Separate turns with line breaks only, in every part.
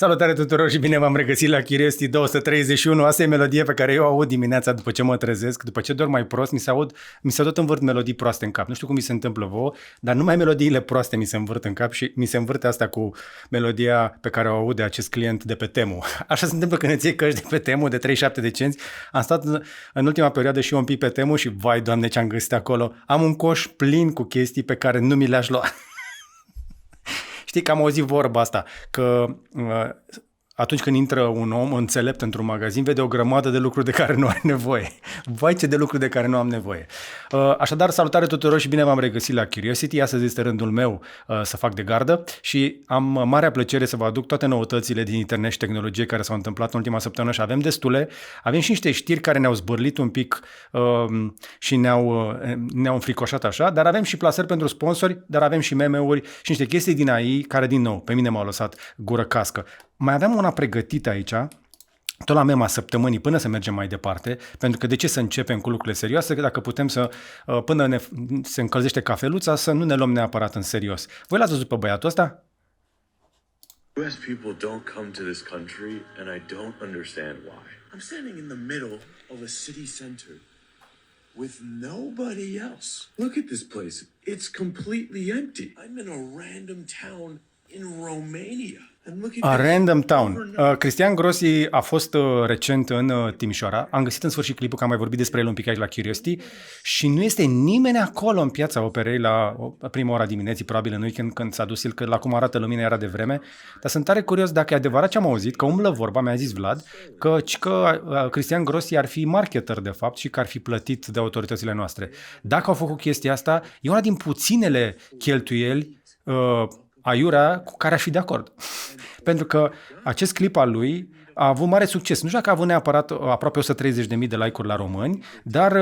Salutare tuturor și bine v-am regăsit la Curiosity 231. Asta e melodie pe care eu o aud dimineața după ce mă trezesc, după ce dorm mai prost, mi se tot învârt melodii proaste în cap. Nu știu cum mi se întâmplă vouă, dar numai melodiile proaste mi se învârt în cap și mi se învârte asta cu melodia pe care o aud de acest client de pe Temu. Așa se întâmplă când îți iei căști de pe Temu de 37 de cenți. Am stat în ultima perioadă și eu un pic pe Temu și vai Doamne ce am găsit acolo. Am un coș plin cu chestii pe care nu mi le-aș lua. Știi că am auzit vorba asta, că atunci când intră un om înțelept într-un magazin, vede o grămadă de lucruri de care nu are nevoie. Vai ce de lucruri de care nu am nevoie. Așadar, salutare tuturor și bine v-am regăsit la Curiosity. Astăzi este rândul meu să fac de gardă și am marea plăcere să vă aduc toate noutățile din internet și tehnologie care s-au întâmplat în ultima săptămână și avem destule. Avem și niște știri care ne-au zbârlit un pic și ne-au înfricoșat așa, dar avem și plasări pentru sponsori, dar avem și meme-uri și niște chestii din AI care, din nou, pe mine m-au lăsat gură cască. Mai aveam una pregătită aici, tot la mema săptămânii, până să mergem mai departe, pentru că de ce să începem cu lucrurile serioase, dacă putem să, până se încălzește cafeluța, să nu ne luăm neapărat în serios. Voi l-ați văzut pe băiatul ăsta?
US people don't come to this country and I don't understand why. I'm standing in the middle of a city center with nobody else. Look at this place. It's completely empty. I'm in a random town in Romania.
A Random Town. Cristian Grossi a fost recent în Timișoara. Am găsit în sfârșit clipul, că am mai vorbit despre el un pic aici la Curiosity și nu este nimeni acolo în Piața Operei la prima ora dimineții, probabil în weekend când s-a dus el, că la cum arată lumina era de vreme. Dar sunt tare curios dacă e adevărat ce am auzit, că umblă vorba, mi-a zis Vlad, că Cristian Grossi ar fi marketer de fapt și că ar fi plătit de autoritățile noastre. Dacă au făcut chestia asta, e una din puținele cheltuieli aiurea cu care aș fi de acord. Pentru că acest clip al lui a avut mare succes. Nu știu dacă a avut neapărat aproape 130.000 de like-uri la români, dar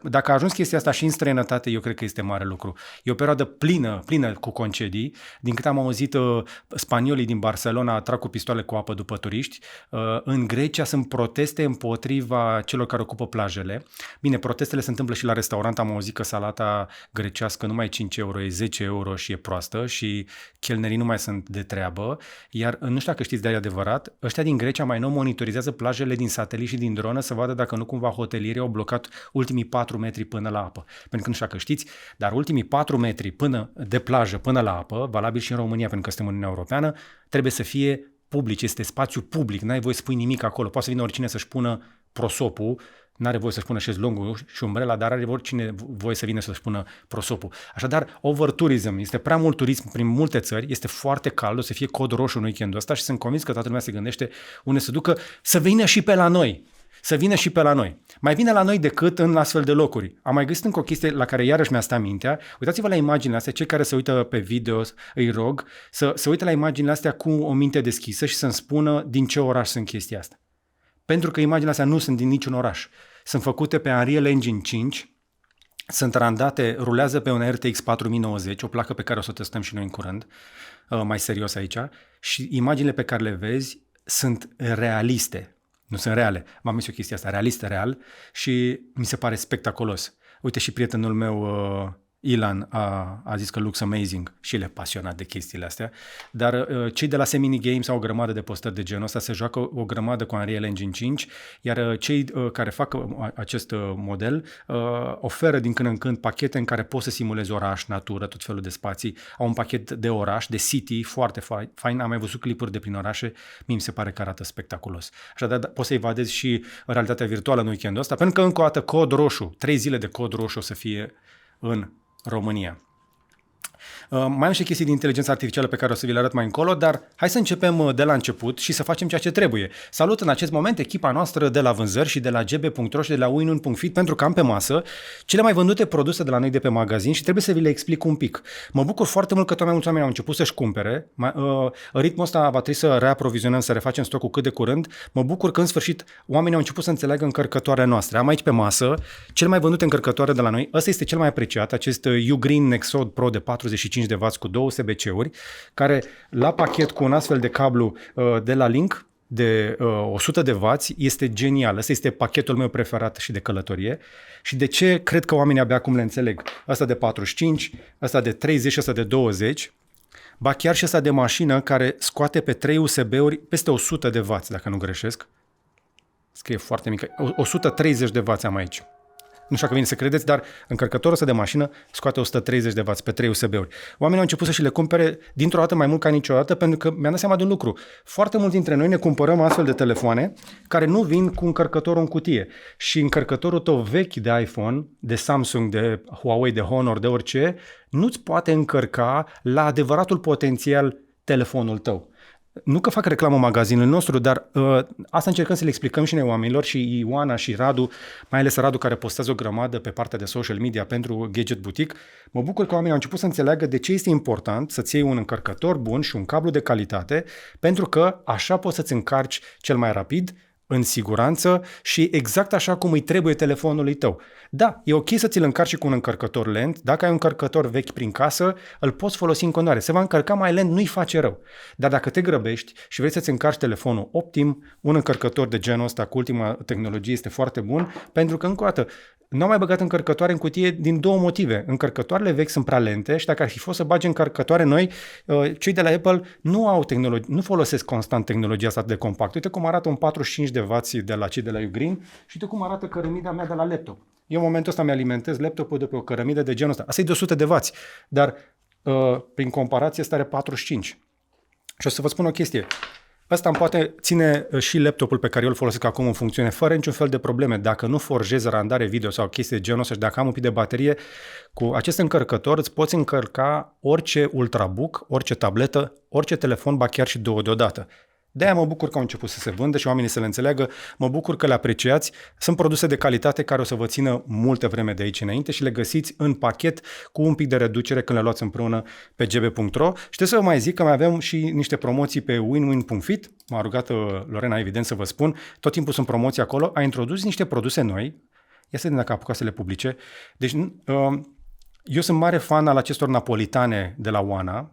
dacă a ajuns chestia asta și în străinătate, eu cred că este mare lucru. E o perioadă plină cu concedii. Din cât am auzit, spaniolii din Barcelona trag cu pistoale cu apă după turiști. În Grecia sunt proteste împotriva celor care ocupă plajele. Bine, protestele se întâmplă și la restaurant. Am auzit că salata grecească nu mai e 5 euro, e 10 euro și e proastă și chelnerii nu mai sunt de treabă. Iar nu știu dacă știți, de adevărat, ăștia din Grecia mai nou monitorizează plajele din satelit și din dronă să vadă dacă nu cumva hotelierii au blocat ultimii 4 metri până la apă. Pentru că nu știu dacă știți, dar ultimii 4 metri de plajă până la apă, valabil și în România pentru că suntem în Uniunea Europeană, trebuie să fie public, este spațiu public, n-ai voie să pui nimic acolo. Poate să vină oricine să-și pună prosopul, n-are voie să-și pună șezlongul și umbrela, dar are oricine voie să vină să-și pună prosopul. Așadar, overtourism, este prea mult turism prin multe țări, este foarte cald, o să fie cod roșu în weekendul ăsta și sunt convins că toată lumea se gândește unde să ducă, să vină și pe la noi. Să vină și pe la noi. Mai bine la noi decât în astfel de locuri. Am mai găsit încă o chestie la care iarăși mi-a stat mintea. Uitați-vă la imaginile astea, cei care se uită pe video, îi rog, să se uite la imaginile astea cu o minte deschisă și să-mi spună din ce oraș sunt chestia asta. Pentru că imaginile astea nu sunt din niciun oraș. Sunt făcute pe Unreal Engine 5, sunt randate, rulează pe un RTX 4090, o placă pe care o să o testăm și noi în curând, mai serios aici, și imaginile pe care le vezi sunt realiste, nu sunt reale. M-am zis o chestie asta, real, și mi se pare spectaculos. Uite și prietenul meu, Ilan, a zis că looks amazing și el e pasionat de chestiile astea, dar cei de la Semini Games au o grămadă de postări de genul ăsta, se joacă o grămadă cu Unreal Engine 5, iar cei care fac acest model oferă din când în când pachete în care poți să simulezi oraș, natură, tot felul de spații. Au un pachet de oraș, de city, foarte fain. Am mai văzut clipuri de prin orașe, mi se pare că arată spectaculos. Așadar, poți să evadezi și realitatea virtuală în weekendul ăsta, pentru că încă o dată cod roșu, 3 zile de cod roșu o să fie în România. Mai am și chestii de inteligență artificială pe care o să vi le arăt mai încolo, dar hai să începem de la început și să facem ceea ce trebuie. Salut în acest moment echipa noastră de la vânzări și de la gb.ro și de la winun.fit pentru că am pe masă cele mai vândute produse de la noi de pe magazin și trebuie să vi le explic un pic. Mă bucur foarte mult că tot mai mulți oameni au început să-și cumpere. Ritmul ăsta va trebui să reaprovizionăm, să refacem stocul cât de curând. Mă bucur că în sfârșit oamenii au început să înțeleagă încărcătoarea noastră. Am aici pe masă cele mai vândute încărcătoare de la noi. Ăsta este cel mai apreciat, acest Ugreen Nexode Pro de 45 de W cu 2 USB-C-uri, care la pachet cu un astfel de cablu de la Link de 100 de W este genial. Ăsta este pachetul meu preferat și de călătorie. Și de ce cred că oamenii abia acum le înțeleg? Ăsta de 45, ăsta de 30 și ăsta de 20 Ba chiar și ăsta de mașină care scoate pe 3 USB-uri peste 100 de W, dacă nu greșesc. Scrie foarte mică. 130 de W am aici. Nu știu dacă vine să credeți, dar încărcătorul ăsta de mașină scoate 130 de W pe 3 USB-uri. Oamenii au început să și le cumpere dintr-o dată mai mult ca niciodată, pentru că mi-am dat seama de un lucru. Foarte mulți dintre noi ne cumpărăm astfel de telefoane care nu vin cu încărcătorul în cutie. Și încărcătorul tău vechi de iPhone, de Samsung, de Huawei, de Honor, de orice, nu-ți poate încărca la adevăratul potențial telefonul tău. Nu că fac reclamă magazinului nostru, dar asta încercăm să le explicăm și noi oamenilor, și Ioana și Radu, mai ales Radu care postează o grămadă pe partea de social media pentru Gadget Boutique. Mă bucur că oamenii au început să înțeleagă de ce este important să-ți iei un încărcător bun și un cablu de calitate, pentru că așa poți să-ți încarci cel mai rapid, în siguranță și exact așa cum îi trebuie telefonului tău. Da, e ok să ți-l încarci cu un încărcător lent. Dacă ai un încărcător vechi prin casă, îl poți folosi în continuare. Se va încărca mai lent, nu-i face rău. Dar dacă te grăbești și vrei să-ți încarci telefonul optim, un încărcător de genul ăsta cu ultima tehnologie este foarte bun, pentru că, încă o dată, n-au mai băgat încărcătoare în cutie din două motive. Încărcătoarele vechi sunt prea lente și dacă ar fi fost să bagi încărcătoare noi, cei de la Apple nu au tehnologie, nu folosesc constant tehnologia asta de compact. Uite cum arată un 45 de W de la cei de la Ugreen și uite cum arată cărămida mea de la laptop. Eu în momentul ăsta mi-alimentez laptopul de pe o cărămidă de genul ăsta. Asta e de 100 de W, dar prin comparație asta are 45. Și o să vă spun o chestie. Asta îmi poate ține și laptopul pe care eu îl folosesc acum în funcțiune fără niciun fel de probleme. Dacă nu forjez randare video sau chestii de genul ăsta și dacă am un pic de baterie, cu acest încărcător îți poți încărca orice ultrabook, orice tabletă, orice telefon, ba chiar și două deodată. De-aia mă bucur că au început să se vândă și oamenii să le înțeleagă, mă bucur că le apreciați, sunt produse de calitate care o să vă țină multă vreme de aici înainte și le găsiți în pachet cu un pic de reducere când le luați împreună pe gb.ro. Și trebuie să vă mai zic că mai avem și niște promoții pe winwin.fit, m-a rugat Lorena evident să vă spun, tot timpul sunt promoții acolo, a introdus niște produse noi, ia să vedem dacă apucat să le publice, deci eu sunt mare fan al acestor napolitane de la Oana.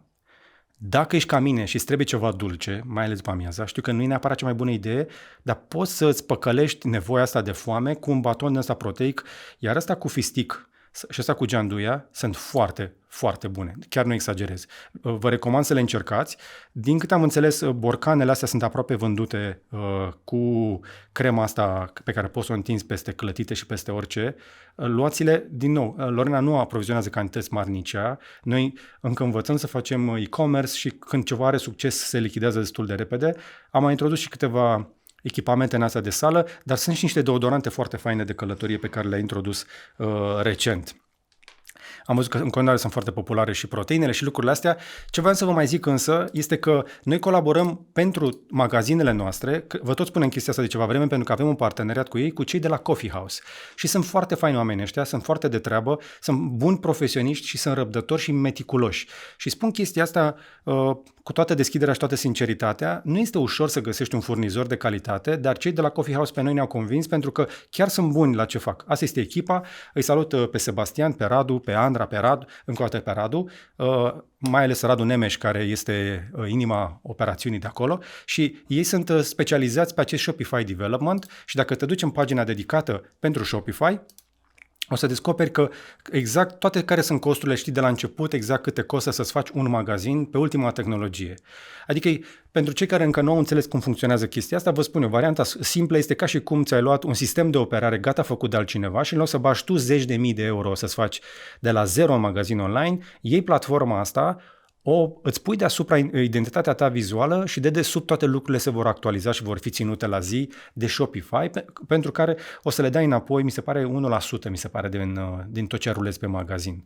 Dacă ești ca mine și îți trebuie ceva dulce, mai ales după amiaza, știu că nu e neapărat cea mai bună idee, dar poți să-ți păcălești nevoia asta de foame cu un baton de ăsta proteic, iar ăsta cu fistic și ăsta cu gianduia sunt foarte, foarte bune. Chiar nu exagerez. Vă recomand să le încercați. Din câte am înțeles, borcanele astea sunt aproape vândute cu crema asta pe care poți să o întinzi peste clătite și peste orice. Luați-le, din nou, Lorena nu aprovizionează cantități mari nici ea. Noi încă învățăm să facem e-commerce și când ceva are succes se lichidează destul de repede. Am mai introdus și câteva echipamente în astea de sală, dar sunt și niște deodorante foarte faine de călătorie pe care le-a introdus recent. Am văzut că în continuare sunt foarte populare și proteinele și lucrurile astea. Ce vreau să vă mai zic însă este că noi colaborăm pentru magazinele noastre, vă tot spunem chestia asta de ceva vreme pentru că avem un parteneriat cu ei, cu cei de la Coffee House. Și sunt foarte faini oamenii ăștia, sunt foarte de treabă, sunt buni profesioniști și sunt răbdători și meticuloși. Și spun chestia asta cu toată deschiderea și toată sinceritatea, nu este ușor să găsești un furnizor de calitate, dar cei de la Coffee House pe noi ne-au convins pentru că chiar sunt buni la ce fac. Asta este echipa, îi salut pe Sebastian, pe Radu, pe Andra, pe Radu, încă o dată pe Radu, mai ales Radu Nemeș, care este inima operațiunii de acolo și ei sunt specializați pe acest Shopify Development și dacă te duci în pagina dedicată pentru Shopify, o să descoperi că exact toate care sunt costurile, știi de la început exact câte costă să-ți faci un magazin pe ultima tehnologie. Adică pentru cei care încă nu au înțeles cum funcționează chestia asta, vă spun eu, varianta simplă este ca și cum ți-ai luat un sistem de operare gata făcut de altcineva și în loc să bagi tu zeci de mii de euro să-ți faci de la zero un magazin online, iei platforma asta, îți pui deasupra identitatea ta vizuală și de desubt toate lucrurile se vor actualiza și vor fi ținute la zi de Shopify, pentru care o să le dai înapoi, mi se pare 1%, mi se pare, din tot ce rulezi pe magazin.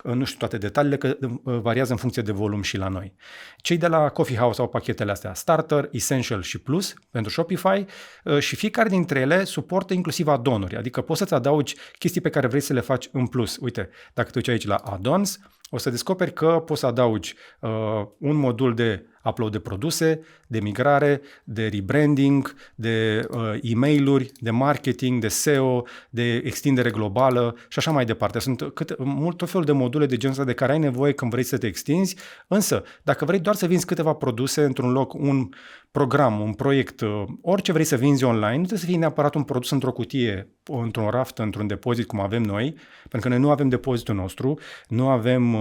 Nu știu toate detaliile, că variază în funcție de volum și la noi. Cei de la Coffee House au pachetele astea Starter, Essential și Plus pentru Shopify și fiecare dintre ele suportă inclusiv add-on-uri, adică poți să-ți adaugi chestii pe care vrei să le faci în plus. Uite, dacă te uiți aici la add-ons, o să descoperi că poți să adaugi un modul de upload de produse, de migrare, de rebranding, de e-mail-uri, de marketing, de SEO, de extindere globală și așa mai departe. Sunt tot felul de module de genul ăsta de care ai nevoie când vrei să te extinzi, însă dacă vrei doar să vinzi câteva produse într-un loc, un program, un proiect, orice vrei să vinzi online, nu trebuie să fie neapărat un produs într-o cutie, într-un raft, într-un depozit cum avem noi, pentru că noi nu avem depozitul nostru, nu avem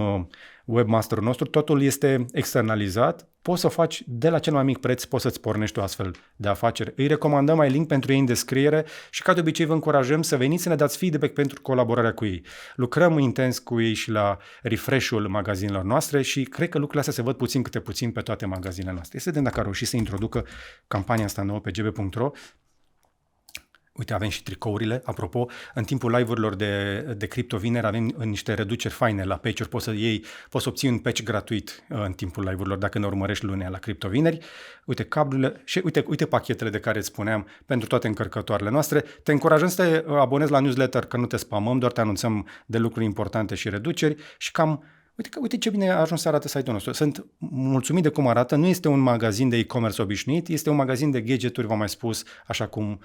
webmasterul nostru, totul este externalizat, poți să faci de la cel mai mic preț, poți să-ți pornești o astfel de afaceri. Îi recomandăm, ai link pentru ei în descriere și ca de obicei vă încurajăm să veniți să ne dați feedback pentru colaborarea cu ei. Lucrăm intens cu ei și la refresh-ul magazinelor noastre și cred că lucrurile astea se văd puțin câte puțin pe toate magazinele noastre. Să vedem dacă a reușit să introducă campania asta nouă pe gb.ro. Uite, avem și tricourile. Apropo, în timpul live-urilor de cripto vineri avem niște reduceri faine la patch-uri. Poți să obții un patch gratuit în timpul live-urilor dacă ne urmărești lunea la cripto vineri. Uite cablurile și uite pachetele de care îți spuneam pentru toate încărcătoarele noastre. Te încurajăm să te abonezi la newsletter, că nu te spamăm, doar te anunțăm de lucruri importante și reduceri și cam Uite ce bine a ajuns să arate site-ul nostru. Sunt mulțumit de cum arată. Nu este un magazin de e-commerce obișnuit, este un magazin de gadgeturi, v-am mai spus, așa cum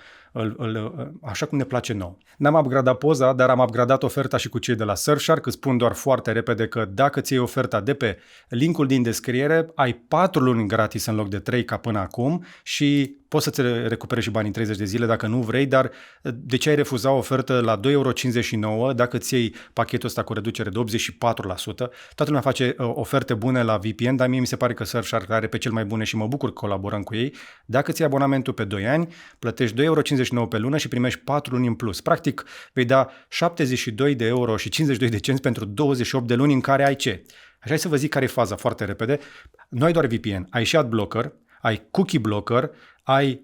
ne place nou. N-am upgradat poza, dar am upgradat oferta și cu cei de la Surfshark. Îți spun doar foarte repede că dacă ți iei oferta de pe linkul din descriere, ai 4 luni gratis în loc de 3 ca până acum și poți să-ți recuperi și banii în 30 de zile dacă nu vrei, dar de ce ai refuza o ofertă la 2,59 € dacă ți iei pachetul ăsta cu reducere de 84%? Toată lumea face oferte bune la VPN, dar mie mi se pare că Surfshark are pe cel mai bune și mă bucur că colaborăm cu ei. Dacă ți iei abonamentul pe 2 ani, plătești 2,59 € pe lună și primești 4 luni în plus. Practic, vei da 72 de euro și 52 de cenți pentru 28 de luni în care ai ce? Așa să vă zic care e faza foarte repede. Nu ai doar VPN, ai și adblocker, ai cookie blocker, ai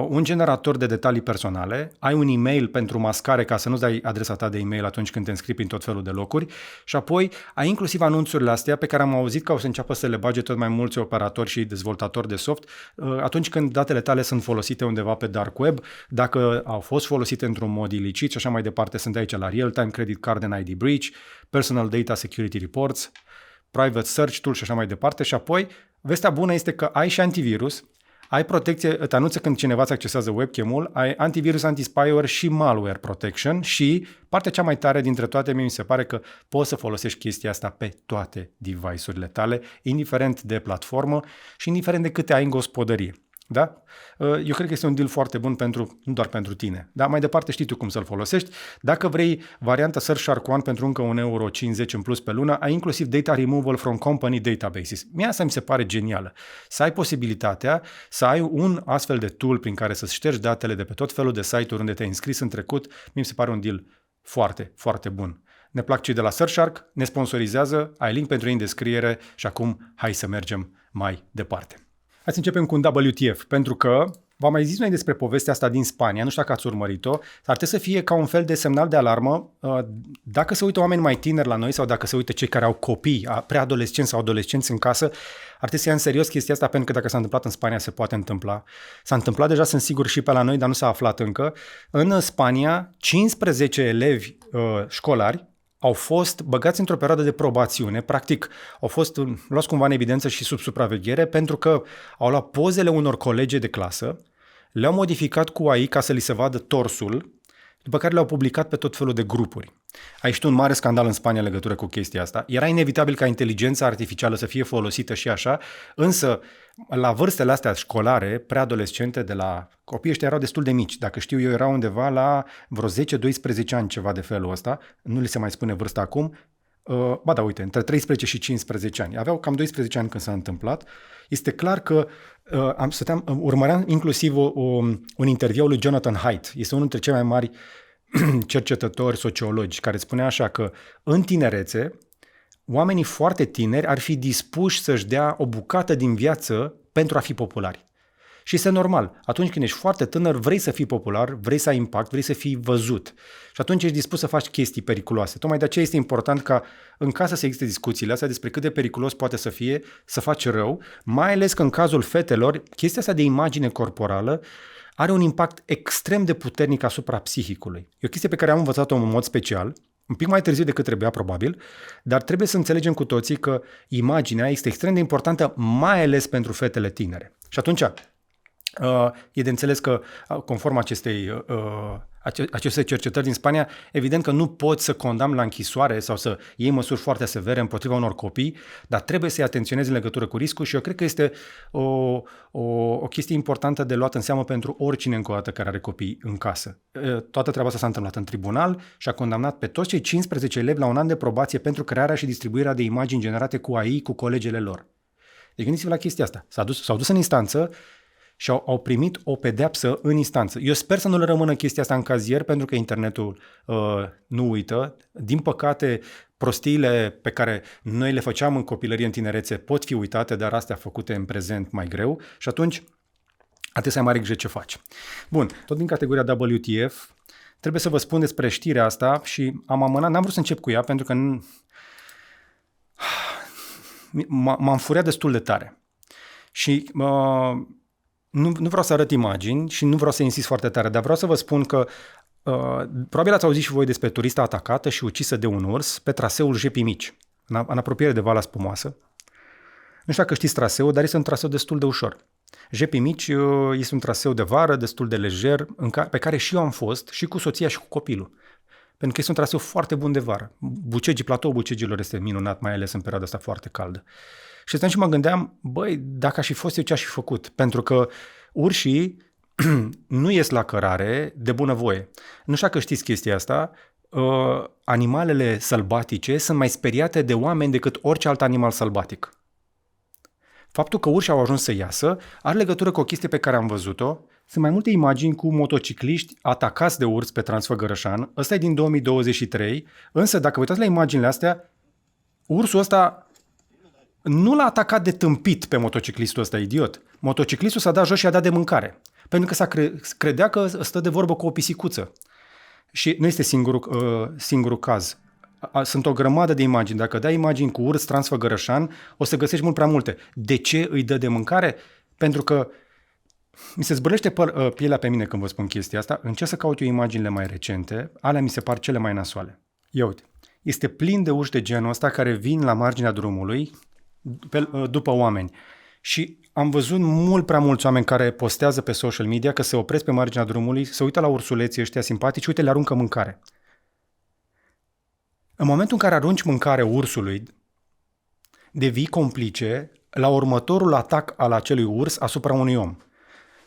un generator de detalii personale, ai un e-mail pentru mascare ca să nu-ți dai adresa ta de e-mail atunci când te înscrii în tot felul de locuri și apoi ai inclusiv anunțurile astea pe care am auzit că o să înceapă să le bage tot mai mulți operatori și dezvoltatori de soft atunci când datele tale sunt folosite undeva pe dark web, dacă au fost folosite într-un mod ilicit și așa mai departe, sunt aici la Real-Time Credit Card and ID Breach, Personal Data Security Reports, Private Search Tool și așa mai departe și apoi vestea bună este că ai și antivirus, ai protecție, îți anunță când cineva îți accesează webcam-ul, ai antivirus, anti-spyware și malware protection și partea cea mai tare dintre toate mi se pare că poți să folosești chestia asta pe toate device-urile tale, indiferent de platformă și indiferent de câte ai în gospodărie. Da? Eu cred că este un deal foarte bun nu doar pentru tine. Da? Mai departe știi tu cum să-l folosești. Dacă vrei varianta Surfshark One pentru încă 1,50 € în plus pe lună, ai inclusiv data removal from company databases. Mie asta mi se pare genială. Să ai posibilitatea să ai un astfel de tool prin care să ștergi datele de pe tot felul de site-uri unde te-ai înscris în trecut, mi se pare un deal foarte, foarte bun. Ne plac cei de la Surfshark, ne sponsorizează, ai link pentru ei în descriere și acum hai să mergem mai departe. Hai să începem cu un WTF, pentru că v-am mai zis noi despre povestea asta din Spania, nu știu dacă ați urmărit-o, ar trebui să fie ca un fel de semnal de alarmă dacă se uită oameni mai tineri la noi sau dacă se uită cei care au copii, preadolescenți sau adolescenți în casă, ar trebui să ia în serios chestia asta pentru că dacă s-a întâmplat în Spania se poate întâmpla. S-a întâmplat deja, sunt sigur, și pe la noi, dar nu s-a aflat încă. În Spania, 15 elevi școlari au fost băgați într-o perioadă de probațiune, practic au fost luați cumva în evidență și sub supraveghere pentru că au luat pozele unor colege de clasă, le-au modificat cu AI ca să li se vadă torsul, după care le-au publicat pe tot felul de grupuri. A ieșit un mare scandal în Spania în legătură cu chestia asta. Era inevitabil ca inteligența artificială să fie folosită și așa, însă la vârstele astea școlare, preadolescente, de la copiii ăștia erau destul de mici. Dacă știu eu, erau undeva la vreo 10-12 ani, ceva de felul ăsta. Nu li se mai spune vârsta acum. Ba da, uite, între 13 și 15 ani. Aveau cam 12 ani când s-a întâmplat. Este clar că urmăream inclusiv un interviu lui Jonathan Haidt. Este unul dintre cei mai mari cercetători sociologi care spunea așa că în tinerețe oamenii foarte tineri ar fi dispuși să-și dea o bucată din viață pentru a fi populari. Și este normal. Atunci când ești foarte tânăr, vrei să fii popular, vrei să ai impact, vrei să fii văzut. Și atunci ești dispus să faci chestii periculoase. Tocmai de aceea este important ca în casă să existe discuțiile astea despre cât de periculos poate să fie să faci rău, mai ales că în cazul fetelor, chestia asta de imagine corporală are un impact extrem de puternic asupra psihicului. E o chestie pe care am învățat-o în mod special. un pic mai târziu decât trebuia probabil, dar trebuie să înțelegem cu toții că imaginea este extrem de importantă, mai ales pentru fetele tinere. Și atunci e de înțeles că, conform acestei cercetări din Spania, evident că nu poți să condamni la închisoare sau să iei măsuri foarte severe împotriva unor copii, dar trebuie să-i atenționezi în legătură cu riscul și eu cred că este o chestie importantă de luat în seamă pentru oricine încă o dată care are copii în casă. Toată treaba asta s-a întâmplat în tribunal și a condamnat pe toți cei 15 elevi la 1 an de probație pentru crearea și distribuirea de imagini generate cu AI cu colegele lor. Deci gândiți-vă la chestia asta. S-au dus în instanță și au primit o pedeapsă în instanță. Eu sper să nu le rămână chestia asta în cazier, pentru că internetul nu uită. Din păcate, prostiile pe care noi le făceam în copilărie, în tinerețe, pot fi uitate, dar astea făcute în prezent mai greu și atunci trebuie să ai mare grijă ce faci. Bun, tot din categoria WTF, trebuie să vă spun despre știrea asta și am amânat, n-am vrut să încep cu ea pentru că m-am furiat destul de tare. Și nu vreau să arăt imagini și nu vreau să insist foarte tare, dar vreau să vă spun că probabil ați auzit și voi despre turista atacată și ucisă de un urs pe traseul Jepii Mici, în apropiere de Valea Spumoasă. Nu știu dacă știți traseul, dar este un traseu destul de ușor. Jepii Mici este un traseu de vară, destul de lejer, pe care și eu am fost, și cu soția și cu copilul. Pentru că este un traseu foarte bun de vară. Platoul Bucegilor este minunat, mai ales în perioada asta foarte caldă. Și atunci mă gândeam, băi, dacă aș fi fost eu, ce aș fi făcut? Pentru că urșii nu ies la cărare de bunăvoie. Nu știu dacă știți chestia asta, animalele sălbatice sunt mai speriate de oameni decât orice alt animal sălbatic. Faptul că urșii au ajuns să iasă are legătură cu o chestie pe care am văzut-o. Sunt mai multe imagini cu motocicliști atacați de urs pe Transfăgărășan. Ăsta e din 2023, însă dacă vă uitați la imaginile astea, ursul ăsta nu l-a atacat de tâmpit pe motociclistul ăsta idiot. Motociclistul s-a dat jos și a dat de mâncare. Pentru că credea că stă de vorbă cu o pisicuță. Și nu este singurul caz. Sunt o grămadă de imagini. Dacă dai imagini cu urs Transfăgărășan, o să găsești mult prea multe. De ce îi dă de mâncare? Pentru că mi se zbârlește pielea pe mine când vă spun chestia asta. Încerc să caut eu imaginile mai recente. Alea mi se par cele mai nasoale. Ia uite. Este plin de urși de genul ăsta care vin la marginea drumului după oameni. Și am văzut mult prea mulți oameni care postează pe social media că se opresc pe marginea drumului, se uită la ursuleții ăștia simpatici, uite, le aruncă mâncare. În momentul în care arunci mâncare ursului, devii complice la următorul atac al acelui urs asupra unui om.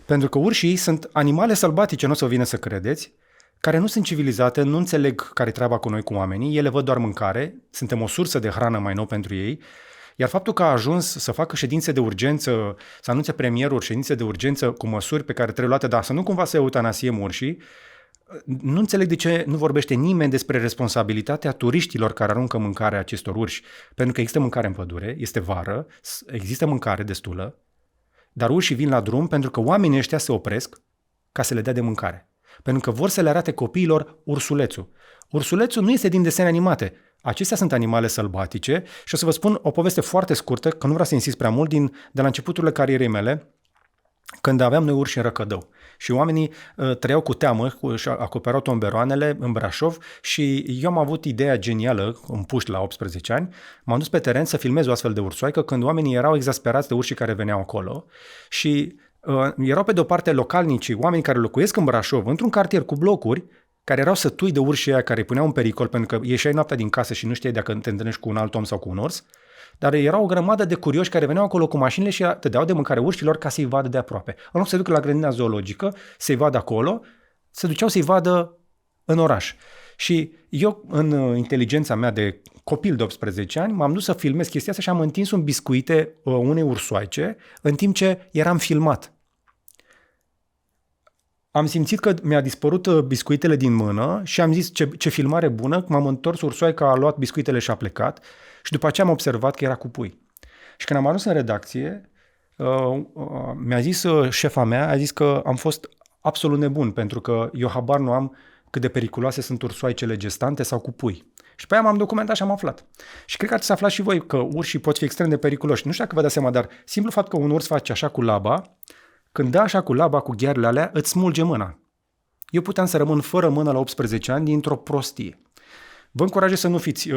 Pentru că urșii sunt animale sălbatice, nu o să vină să credeți, care nu sunt civilizate, nu înțeleg care-i treaba cu noi, cu oamenii, ele văd doar mâncare, suntem o sursă de hrană mai nou pentru ei, iar faptul că a ajuns să facă ședințe de urgență, să anunțe premierul ședințe de urgență cu măsuri pe care trebuie luate, dar să nu cumva să eutanasiem urșii, nu înțeleg de ce nu vorbește nimeni despre responsabilitatea turiștilor care aruncă mâncare acestor urși. Pentru că există mâncare în pădure, este vară, există mâncare destulă, dar urșii vin la drum pentru că oamenii ăștia se opresc ca să le dea de mâncare. Pentru că vor să le arate copiilor ursulețul. Ursulețul nu este din desene animate. Acestea sunt animale sălbatice și o să vă spun o poveste foarte scurtă, că nu vreau să insist prea mult, de la începuturile carierei mele, când aveam noi urși în Răcădău. Și oamenii trăiau cu teamă și acoperau tomberoanele în Brașov și eu am avut ideea genială, în puști la 18 ani, m-am dus pe teren să filmez o astfel de ursoaică când oamenii erau exasperați de urșii care veneau acolo și erau pe de o parte localnicii, oameni care locuiesc în Brașov, într-un cartier cu blocuri, care erau sătui de urșii aia care îi puneau în pericol pentru că ieșeai noaptea din casă și nu știai dacă te întâlnești cu un alt om sau cu un urs, dar erau o grămadă de curioși care veneau acolo cu mașinile și te dădeau de mâncare urșilor ca să-i vadă de aproape. În loc să se ducă la grădina zoologică, să-i vadă acolo, se duceau să-i vadă în oraș. Și eu, în inteligența mea de copil de 18 ani, m-am dus să filmez chestia asta și am întins un biscuite unei ursoaice în timp ce eram filmat. Am simțit că mi-a dispărut biscuitele din mână și am zis ce filmare bună, m-am întors, ursoaica a luat biscuitele și a plecat și după aceea am observat că era cu pui. Și când am ajuns în redacție, mi-a zis șefa mea, a zis că am fost absolut nebun pentru că eu habar nu am cât de periculoase sunt ursoaicele gestante sau cu pui. Și pe aia m-am documentat și am aflat. Și cred că ați aflat și voi că urșii pot fi extrem de periculoși. Nu știu dacă vă dați seama, dar simplu fapt că un urs face așa cu laba, când dă așa cu laba, cu ghearele alea, îți smulge mâna. Eu puteam să rămân fără mână la 18 ani dintr-o prostie. Vă încurajez să nu fiți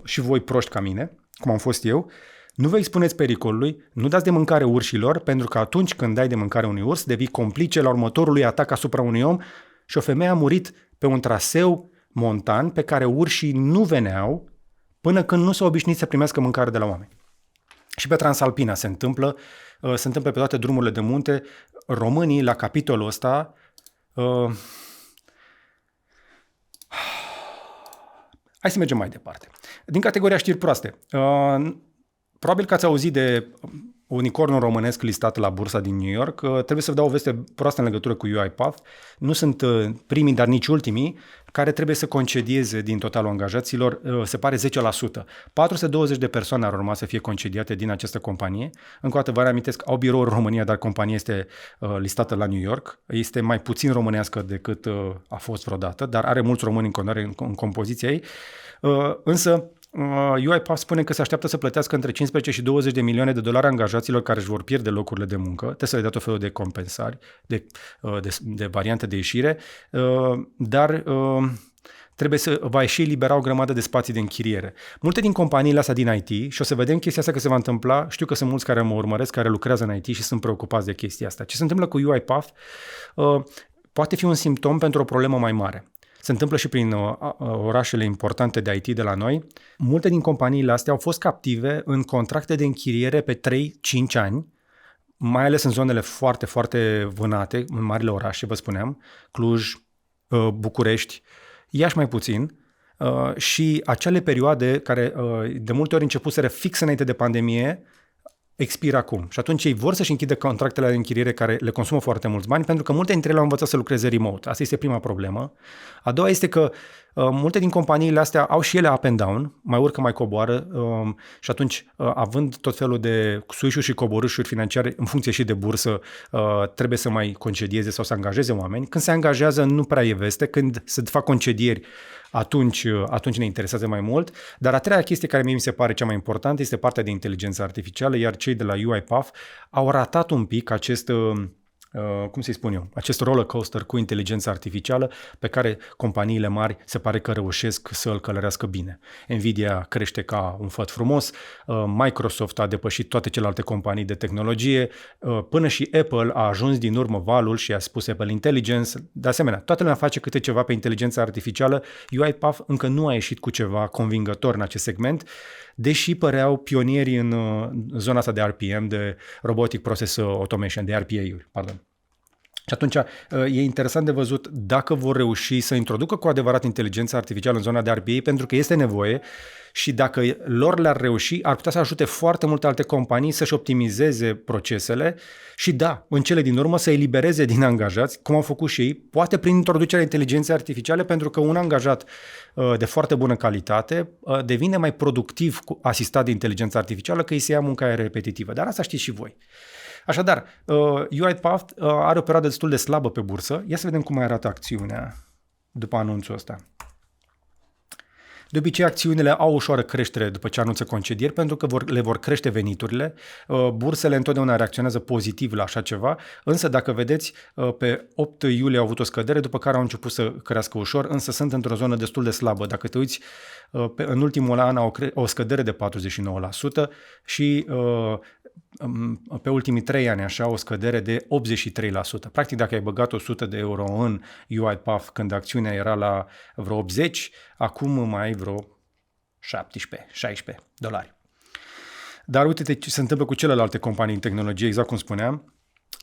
și voi proști ca mine, cum am fost eu, nu vă expuneți pericolului, nu dați de mâncare urșilor, pentru că atunci când dai de mâncare unui urs, devii complice la următorului atac asupra unui om și o femeie a murit pe un traseu montan pe care urșii nu veneau până când nu s-au obișnuit să primească mâncare de la oameni. Și pe Transalpina se întâmplă pe toate drumurile de munte. Românii, la capitolul ăsta, hai să mergem mai departe. Din categoria știri proaste. Probabil că ați auzit de unicornul românesc listat la bursa din New York. Trebuie să vă dau o veste proastă în legătură cu UiPath. Nu sunt primii, dar nici ultimii, care trebuie să concedieze din totalul angajaților, se pare 10%. 420 de persoane ar urma să fie concediate din această companie. Încă o dată vă reamintesc, au birouri în România, dar compania este listată la New York. Este mai puțin românească decât a fost vreodată, dar are mulți români în continuare în compoziția ei. Însă, UiPath spune că se așteaptă să plătească între 15 și 20 de milioane de dolari angajaților care își vor pierde locurile de muncă. Trebuie să le dea tot felul de compensări, de variante de ieșire, dar va și elibera o grămadă de spații de închiriere. Multe din companiile astea din IT, și o să vedem chestia asta că se va întâmpla, știu că sunt mulți care mă urmăresc, care lucrează în IT și sunt preocupați de chestia asta. Ce se întâmplă cu UiPath poate fi un simptom pentru o problemă mai mare. Se întâmplă și prin orașele importante de IT de la noi. Multe din companiile astea au fost captive în contracte de închiriere pe 3-5 ani, mai ales în zonele foarte, foarte vânate, în marile orașe, vă spuneam, Cluj, București, Iași mai puțin, și acele perioade care de multe ori începuseră fix înainte de pandemie, expiră acum. Și atunci ei vor să-și închidă contractele de închiriere care le consumă foarte mulți bani, pentru că multe dintre ele au învățat să lucreze remote. Asta este prima problemă. A doua este că multe din companiile astea au și ele up and down, mai urcă, mai coboară, și atunci, având tot felul de suișuri și coborâșuri financiare în funcție și de bursă, trebuie să mai concedieze sau să angajeze oameni. Când se angajează, nu prea e veste. Când se fac concedieri, atunci ne interesează mai mult. Dar a treia chestie care mie mi se pare cea mai importantă este partea de inteligență artificială, iar cei de la UiPath au ratat un pic acest roller coaster cu inteligența artificială pe care companiile mari se pare că reușesc să îl călărească bine. Nvidia crește ca un făt frumos, Microsoft a depășit toate celelalte companii de tehnologie, până și Apple a ajuns din urmă valul și a spus Apple Intelligence. De asemenea, toată lumea face câte ceva pe inteligența artificială. UiPath încă nu a ieșit cu ceva convingător în acest segment, deși păreau pionieri în zona asta de RPM, de Robotic Process Automation, de RPA-uri, pardon. Și atunci e interesant de văzut dacă vor reuși să introducă cu adevărat inteligența artificială în zona de RPA, pentru că este nevoie, și dacă lor le-ar reuși, ar putea să ajute foarte multe alte companii să-și optimizeze procesele și în cele din urmă să elibereze din angajați, cum au făcut și ei, poate prin introducerea inteligenței artificiale, pentru că un angajat de foarte bună calitate devine mai productiv asistat de inteligența artificială, că îi se ia munca repetitivă. Dar asta știți și voi. Așadar, UiPath are o perioadă destul de slabă pe bursă. Ia să vedem cum mai arată acțiunea după anunțul ăsta. De obicei, acțiunile au o ușoară creștere după ce anunță concedieri, pentru că le vor crește veniturile. Bursele întotdeauna reacționează pozitiv la așa ceva, însă dacă vedeți, pe 8 iulie au avut o scădere, după care au început să crească ușor, însă sunt într-o zonă destul de slabă. Dacă te uiți, în ultimul an au o scădere de 49% și pe ultimii 3 ani așa o scădere de 83%. Practic, dacă ai băgat 100 de euro în UiPath când acțiunea era la vreo 80, acum mai ai vreo 17-16 dolari. Dar uite-te ce se întâmplă cu celelalte companii în tehnologie, exact cum spuneam.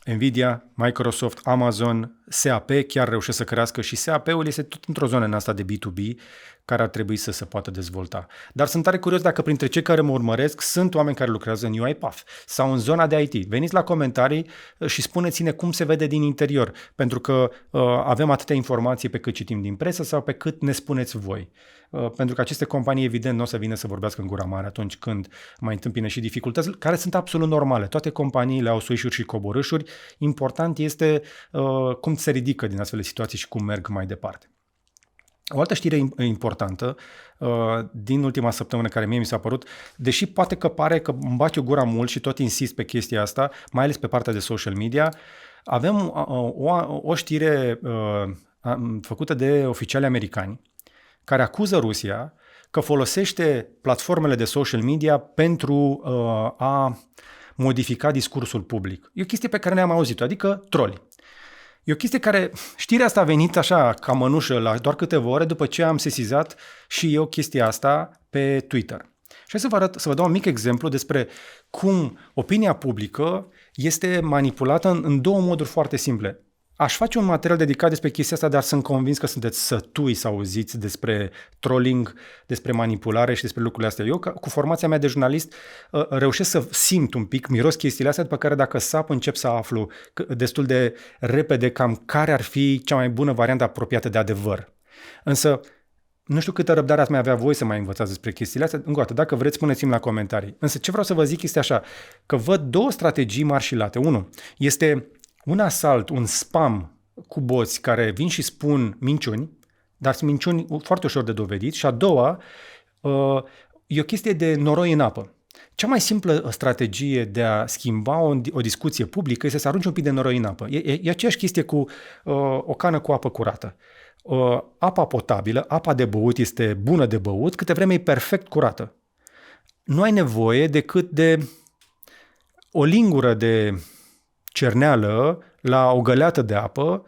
Nvidia, Microsoft, Amazon, SAP chiar reușesc să crească și SAP-ul este tot într-o zonă în asta de B2B care ar trebui să se poată dezvolta. Dar sunt tare curios dacă printre cei care mă urmăresc sunt oameni care lucrează în UiPath sau în zona de IT. Veniți la comentarii și spuneți-ne cum se vede din interior, pentru că avem atâtea informații pe cât citim din presă sau pe cât ne spuneți voi. Pentru că aceste companii, evident, nu o să vină să vorbească în gura mare atunci când mai întâmpină și dificultăți, care sunt absolut normale. Toate companiile au suișuri și coborâșuri. Important este cum se ridică din astfel de situații și cum merg mai departe. O altă știre importantă din ultima săptămână care mie mi s-a părut, deși poate că pare că îmi bate o gura mult și tot insist pe chestia asta, mai ales pe partea de social media, avem o știre făcută de oficiali americani care acuză Rusia că folosește platformele de social media pentru a modifica discursul public. E o chestie pe care ne-am auzit-o, adică troli. E o chestie care, știrea asta a venit așa ca mănușă la doar câteva ore după ce am sesizat și eu chestia asta pe Twitter. Și hai să vă dau un mic exemplu despre cum opinia publică este manipulată în două moduri foarte simple. Aș face un material dedicat despre chestia asta, dar sunt convins că sunteți sătui să auziți despre trolling, despre manipulare și despre lucrurile astea. Eu, cu formația mea de jurnalist, reușesc să simt un pic, miros chestiile astea, după care dacă sap, încep să aflu destul de repede cam care ar fi cea mai bună variantă apropiată de adevăr. Însă, nu știu câtă răbdare ați mai avea voi să mai învățați despre chestiile astea. Încă o dată, dacă vreți, spuneți-mi la comentarii. Însă ce vreau să vă zic este așa, că văd două strategii marșilate. Unu, este un asalt, un spam cu boți care vin și spun minciuni, dar sunt minciuni foarte ușor de dovedit. Și a doua, e o chestie de noroi în apă. Cea mai simplă strategie de a schimba o discuție publică este să arunci un pic de noroi în apă. E aceeași chestie cu o cană cu apă curată. Apa potabilă, apa de băut este bună de băut, câte vreme e perfect curată. Nu ai nevoie decât de o lingură de cerneală la o găleată de apă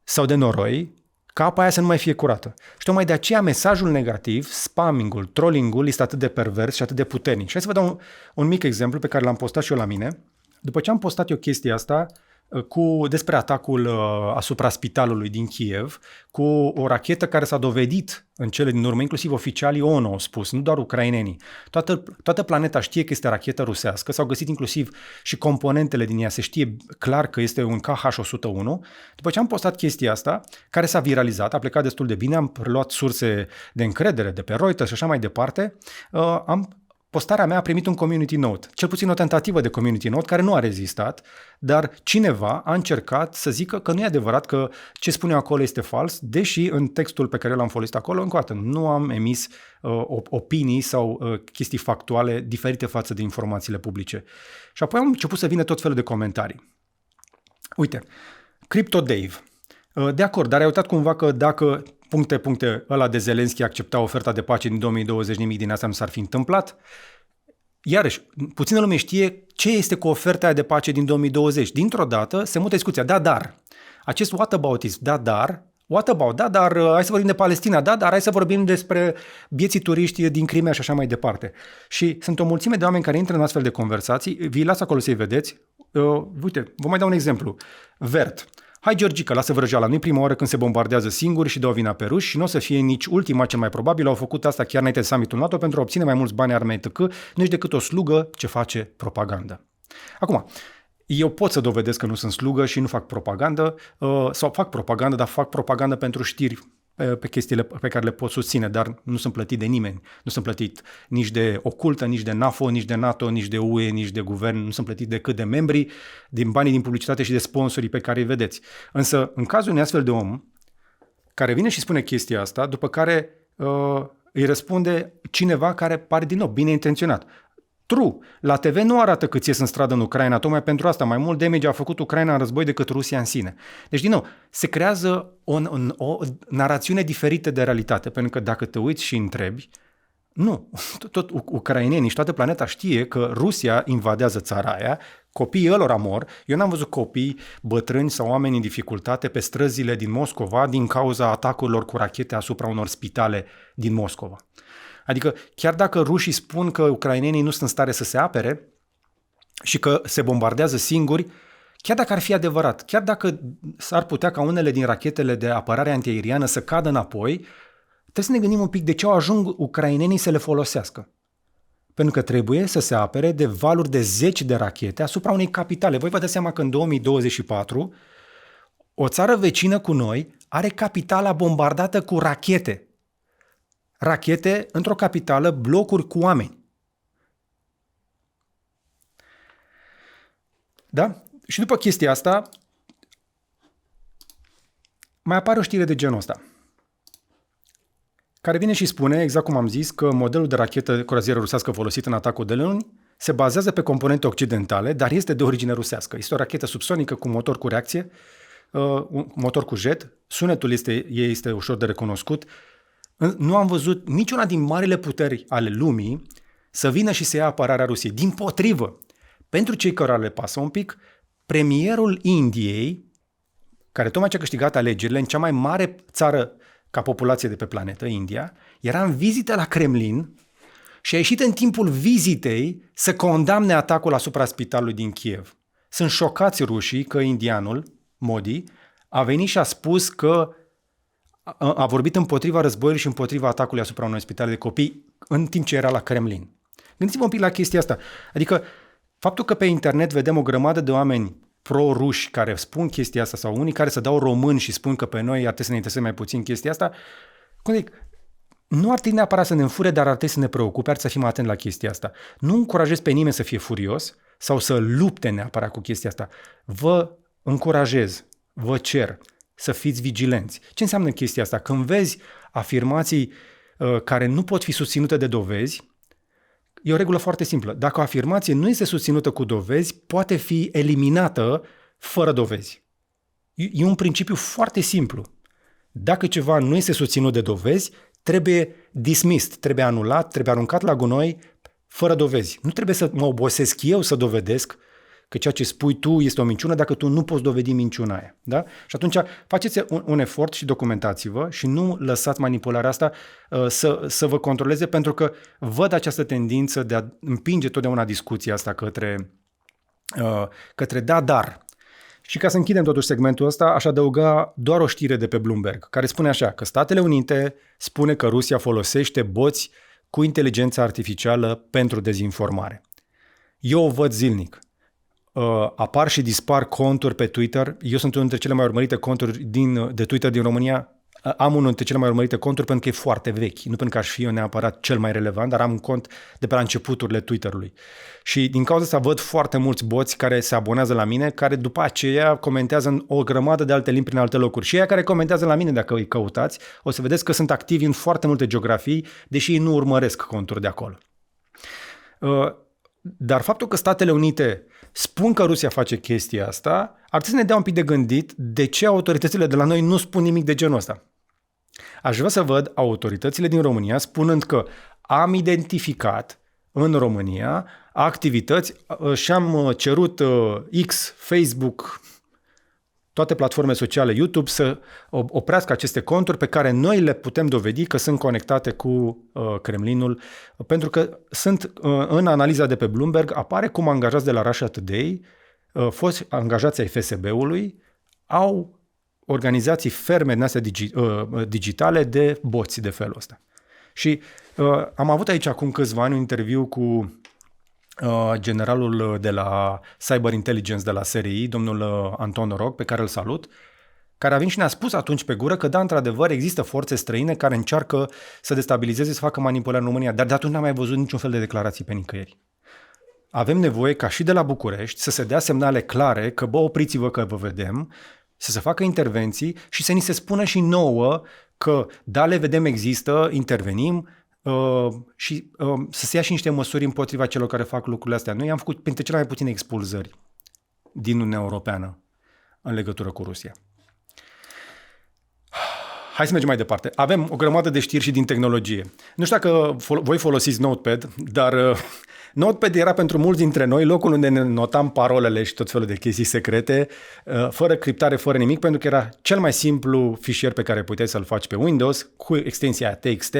sau de noroi, ca apa aia să nu mai fie curată. Și tocmai de aceea mesajul negativ, spamming-ul, trolling-ul este atât de pervers și atât de puternic. Și hai să vă dau un mic exemplu pe care l-am postat și eu la mine. După ce am postat eu chestia asta despre atacul asupra spitalului din Kiev, cu o rachetă care s-a dovedit în cele din urmă, inclusiv oficialii ONU au spus, nu doar ucrainenii. Toată planeta știe că este rachetă rusească, s-au găsit inclusiv și componentele din ea, se știe clar că este un KH-101. După ce am postat chestia asta, care s-a viralizat, a plecat destul de bine, am preluat surse de încredere de pe Reuters și așa mai departe, postarea mea a primit un community note, cel puțin o tentativă de community note care nu a rezistat, dar cineva a încercat să zică că nu e adevărat, că ce spune eu acolo este fals, deși în textul pe care l-am folosit acolo, încă o dată, nu am emis opinii sau chestii factuale diferite față de informațiile publice. Și apoi am început să vină tot felul de comentarii. Uite, Crypto Dave. De acord, dar ai uitat cumva că dacă ăla de Zelenski accepta oferta de pace din 2020, nimic din asta nu s-ar fi întâmplat. Iarăși, puțină lume știe ce este cu oferta aia de pace din 2020. Dintr-o dată se mută discuția, dar, acest whataboutism, dar, hai să vorbim de Palestina, dar hai să vorbim despre bieții turiști din Crimea și așa mai departe. Și sunt o mulțime de oameni care intră în astfel de conversații, vi las acolo să-i vedeți. Uite, vă mai dau un exemplu. Vert. Hai, Georgica, lasă vrăjeala, nu-i prima oară când se bombardează singuri și dau vina pe ruși și nu o să fie nici ultima, cel mai probabil. Au făcut asta chiar înainte de summitul NATO pentru a obține mai mulți bani armei etc. Nu ești decât o slugă ce face propagandă. Acum, eu pot să dovedesc că nu sunt slugă și nu fac propagandă, sau fac propagandă, dar fac propagandă pentru știri pe chestiile pe care le pot susține, dar nu sunt plătit de nimeni. Nu sunt plătit nici de Ocultă, nici de NAFO, nici de NATO, nici de UE, nici de guvern. Nu sunt plătit decât de membrii, din banii din publicitate și de sponsorii pe care îi vedeți. Însă, în cazul unui astfel de om care vine și spune chestia asta, după care îi răspunde cineva care pare din nou bine intenționat. True, la TV nu arată cât ies în stradă în Ucraina, tocmai pentru asta. Mai mult damage a făcut Ucraina în război decât Rusia în sine. Deci, din nou, se creează o narațiune diferită de realitate, pentru că dacă te uiți și întrebi, nu, tot ucrainenii și toată planeta știe că Rusia invadează țara aia, copiii ălora mor. Eu n-am văzut copii, bătrâni sau oameni în dificultate pe străzile din Moscova din cauza atacurilor cu rachete asupra unor spitale din Moscova. Adică chiar dacă rușii spun că ucrainenii nu sunt în stare să se apere și că se bombardează singuri, chiar dacă ar fi adevărat, chiar dacă s-ar putea ca unele din rachetele de apărare antiaeriană să cadă înapoi, trebuie să ne gândim un pic de ce au ajung ucrainenii să le folosească. Pentru că trebuie să se apere de valuri de 10 de rachete asupra unei capitale. Voi vă dați seama că în 2024 o țară vecină cu noi are capitala bombardată cu rachete. Rachete într-o capitală, blocuri cu oameni. Da? Și după chestia asta, mai apare o știre de genul ăsta, care vine și spune, exact cum am zis, că modelul de rachetă croazieră rusească folosit în atacul de luni se bazează pe componente occidentale, dar este de origine rusească. Este o rachetă subsonică cu motor cu reacție, un motor cu jet, sunetul este ușor de recunoscut. Nu am văzut niciuna din marile puteri ale lumii să vină și să ia apărarea Rusiei. Dimpotrivă, pentru cei care le pasă un pic, premierul Indiei, care tocmai ce a câștigat alegerile în cea mai mare țară ca populație de pe planetă, India, era în vizită la Kremlin și a ieșit în timpul vizitei să condamne atacul asupra spitalului din Kiev. Sunt șocați rușii că indianul, Modi, a venit și a spus că a vorbit împotriva războiului și împotriva atacului asupra unui spital de copii în timp ce era la Kremlin. Gândiți-vă un pic la chestia asta. Adică faptul că pe internet vedem o grămadă de oameni pro-ruși care spun chestia asta sau unii care se dau români și spun că pe noi ar trebui să ne intereseze mai puțin chestia asta, cum zic, nu ar trebui neapărat să ne înfure, dar ar trebui să ne preocupe, ar trebui să fim atenți la chestia asta. Nu încurajez pe nimeni să fie furios sau să lupte neapărat cu chestia asta. Vă încurajez, vă cer să fiți vigilenți. Ce înseamnă chestia asta? Când vezi afirmații care nu pot fi susținute de dovezi, e o regulă foarte simplă. Dacă o afirmație nu este susținută cu dovezi, poate fi eliminată fără dovezi. E un principiu foarte simplu. Dacă ceva nu este susținut de dovezi, trebuie dismissed, trebuie anulat, trebuie aruncat la gunoi fără dovezi. Nu trebuie să mă obosesc eu să dovedesc că ceea ce spui tu este o minciună dacă tu nu poți dovedi minciuna aia. Da? Și atunci faceți un efort și documentați-vă și nu lăsați manipularea asta să vă controleze, pentru că văd această tendință de a împinge totdeauna discuția asta către da, dar. Și ca să închidem totuși segmentul ăsta, aș adăuga doar o știre de pe Bloomberg, care spune așa, că Statele Unite spune că Rusia folosește boți cu inteligență artificială pentru dezinformare. Eu o văd zilnic. Apar și dispar conturi pe Twitter. Eu sunt unul dintre cele mai urmărite conturi de Twitter din România. Am unul dintre cele mai urmărite conturi pentru că e foarte vechi. Nu pentru că aș fi eu neapărat cel mai relevant, dar am un cont de pe la începuturile Twitter-ului. Și din cauza asta văd foarte mulți boți care se abonează la mine, care după aceea comentează în o grămadă de alte limbi prin alte locuri. Și ei care comentează la mine, dacă îi căutați, o să vedeți că sunt activi în foarte multe geografii, deși ei nu urmăresc conturi de acolo. Dar faptul că Statele Unite spun că Rusia face chestia asta, ar trebui să ne dea un pic de gândit de ce autoritățile de la noi nu spun nimic de genul ăsta. Aș vrea să văd autoritățile din România spunând că am identificat în România activități și am cerut X, Facebook, toate platformele sociale, YouTube, să oprească aceste conturi pe care noi le putem dovedi că sunt conectate cu Kremlinul, pentru că sunt în analiza de pe Bloomberg, apare cum angajați de la Russia Today, foști angajați ai FSB-ului, au organizații ferme din astea digitale de boți de felul ăsta. Și am avut aici acum câțiva ani un interviu cu generalul de la Cyber Intelligence de la SRI, domnul Anton Noroc, pe care îl salut, care a venit și ne-a spus atunci pe gură că da, într-adevăr, există forțe străine care încearcă să destabilizeze, să facă manipulări în România, dar de atunci n-am mai văzut niciun fel de declarații pe nicăieri. Avem nevoie ca și de la București să se dea semnale clare că, bă, opriți-vă că vă vedem, să se facă intervenții și să ni se spună și nouă că, da, le vedem, există, intervenim, și să se ia și niște măsuri împotriva celor care fac lucrurile astea. Noi am făcut printre cele mai puține expulzări din Uniunea Europeană în legătură cu Rusia. Hai să mergem mai departe. Avem o grămadă de știri și din tehnologie. Nu știu dacă voi folosiți Notepad, dar Notepad era pentru mulți dintre noi locul unde ne notam parolele și tot felul de chestii secrete, fără criptare, fără nimic, pentru că era cel mai simplu fișier pe care puteai să-l faci pe Windows, cu extensia TXT.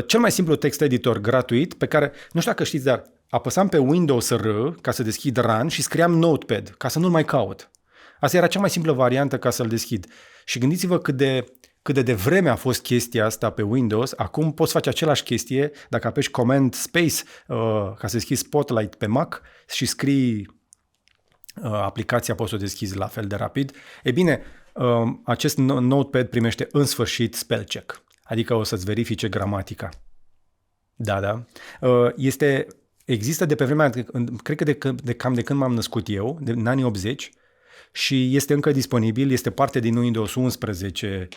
Cel mai simplu text editor gratuit, pe care, nu știu dacă știți, dar apăsam pe Windows R ca să deschid Run și scriam Notepad, ca să nu-l mai caut. Asta era cea mai simplă variantă ca să-l deschid. Și gândiți-vă cât de devreme a fost chestia asta pe Windows. Acum poți face același chestie dacă apeși Command Space ca să deschizi Spotlight pe Mac și scrii aplicația, poți să o deschizi la fel de rapid. E bine, acest Notepad primește în sfârșit spell check. Adică o să-ți verifice gramatica. Da. Există de pe vremea, cred că cam de când m-am născut eu, în anii 80, și este încă disponibil, este parte din Windows 11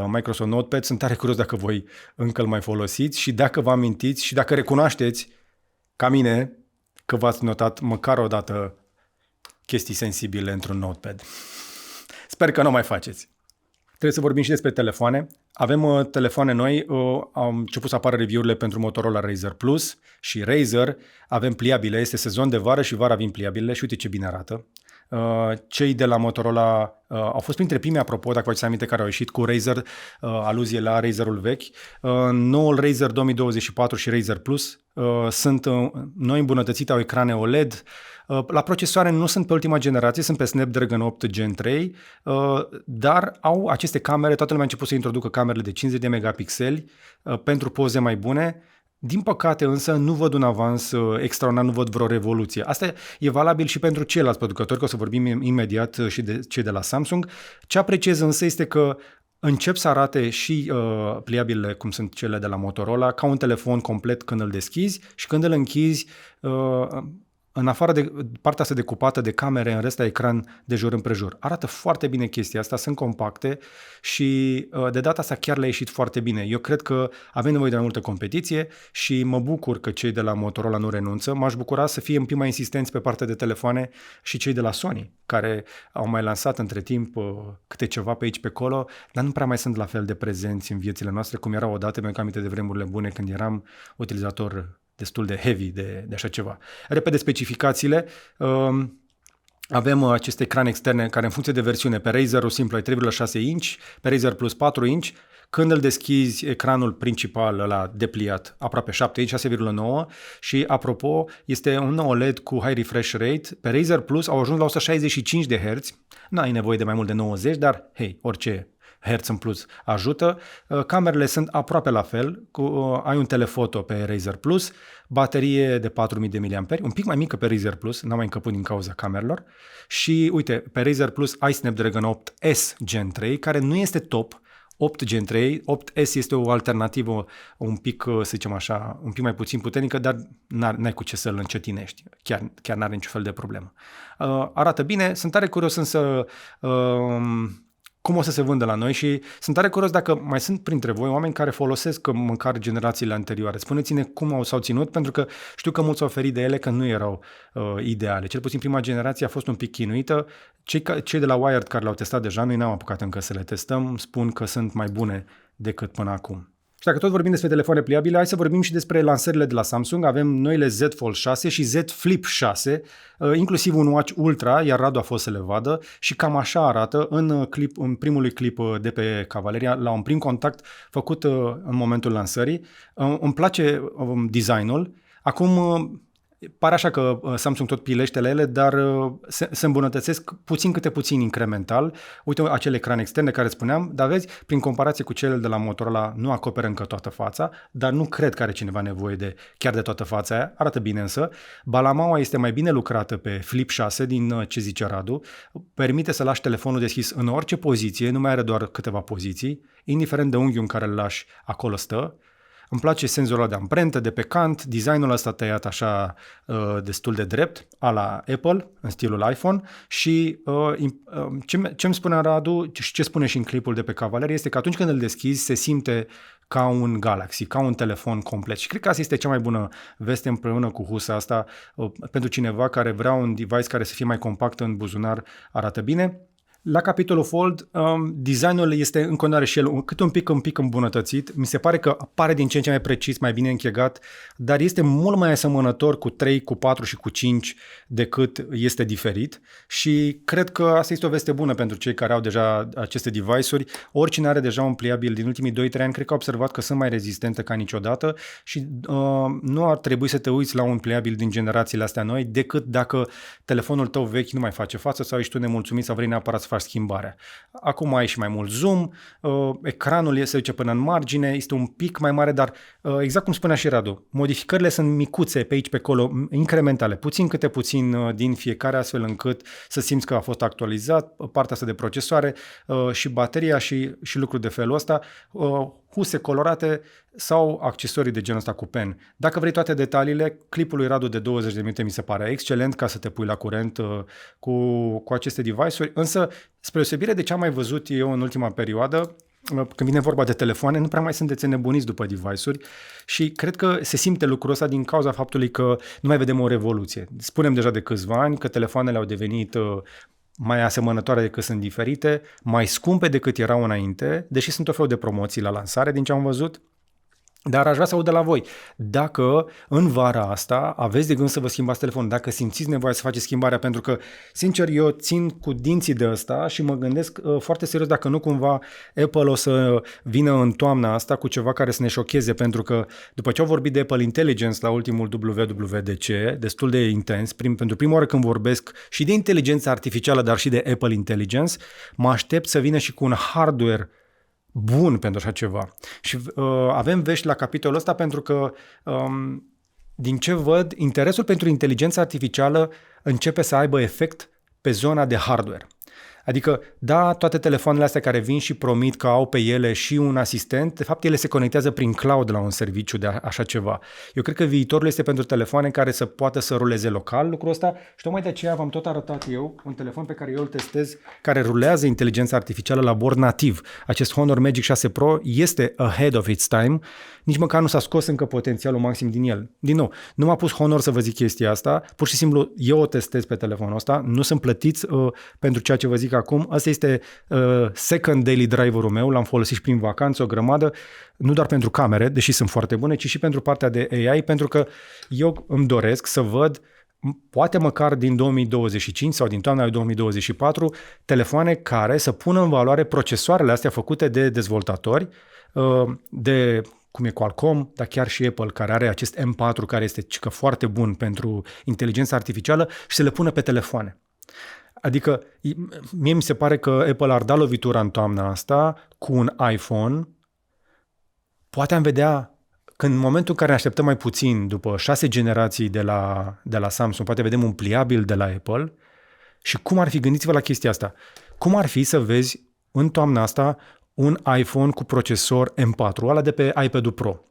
Microsoft Notepad. Sunt tare curios dacă voi încă îl mai folosiți și dacă vă amintiți și dacă recunoașteți, ca mine, că v-ați notat măcar o dată chestii sensibile într-un Notepad. Sper că nu o mai faceți. Trebuie să vorbim și despre telefoane. Avem telefoane noi, am început să apară review-urile pentru Motorola Razr Plus și Razr, avem pliabile, este sezon de vară și vara vin pliabile și uite ce bine arată. Cei de la Motorola au fost printre primii, apropo, dacă vă aduceți aminte, care au ieșit cu Razr, aluzie la Razr-ul vechi. Noul Razr 2024 și Razr Plus sunt noi îmbunătățite, au ecrane OLED. La procesoare nu sunt pe ultima generație, sunt pe Snapdragon 8 Gen 3, dar au aceste camere, toată lumea a început să introducă camerele de 50 de megapixeli pentru poze mai bune. Din păcate însă nu văd un avans extraordinar, nu văd vreo revoluție. Asta e valabil și pentru ceilalți producători, că o să vorbim imediat și de cei de la Samsung. Ce apreciez însă este că încep să arate și pliabilele, cum sunt cele de la Motorola, ca un telefon complet când îl deschizi și când îl închizi, în afară de partea asta decupată de camere, în rest ecran de jur împrejur. Arată foarte bine chestia asta, sunt compacte și de data asta chiar le-a ieșit foarte bine. Eu cred că avem nevoie de mai multă competiție și mă bucur că cei de la Motorola nu renunță. M-aș bucura să fie un pic mai insistenți pe partea de telefoane și cei de la Sony, care au mai lansat între timp câte ceva pe aici pe acolo, dar nu prea mai sunt la fel de prezenți în viețile noastre cum erau odată, mi-am aminte de vremurile bune când eram utilizator destul de heavy de așa ceva. Repede specificațiile. Avem aceste ecrane externe care în funcție de versiune, pe Razr-ul simplu ai 3,6 inch, pe Razr Plus 4 inch, când îl deschizi ecranul principal ăla depliat, aproape 7 inch, 6,9 și apropo, este un OLED cu high refresh rate. Pe Razr Plus au ajuns la 165 de Hz, n-ai nevoie de mai mult de 90, dar hei, orice Hz în plus ajută. Camerele sunt aproape la fel, ai un telefoto pe Razr Plus, baterie de 4000 de mAh, un pic mai mică pe Razr Plus, n-am mai încăput din cauza camerelor. Și uite, pe Razr Plus ai Snapdragon 8S Gen 3, care nu este top, 8 Gen 3, 8S este o alternativă un pic, să zicem așa, un pic mai puțin puternică, dar n-ai cu ce să-l încetinești, chiar n-are niciun fel de problemă. Arată bine, sunt tare curios însă cum o să se vândă la noi și sunt tare curios dacă mai sunt printre voi oameni care folosesc măcar generațiile anterioare. Spuneți-ne cum s-au ținut, pentru că știu că mulți au oferit de ele că nu erau ideale. Cel puțin prima generație a fost un pic chinuită. Cei de la Wired care le-au testat deja, noi n-am apucat încă să le testăm, spun că sunt mai bune decât până acum. Și dacă tot vorbim despre telefoane pliabile, hai să vorbim și despre lansările de la Samsung. Avem noile Z Fold 6 și Z Flip 6, inclusiv un Watch Ultra, iar Radu a fost să le vadă și cam așa arată în primul clip de pe Cavaleria, la un prim contact făcut în momentul lansării. Îmi place designul. Acum pare așa că Samsung tot pilește la ele, dar se îmbunătățesc puțin câte puțin incremental. Uite acele ecrane externe care spuneam, dar vezi, prin comparație cu cele de la Motorola nu acoperă încă toată fața, dar nu cred că are cineva nevoie chiar de toată fața aia. Arată bine însă. Balamaua este mai bine lucrată pe Flip 6 din ce zice Radu. Permite să lași telefonul deschis în orice poziție, nu mai are doar câteva poziții, indiferent de unghiul în care îl lași, acolo stă. Îmi place senzorul de amprentă de pe cant, designul ăsta tăiat așa destul de drept, a la Apple, în stilul iPhone și ce-mi spune Radu și ce spune și în clipul de pe Cavalier este că atunci când îl deschizi se simte ca un Galaxy, ca un telefon complet și cred că asta este cea mai bună veste împreună cu husa asta pentru cineva care vrea un device care să fie mai compact în buzunar, arată bine. La capitolul Fold, designul este în continuare și el cât un pic îmbunătățit. Mi se pare că apare din ce în ce mai precis, mai bine închegat, dar este mult mai asemănător cu 3, cu 4 și cu 5 decât este diferit și cred că asta este o veste bună pentru cei care au deja aceste device-uri. Oricine are deja un pliabil din ultimii 2-3 ani, cred că a observat că sunt mai rezistente ca niciodată și nu ar trebui să te uiți la un pliabil din generațiile astea noi decât dacă telefonul tău vechi nu mai face față sau ești tu nemulțumit sau vrei neapărat să faci schimbarea. Acum ai și mai mult zoom, ecranul se duce până în margine, este un pic mai mare, dar exact cum spunea și Radu, modificările sunt micuțe pe aici, pe acolo, incrementale, puțin câte puțin din fiecare, astfel încât să simți că a fost actualizat, partea asta de procesoare și bateria și lucruri de felul ăsta, huse colorate sau accesorii de genul ăsta cu pen. Dacă vrei toate detaliile, clipul lui Radu de 20 de minute mi se pare excelent ca să te pui la curent cu aceste device-uri, însă spre deosebire de ce am mai văzut eu în ultima perioadă, când vine vorba de telefoane, nu prea mai sunteți nebuniți după device-uri și cred că se simte lucrul ăsta din cauza faptului că nu mai vedem o revoluție. Spunem deja de câțiva ani că telefoanele au devenit mai asemănătoare decât sunt diferite, mai scumpe decât erau înainte, deși sunt o fel de promoții la lansare din ce am văzut. Dar aș vrea să aud de la voi. Dacă în vara asta aveți de gând să vă schimbați telefonul, dacă simțiți nevoia să faceți schimbarea, pentru că, sincer, eu țin cu dinții de ăsta și mă gândesc foarte serios dacă nu cumva Apple o să vină în toamna asta cu ceva care să ne șocheze, pentru că după ce au vorbit de Apple Intelligence la ultimul WWDC, destul de intens, pentru prima oară când vorbesc și de inteligență artificială, dar și de Apple Intelligence, mă aștept să vină și cu un hardware bun pentru așa ceva. Și avem vești la capitolul ăsta pentru că, din ce văd, interesul pentru inteligența artificială începe să aibă efect pe zona de hardware. Adică, da, toate telefoanele astea care vin și promit că au pe ele și un asistent, de fapt ele se conectează prin cloud la un serviciu de așa ceva. Eu cred că viitorul este pentru telefoane care să poată să ruleze local lucrul ăsta și tocmai de aceea v-am tot arătat eu un telefon pe care eu îl testez, care rulează inteligența artificială la bord nativ. Acest Honor Magic 6 Pro este ahead of its time, nici măcar nu s-a scos încă potențialul maxim din el. Din nou, nu m-a pus Honor să vă zic chestia asta, pur și simplu eu o testez pe telefonul ăsta, nu sunt plătiți pentru ceea ce vă zic acum. Asta este second daily driver-ul meu, l-am folosit și prin vacanță o grămadă, nu doar pentru camere, deși sunt foarte bune, ci și pentru partea de AI, pentru că eu îmi doresc să văd, poate măcar din 2025 sau din toamna 2024, telefoane care să pună în valoare procesoarele astea făcute de dezvoltatori, de cum e Qualcomm, dar chiar și Apple, care are acest M4, care este foarte bun pentru inteligența artificială, și să le pună pe telefoane. Adică, mie mi se pare că Apple ar da lovitura în toamna asta cu un iPhone. Poate am vedea, când în momentul în care ne așteptăm mai puțin, după 6 generații de la Samsung, poate vedem un pliabil de la Apple. Și cum ar fi, gândiți-vă la chestia asta, cum ar fi să vezi în toamna asta un iPhone cu procesor M4, ăla de pe iPad-ul Pro,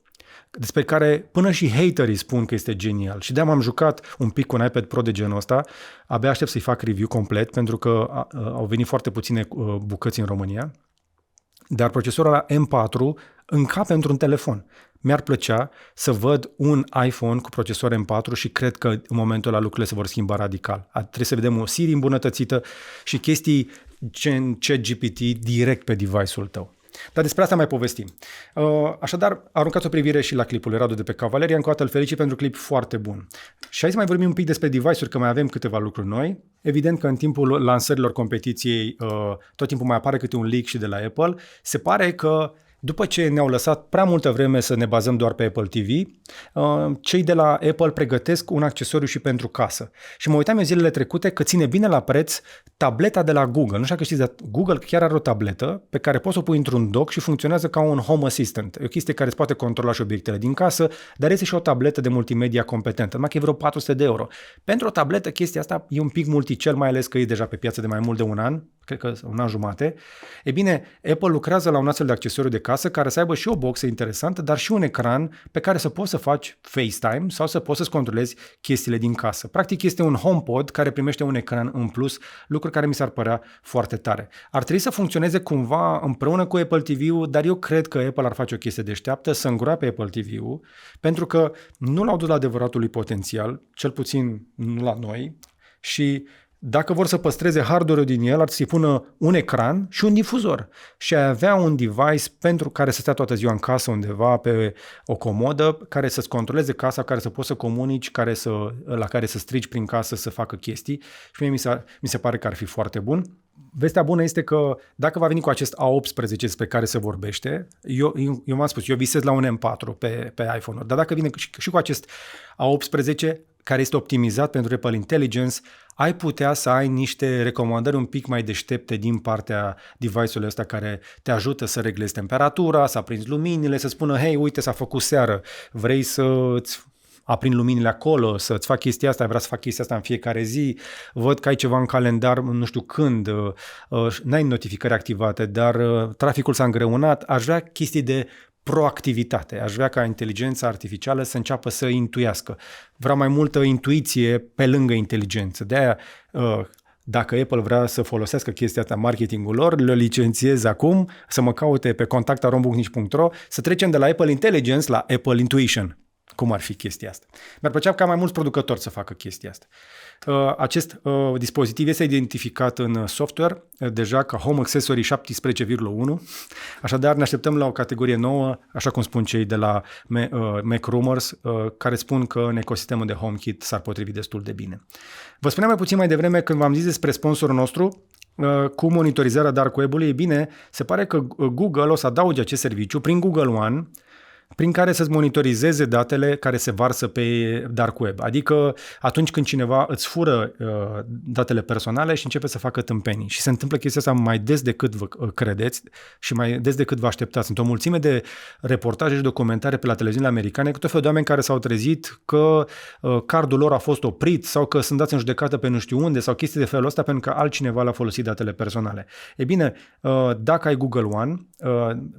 despre care până și haterii spun că este genial. Și de-aia m-am jucat un pic cu un iPad Pro de genul ăsta, abia aștept să-i fac review complet, pentru că au venit foarte puține bucăți în România, dar procesorul ăla M4 încape într-un telefon. Mi-ar plăcea să văd un iPhone cu procesor M4 și cred că în momentul ăla lucrurile se vor schimba radical. Trebuie să vedem o Siri îmbunătățită și chestii gen ChatGPT direct pe device-ul tău. Dar despre asta mai povestim. Așadar, aruncați o privire și la clipul lui Radu de pe Cavaleria. Încă o dată îl felicit pentru clip foarte bun. Și hai să mai vorbim un pic despre device-uri, că mai avem câteva lucruri noi. Evident că în timpul lansărilor competiției tot timpul mai apare câte un leak și de la Apple. Se pare că după ce ne-au lăsat prea multă vreme să ne bazăm doar pe Apple TV, cei de la Apple pregătesc un accesoriu și pentru casă. Și mă uitam eu zilele trecute că ține bine la preț tableta de la Google. Nu știu dacă știți, dar Google chiar are o tabletă pe care poți să o pui într-un dock și funcționează ca un Home Assistant. E o chestie care îți poate controla și obiectele din casă, dar este și o tabletă de multimedia competentă. Numai că e vreo 400 de euro. Pentru o tabletă, chestia asta e un pic multicel, mai ales că e deja pe piață de mai mult de un an, cred că un an jumate. E bine, Apple lucrează la un astfel de accesoriu de casă care să aibă și o boxă interesantă, dar și un ecran pe care să poți să faci FaceTime sau să poți să-ți controlezi chestiile din casă. Practic este un HomePod care primește un ecran în plus, lucru care mi s-ar părea foarte tare. Ar trebui să funcționeze cumva împreună cu Apple TV-ul, dar eu cred că Apple ar face o chestie deșteaptă, să îngroape Apple TV-ul, pentru că nu l-au dus la adevăratul lui potențial, cel puțin nu la noi, și dacă vor să păstreze hardware-ul din el, ar să-i pună un ecran și un difuzor și ai avea un device pentru care să stea toată ziua în casă undeva pe o comodă, care să-ți controleze casa, care să poți să comunici, la care să strigi prin casă să facă chestii, și mie mi se pare că ar fi foarte bun. Vestea bună este că dacă va veni cu acest A18 despre care se vorbește, eu m-am spus, eu visez la un M4 pe iPhone-uri, dar dacă vine și cu acest A18 care este optimizat pentru Apple Intelligence, ai putea să ai niște recomandări un pic mai deștepte din partea device-ului ăsta care te ajută să reglezi temperatura, să aprinzi luminile, să spună, hei, uite, s-a făcut seară, vrei să-ți aprind luminile acolo, să-ți fac chestia asta, vrea să fac chestia asta în fiecare zi, văd că ai ceva în calendar, nu știu când, n-ai notificări activate, dar traficul s-a îngreunat, aș vrea chestii de proactivitate. Aș vrea ca inteligența artificială să înceapă să intuiască. Vreau mai multă intuiție pe lângă inteligență. De-aia, dacă Apple vrea să folosească chestia asta, marketingul lor, le licențiez acum, să mă caute pe contact@rombucnici.ro, să trecem de la Apple Intelligence la Apple Intuition. Cum ar fi chestia asta? Mi-ar plăcea ca mai mulți producători să facă chestia asta. Acest dispozitiv este identificat în software deja ca Home Accessory 17,1, așadar ne așteptăm la o categorie nouă, așa cum spun cei de la Mac Rumors, care spun că în ecosistemul de HomeKit s-ar potrivi destul de bine. Vă spuneam mai puțin mai devreme când v-am zis despre sponsorul nostru, cu monitorizarea Dark Web-ului, e bine, se pare că Google o să adauge acest serviciu prin Google One, prin care să-ți monitorizeze datele care se varsă pe Dark Web. Adică atunci când cineva îți fură datele personale și începe să facă tâmpenii. Și se întâmplă chestia asta mai des decât vă credeți și mai des decât vă așteptați. Sunt o mulțime de reportaje și documentare pe la televiziunile americane cu tot felul de oameni care s-au trezit că cardul lor a fost oprit sau că sunt dați în judecată pe nu știu unde sau chestii de felul ăsta pentru că altcineva l-a folosit datele personale. E bine, dacă ai Google One,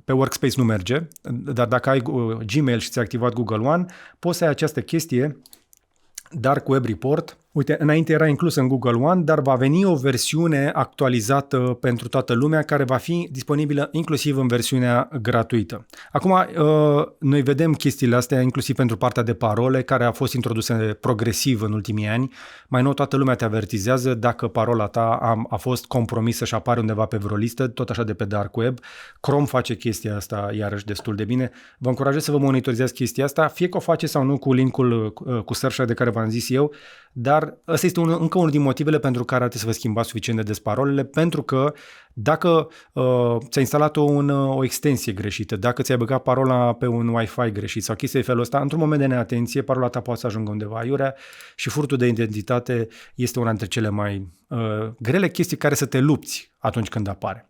pe Workspace nu merge, dar dacă ai Gmail și ți-ai activat Google One, poți să ai această chestie, Dark Web Report. Uite, înainte era inclus în Google One, dar va veni o versiune actualizată pentru toată lumea, care va fi disponibilă inclusiv în versiunea gratuită. Acum, noi vedem chestiile astea inclusiv pentru partea de parole, care a fost introdusă progresiv în ultimii ani. Mai nou, toată lumea te avertizează dacă parola ta a fost compromisă și apare undeva pe vreo listă, tot așa de pe Dark Web. Chrome face chestia asta iarăși destul de bine. Vă încurajez să vă monitorizați chestia asta, fie că o face sau nu cu linkul cu Surfshark de care v-am zis eu, dar ăsta este încă unul din motivele pentru care ar trebui să vă schimbați suficient de des parolele, pentru că dacă ți-ai instalat o extensie greșită, dacă ți-ai băgat parola pe un Wi-Fi greșit sau chestii de felul ăsta, într-un moment de neatenție, parola ta poate să ajungă undeva aiurea și furtul de identitate este una dintre cele mai grele chestii care să te lupți atunci când apare.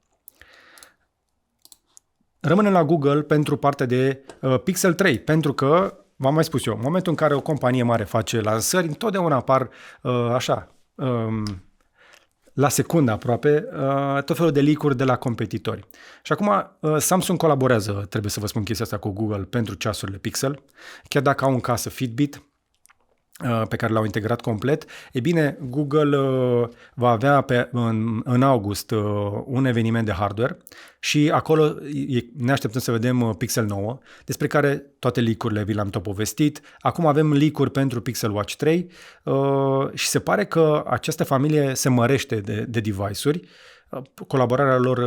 Rămânem la Google pentru partea de Pixel 3, pentru că v-am mai spus eu, în momentul în care o companie mare face lansări, întotdeauna apar la secundă aproape, tot felul de leak-uri de la competitori. Și acum Samsung colaborează, trebuie să vă spun chestia asta, cu Google pentru ceasurile Pixel, chiar dacă au în casă Fitbit, pe care l-au integrat complet. E bine, Google va avea în august un eveniment de hardware și acolo ne așteptăm să vedem Pixel 9, despre care toate leak-urile vi le-am tot povestit. Acum avem leak-uri pentru Pixel Watch 3 și se pare că această familie se mărește de device-uri. Colaborarea lor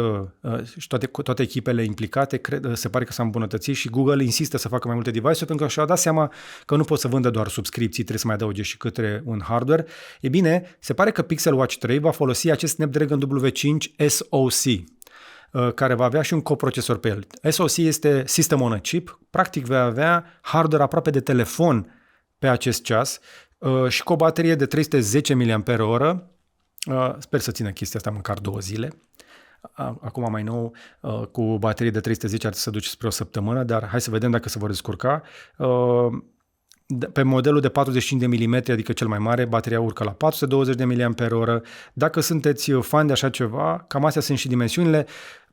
și toate echipele implicate se pare că s-a îmbunătățit și Google insistă să facă mai multe device-uri pentru că și-au dat seama că nu pot să vândă doar subscripții, trebuie să mai adauge și către un hardware. E bine, se pare că Pixel Watch 3 va folosi acest Snapdragon W5 SoC, care va avea și un coprocesor pe el. SoC este System on a Chip, practic va avea hardware aproape de telefon pe acest ceas și cu o baterie de 310 mAh. Sper să țină chestia asta măcar 2 zile. Acum mai nou, cu baterie de 310 ar trebui să duce spre o săptămână, dar hai să vedem dacă se vor descurca. Pe modelul de 45 de mm, adică cel mai mare, bateria urcă la 420 de mAh. Dacă sunteți fan de așa ceva, cam astea sunt și dimensiunile,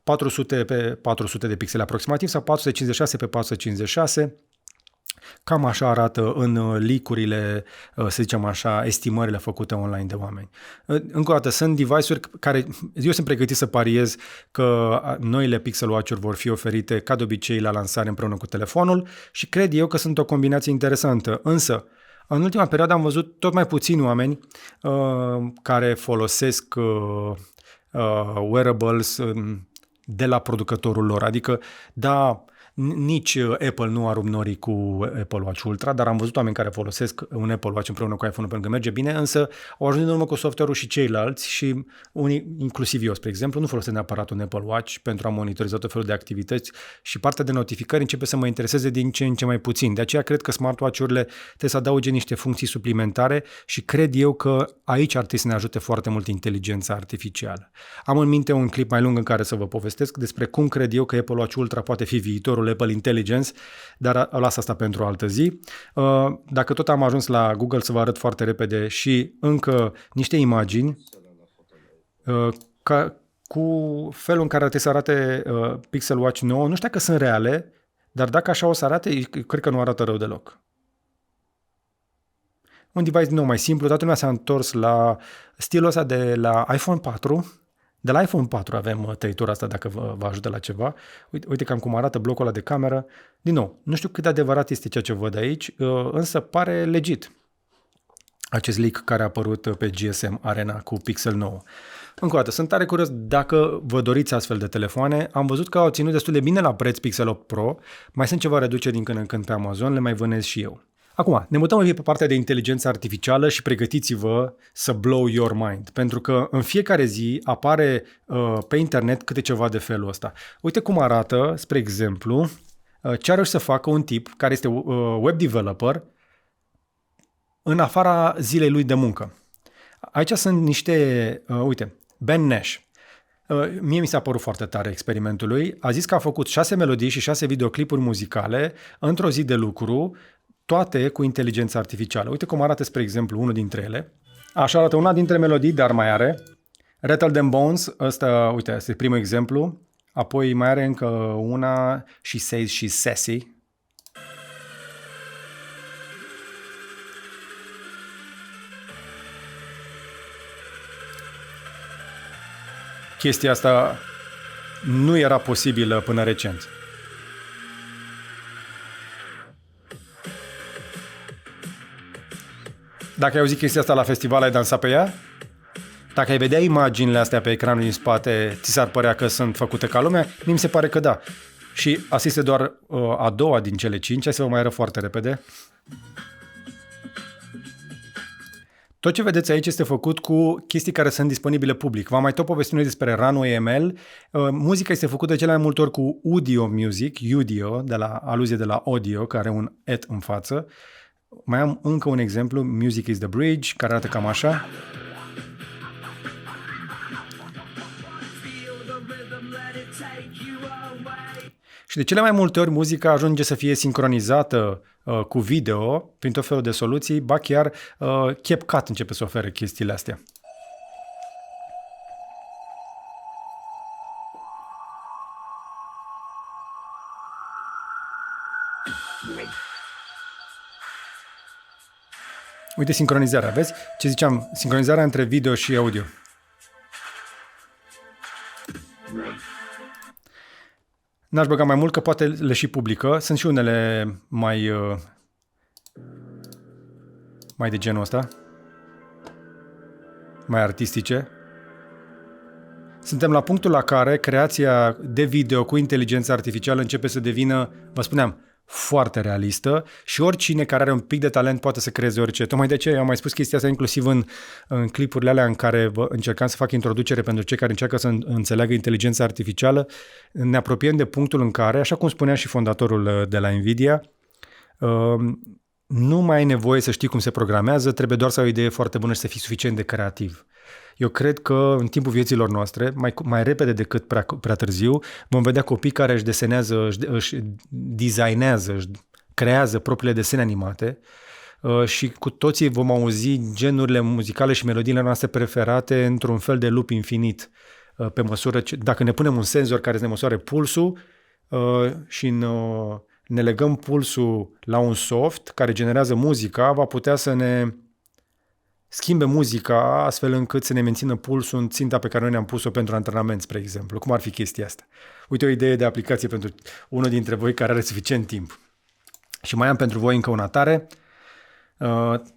400 pe 400 de pixeli aproximativ sau 456 pe 456. Cam așa arată în leak-urile, să zicem așa, estimările făcute online de oameni. Încă o dată, sunt device-uri care eu sunt pregătit să pariez că noile Pixel Watch-uri vor fi oferite ca de obicei la lansare împreună cu telefonul și cred eu că sunt o combinație interesantă. Însă, în ultima perioadă am văzut tot mai puțini oameni care folosesc wearables de la producătorul lor. Adică, da, nici Apple nu a rupt norii cu Apple Watch Ultra, dar am văzut oameni care folosesc un Apple Watch împreună cu iPhone-ul pentru că merge bine, însă au ajuns în urmă cu software-ul și ceilalți și unii, inclusiv eu, spre exemplu, nu folosesc neapărat un Apple Watch pentru a monitoriza tot felul de activități și partea de notificări începe să mă intereseze din ce în ce mai puțin. De aceea cred că smartwatch-urile trebuie să adauge niște funcții suplimentare și cred eu că aici ar trebui să ne ajute foarte mult inteligența artificială. Am în minte un clip mai lung în care să vă povestesc despre cum cred eu că Apple Watch Ultra poate fi viitorul Apple Intelligence, dar las asta pentru o altă zi. Dacă tot am ajuns la Google, să vă arăt foarte repede și încă niște imagini cu felul în care trebuie să arate Pixel Watch 9. Nu știu dacă sunt reale, dar dacă așa o să arate, cred că nu arată rău deloc. Un device din nou mai simplu, toată lumea s-a întors la stilul ăsta de la iPhone 4, De la iPhone 4 avem tăitura asta, dacă vă ajută la ceva. Uite cam cum arată blocul ăla de cameră. Din nou, nu știu cât de adevărat este ceea ce văd aici, însă pare legit acest leak care a apărut pe GSM Arena cu Pixel 9. Încă o dată, sunt tare curios dacă vă doriți astfel de telefoane. Am văzut că au ținut destul de bine la preț Pixel 8 Pro. Mai sunt ceva reduceri din când în când pe Amazon, le mai vânez și eu. Acum, ne mutăm pe partea de inteligență artificială și pregătiți-vă să blow your mind, pentru că în fiecare zi apare pe internet câte ceva de felul ăsta. Uite cum arată, spre exemplu, ce are să facă un tip care este web developer în afara zilei lui de muncă. Aici sunt niște, uite, Ben Nash. Mie mi s-a părut foarte tare experimentul lui. A zis că a făcut 6 melodii și 6 videoclipuri muzicale într-o zi de lucru, toate cu inteligență artificială. Uite cum arată, spre exemplu, unul dintre ele. Așa arată una dintre melodii, dar mai are. Rattled and Bones, ăsta, uite, este primul exemplu. Apoi mai are încă una, She Says She's Sassy. Chestia asta nu era posibilă până recent. Dacă ai auzit chestia asta la festival, ai dansat pe ea? Dacă ai vedea imaginile astea pe ecranul din spate, ți s-ar părea că sunt făcute ca lumea? Mi se pare că da. Și asta este doar a doua din cele 5, hai să vă mai arăt foarte repede. Tot ce vedeți aici este făcut cu chestii care sunt disponibile public. V-am mai tot povestit despre Runway ML. Muzica este făcută cele mai multe ori cu Udio Music, Udio, de la aluzie de la audio, care are un et în față. Mai am încă un exemplu, Music is the Bridge, care arată cam așa. Și de cele mai multe ori muzica ajunge să fie sincronizată cu video prin tot felul de soluții, ba chiar CapCut începe să ofere chestiile astea. Uite sincronizarea, vezi? Ce ziceam, sincronizarea între video și audio. N-aș băga mai mult, că poate le și publică. Sunt și unele mai de genul ăsta. Mai artistice. Suntem la punctul la care creația de video cu inteligență artificială începe să devină, vă spuneam, foarte realistă și oricine care are un pic de talent poate să creeze orice. Tocmai de aceea am mai spus chestia asta inclusiv în clipurile alea în care încercam să fac introducere pentru cei care încearcă să înțeleagă inteligența artificială. Ne apropiem de punctul în care, așa cum spunea și fondatorul de la Nvidia, nu mai ai nevoie să știi cum se programează, trebuie doar să ai o idee foarte bună și să fii suficient de creativ. Eu cred că în timpul vieților noastre, mai repede decât prea târziu, vom vedea copii care își desenează, își designează, își creează propriile desene animate și cu toții vom auzi genurile muzicale și melodiile noastre preferate într-un fel de loop infinit. Pe măsură ce, dacă ne punem un senzor care să ne măsoare pulsul și ne legăm pulsul la un soft care generează muzica, va putea să ne schimbe muzica astfel încât să ne mențină pulsul în ținta pe care noi ne-am pus-o pentru antrenament, spre exemplu. Cum ar fi chestia asta? Uite o idee de aplicație pentru unul dintre voi care are suficient timp. Și mai am pentru voi încă una tare,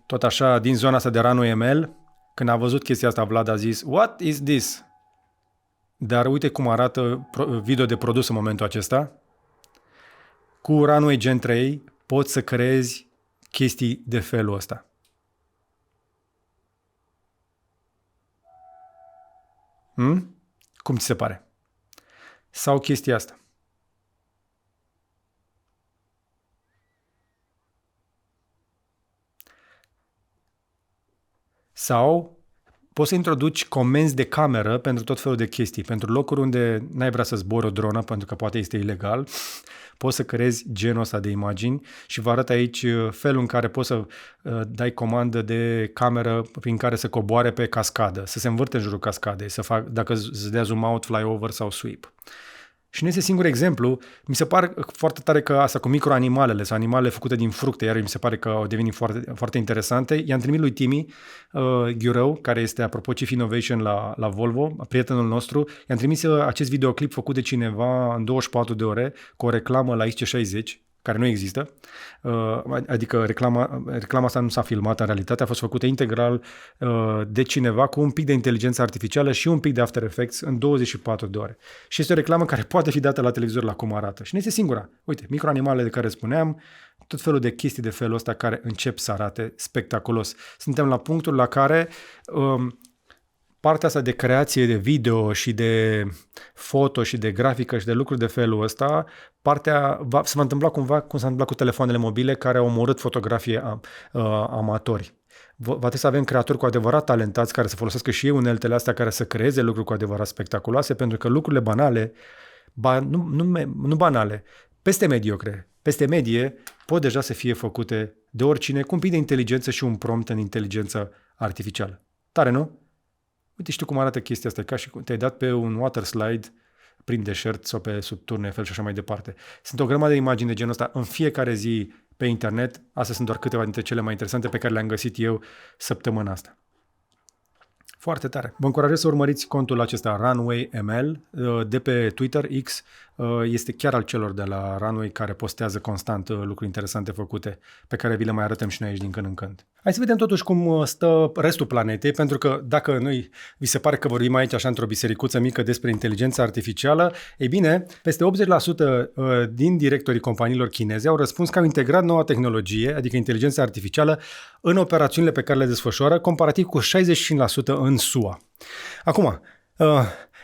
tot așa, din zona asta de Runway ML. Când a văzut chestia asta, Vlad a zis, "What is this?" Dar uite cum arată video de produs în momentul acesta. Cu Runway Gen 3 poți să creezi chestii de felul ăsta. Cum ți se pare? Sau chestia asta. Sau poți să introduci comenzi de cameră pentru tot felul de chestii. Pentru locuri unde n-ai vrea să zbori o dronă, pentru că poate este ilegal, poți să creezi genul ăsta de imagini și vă arăt aici felul în care poți să dai comandă de cameră prin care să coboare pe cascadă, să se învârte în jurul cascadei, dacă îți dea zoom out, fly over sau sweep. Și nu este singur exemplu. Mi se pare foarte tare că asta cu microanimalele sau animalele făcute din fructe, iar mi se pare că au devenit foarte, foarte interesante. I-am trimis lui Timi Ghiurău, care este apropo Chief Innovation la Volvo, prietenul nostru. I-am trimis acest videoclip făcut de cineva în 24 de ore cu o reclamă la XC60, care nu există, adică reclama asta nu s-a filmat în realitate, a fost făcută integral de cineva cu un pic de inteligență artificială și un pic de After Effects în 24 de ore. Și este o reclamă care poate fi dată la televizor la cum arată. Și nu este singura. Uite, microanimalele de care spuneam, tot felul de chestii de felul ăsta care încep să arate spectaculos. Suntem la punctul la care partea asta de creație de video și de foto și de grafică și de lucruri de felul ăsta, se va întâmpla cumva cum s-a întâmplat cu telefoanele mobile care au omorât fotografie amatori. Va trebui să avem creatori cu adevărat talentați care să folosească și ei uneltele astea care să creeze lucruri cu adevărat spectaculoase, pentru că lucrurile banale, nu banale, peste mediocre, peste medie, pot deja să fie făcute de oricine cu un pic de inteligență și un prompt în inteligență artificială. Tare, nu? Uite, știu cum arată chestia asta, ca și cum te-ai dat pe un water slide prin deșert sau pe sub turn Eiffel și așa mai departe. Sunt o grămadă de imagini de genul ăsta în fiecare zi pe internet. Astea sunt doar câteva dintre cele mai interesante pe care le-am găsit eu săptămâna asta. Foarte tare. Vă încurajez să urmăriți contul acesta Runway ML de pe Twitter X. Este chiar al celor de la Runway care postează constant lucruri interesante făcute pe care vi le mai arătăm și noi aici din când în când. Hai să vedem totuși cum stă restul planetei, pentru că dacă noi vi se pare că vorbim aici așa într-o bisericuță mică despre inteligența artificială, ei bine, peste 80% din directorii companiilor chineze au răspuns că au integrat noua tehnologie, adică inteligența artificială, în operațiunile pe care le desfășoară, comparativ cu 65% în SUA. Acum,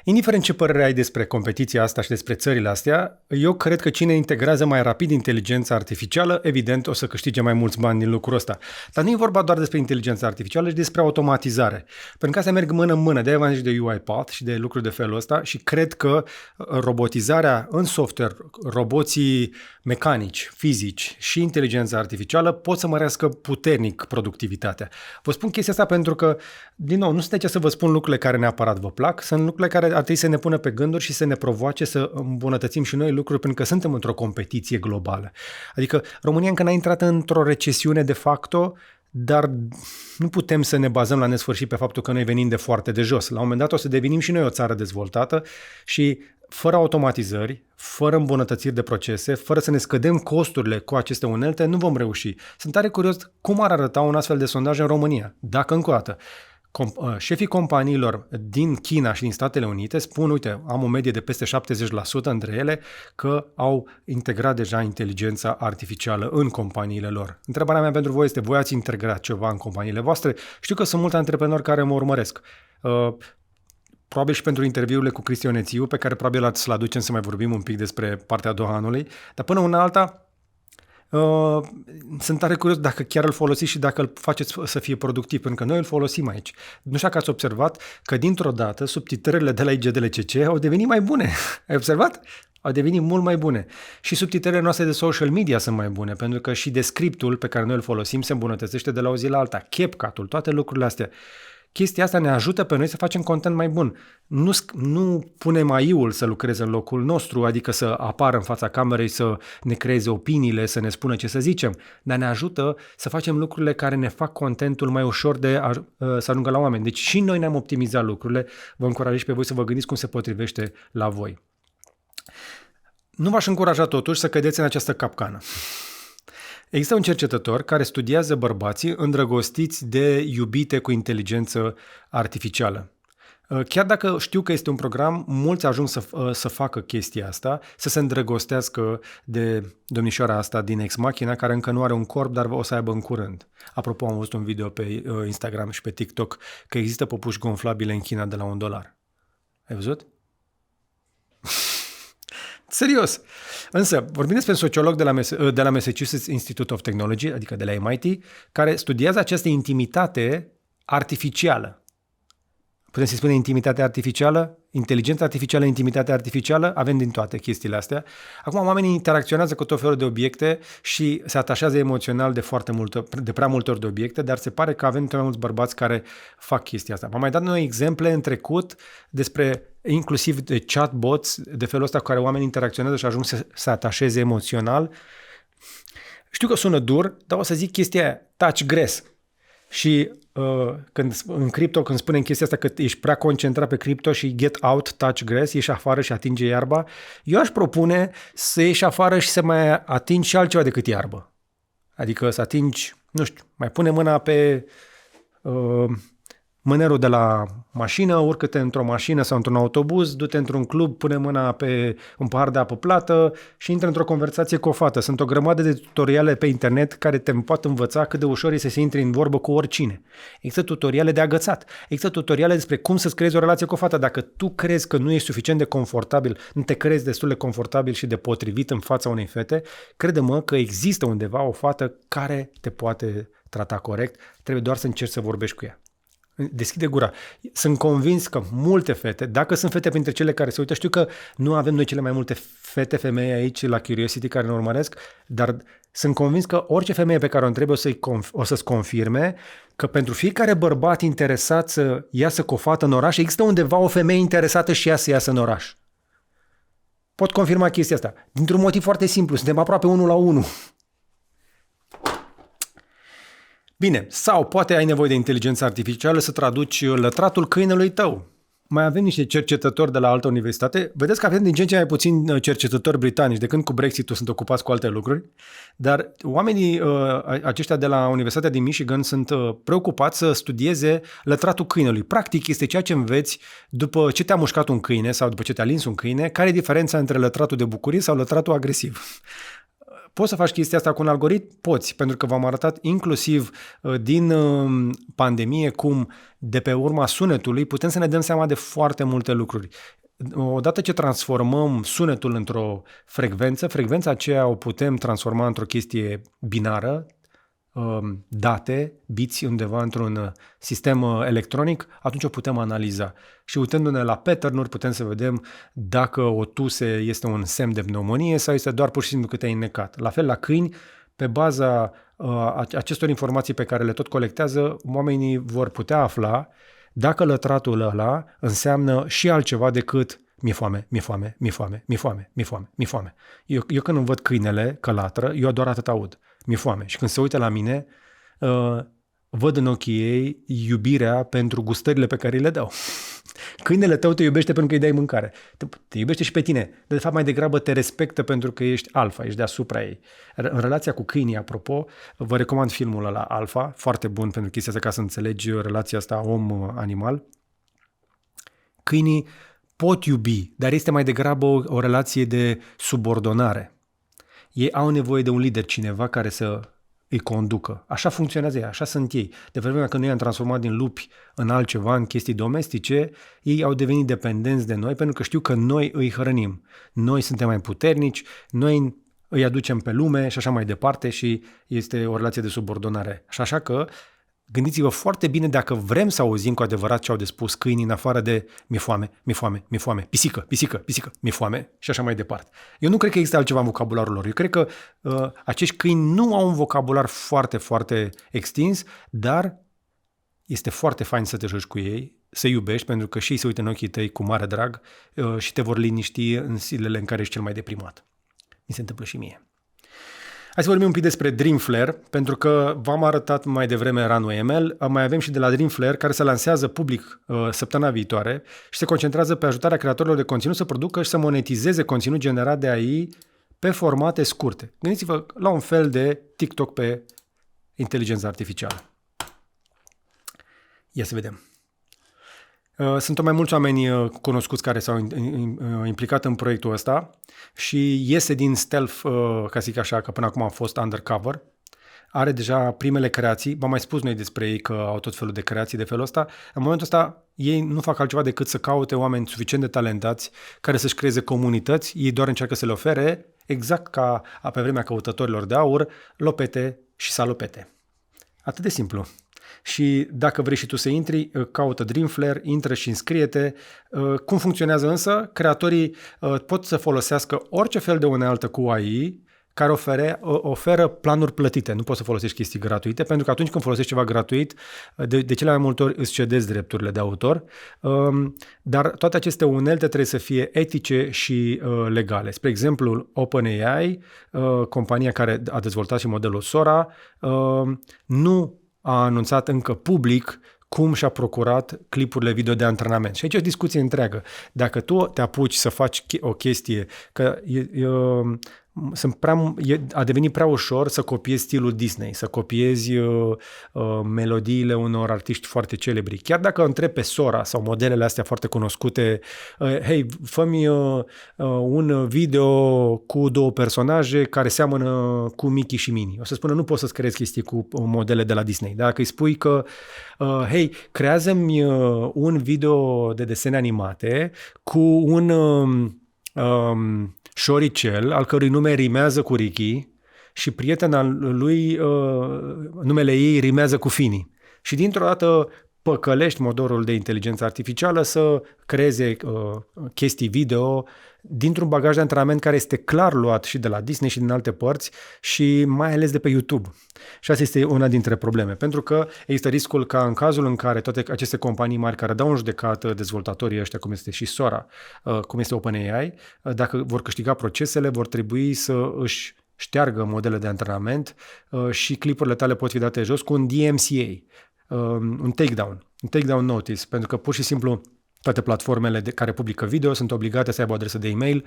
indiferent ce părere ai despre competiția asta și despre țările astea, eu cred că cine integrează mai rapid inteligența artificială, evident, o să câștige mai mulți bani din lucrul ăsta. Dar nu e vorba doar despre inteligența artificială, ci despre automatizare. Pentru că astea merg mână în mână, de-aia v-am zis de UiPath și de lucruri de felul ăsta și cred că robotizarea în software, roboții mecanici, fizici și inteligența artificială pot să mărească puternic productivitatea. Vă spun chestia asta pentru că, din nou, nu sunt aici să vă spun lucrurile care neapărat vă plac, sunt lucrurile care ar trebui să ne pună pe gânduri și să ne provoace să îmbunătățim și noi lucruri, pentru că suntem într-o competiție globală. Adică România încă n-a intrat într-o recesiune de facto, dar nu putem să ne bazăm la nesfârșit pe faptul că noi venim de foarte de jos. La un moment dat o să devenim și noi o țară dezvoltată și fără automatizări, fără îmbunătățiri de procese, fără să ne scădem costurile cu aceste unelte, nu vom reuși. Sunt tare curios cum ar arăta un astfel de sondaj în România. Dacă, încă o dată, șefii companiilor din China și din Statele Unite spun, uite, am o medie de peste 70% între ele că au integrat deja inteligența artificială în companiile lor. Întrebarea mea pentru voi este, voi ați integrat ceva în companiile voastre? Știu că sunt mulți antreprenori care mă urmăresc. Probabil și pentru interviurile cu Cristi Onețiu, pe care probabil să-l aducem să mai vorbim un pic despre partea a doua anului, dar până una alta, sunt tare curios dacă chiar îl folosiți și dacă îl faceți să fie productiv, pentru că noi îl folosim aici. Nu știu dacă ați observat că dintr-o dată subtitrările de la IGDLCC au devenit mai bune. Ai observat? Au devenit mult mai bune. Și subtitrările noastre de social media sunt mai bune, pentru că și descriptul pe care noi îl folosim se îmbunătățește de la o zi la alta. CapCut-ul, toate lucrurile astea. Chestia asta ne ajută pe noi să facem content mai bun. Nu punem AI-ul să lucreze în locul nostru, adică să apară în fața camerei, să ne creeze opiniile, să ne spună ce să zicem, dar ne ajută să facem lucrurile care ne fac contentul mai ușor să ajungă la oameni. Deci și noi ne-am optimizat lucrurile. Vă încurajez pe voi să vă gândiți cum se potrivește la voi. Nu v-aș încuraja totuși să cădeți în această capcană. Există un cercetător care studiază bărbații îndrăgostiți de iubite cu inteligență artificială. Chiar dacă știu că este un program, mulți ajung să facă chestia asta, să se îndrăgostească de domnișoara asta din Ex Machina, care încă nu are un corp, dar o să aibă în curând. Apropo, am văzut un video pe Instagram și pe TikTok că există păpuși gonflabile în China de la $1. Ai văzut? Serios. Însă, vorbim despre un sociolog de la Massachusetts Institute of Technology, adică de la MIT, care studiază această intimitate artificială. putem să spunem intimitate artificială, inteligență artificială, intimitate artificială, avem din toate chestiile astea. Acum oamenii interacționează cu tot felul de obiecte și se atașează emoțional de prea multe ori de obiecte, dar se pare că avem tot mai mulți bărbați care fac chestia asta. V-am mai dat noi exemple în trecut despre inclusiv de chatbots, de felul ăsta cu care oamenii interacționează și ajung să se atașeze emoțional. Știu că sună dur, dar o să zic chestia aia, touch grass. Și în cripto, când spunem chestia asta că ești prea concentrat pe cripto și get out, touch grass, ieși afară și atinge iarba, eu aș propune să ieși afară și să mai atingi și altceva decât iarbă. Adică să atingi, nu știu, mai pune mâna pe mânerul de la mașină, urcă-te într-o mașină sau într-un autobuz, du-te într-un club, pune mâna pe un pahar de apă plată și intră într-o conversație cu o fată. Sunt o grămadă de tutoriale pe internet care te pot învăța cât de ușor este să intri în vorbă cu oricine. Există tutoriale de agățat, există tutoriale despre cum să-ți creezi o relație cu o fată. Dacă tu crezi că nu ești suficient de confortabil, nu te crezi destul de confortabil și de potrivit în fața unei fete, crede-mă că există undeva o fată care te poate trata corect, trebuie doar să încerci să vorbești cu ea. Deschide gura. Sunt convins că multe fete, dacă sunt fete printre cele care se uită, știu că nu avem noi cele mai multe femei aici la Curiosity care ne urmăresc, dar sunt convins că orice femeie pe care o întrebe o să-ți confirme că pentru fiecare bărbat interesat să iasă cu o fată în oraș, există undeva o femeie interesată și ea să iasă în oraș. Pot confirma chestia asta. Dintr-un motiv foarte simplu. Suntem aproape 1 la 1. Bine, sau poate ai nevoie de inteligență artificială să traduci lătratul câinelui tău. Mai avem niște cercetători de la altă universitate. Vedeți că avem din ce în ce mai puțini cercetători britanici, de când cu Brexit-ul sunt ocupați cu alte lucruri, dar oamenii aceștia de la Universitatea din Michigan sunt preocupați să studieze lătratul câinelui. Practic este ceea ce înveți după ce te-a mușcat un câine sau după ce te-a lins un câine, care e diferența între lătratul de bucurie sau lătratul agresiv. Poți să faci chestia asta cu un algoritm? Poți, pentru că v-am arătat inclusiv din pandemie cum de pe urma sunetului putem să ne dăm seama de foarte multe lucruri. Odată ce transformăm sunetul într-o frecvența aceea o putem transforma într-o chestie binară, date, biți undeva într-un sistem electronic, atunci o putem analiza. Și uitându-ne la pattern-uri putem să vedem dacă o tuse este un semn de pneumonie sau este doar pur și simplu că te-ai înnecat. La fel la câini, pe baza acestor informații pe care le tot colectează, oamenii vor putea afla dacă lătratul ăla înseamnă și altceva decât mi-e foame, mi-e foame, mi-e foame, mi-e foame, mi-e foame, mi-e foame. Eu când îmi văd câinele că latră, eu doar atât aud. Mi-e foame. Și când se uită la mine, văd în ochii ei iubirea pentru gustările pe care îi le dau. Câinele tău te iubește pentru că îi dai mâncare. Te iubește și pe tine. De fapt, mai degrabă te respectă pentru că ești alfa, ești deasupra ei. În relația cu câinii, apropo, vă recomand filmul ăla Alfa, foarte bun pentru chestia asta, ca să înțelegi relația asta om-animal. Câinii pot iubi, dar este mai degrabă o relație de subordonare. Ei au nevoie de un lider, cineva care să îi conducă. Așa funcționează ei, așa sunt ei. De vremea când noi am transformat din lupi în altceva, în chestii domestice, ei au devenit dependenți de noi pentru că știu că noi îi hrănim. Noi suntem mai puternici, noi îi aducem pe lume și așa mai departe și este o relație de subordonare. Așa că gândiți-vă foarte bine dacă vrem să auzim cu adevărat ce au de spus câinii în afară de mi-e foame, mi-e foame, mi-e foame, pisică, pisică, pisică, mi-e foame și așa mai departe. Eu nu cred că există altceva în vocabularul lor. Eu cred că acești câini nu au un vocabular foarte, foarte extins, dar este foarte fain să te joci cu ei, să iubești, pentru că și ei se uită în ochii tăi cu mare drag și te vor liniști în zilele în care ești cel mai deprimat. Mi se întâmplă și mie. Hai să vorbim un pic despre Dreamflare, pentru că v-am arătat mai devreme Runway ML, mai avem și de la Dreamflare, care se lansează public săptămâna viitoare și se concentrează pe ajutarea creatorilor de conținut să producă și să monetizeze conținut generat de AI pe formate scurte. Gândiți-vă la un fel de TikTok pe inteligență artificială. Ia să vedem. Sunt tot mai mulți oameni cunoscuți care s-au implicat în proiectul ăsta și iese din stealth, ca să zic așa, că până acum a fost undercover. Are deja primele creații, v-am mai spus noi despre ei că au tot felul de creații de felul ăsta. În momentul ăsta ei nu fac altceva decât să caute oameni suficient de talentați care să-și creeze comunități, ei doar încearcă să le ofere, exact ca pe vremea căutătorilor de aur, lopete și salopete. Atât de simplu. Și dacă vrei și tu să intri, caută Dreamflare, intră și înscrie-te. Cum funcționează însă? Creatorii pot să folosească orice fel de unealtă cu AI care oferă planuri plătite. Nu poți să folosești chestii gratuite, pentru că atunci când folosești ceva gratuit, de cele mai multe ori îți cedezi drepturile de autor, dar toate aceste unelte trebuie să fie etice și legale. Spre exemplu, OpenAI, compania care a dezvoltat și modelul Sora, nu a anunțat încă public cum și-a procurat clipurile video de antrenament. Și aici e o discuție întreagă. Dacă tu te apuci să faci o chestie, că a devenit prea ușor să copiezi stilul Disney, să copiezi melodiile unor artiști foarte celebri. Chiar dacă întrebi pe Sora sau modelele astea foarte cunoscute, hei, fă-mi un video cu două personaje care seamănă cu Mickey și Minnie. O să spună, nu poți să-ți creezi chestii cu modele de la Disney. Dacă îi spui că, hei, creează-mi un video de desene animate cu un șoricel, al cărui nume rimează cu Ricky și prietena lui, numele ei rimează cu Fini. Și dintr-o dată păcălești motorul de inteligență artificială să creeze chestii video dintr-un bagaj de antrenament care este clar luat și de la Disney și din alte părți și mai ales de pe YouTube. Și asta este una dintre probleme, pentru că există riscul ca în cazul în care toate aceste companii mari care dau în judecată dezvoltatorii ăștia, cum este și Sora, cum este OpenAI, dacă vor câștiga procesele, vor trebui să își șteargă modele de antrenament și clipurile tale pot fi date jos cu un DMCA, un takedown notice, pentru că pur și simplu toate platformele care publică video sunt obligate să aibă o adresă de e-mail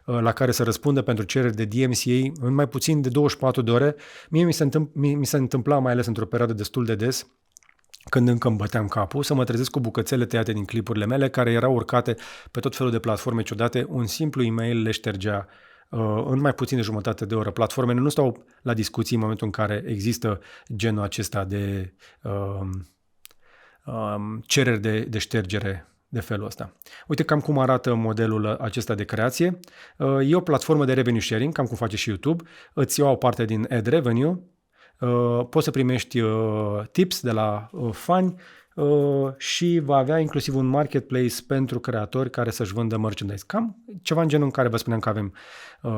la care să răspundă pentru cereri de DMCA în mai puțin de 24 de ore. Mie mi se întâmpla, mai ales într-o perioadă destul de des, când încă îmi băteam capul, să mă trezesc cu bucățele tăiate din clipurile mele care erau urcate pe tot felul de platforme ciudate. Un simplu e-mail le ștergea în mai puțin de jumătate de oră. Platformele nu stau la discuții în momentul în care există genul acesta de cereri de ștergere de felul ăsta. Uite cam cum arată modelul acesta de creație. E o platformă de revenue sharing, cam cum face și YouTube. Îți iau o parte din ad revenue, poți să primești tips de la fani și va avea inclusiv un marketplace pentru creatori care să-și vândă merchandise. Cam ceva în genul în care vă spuneam că avem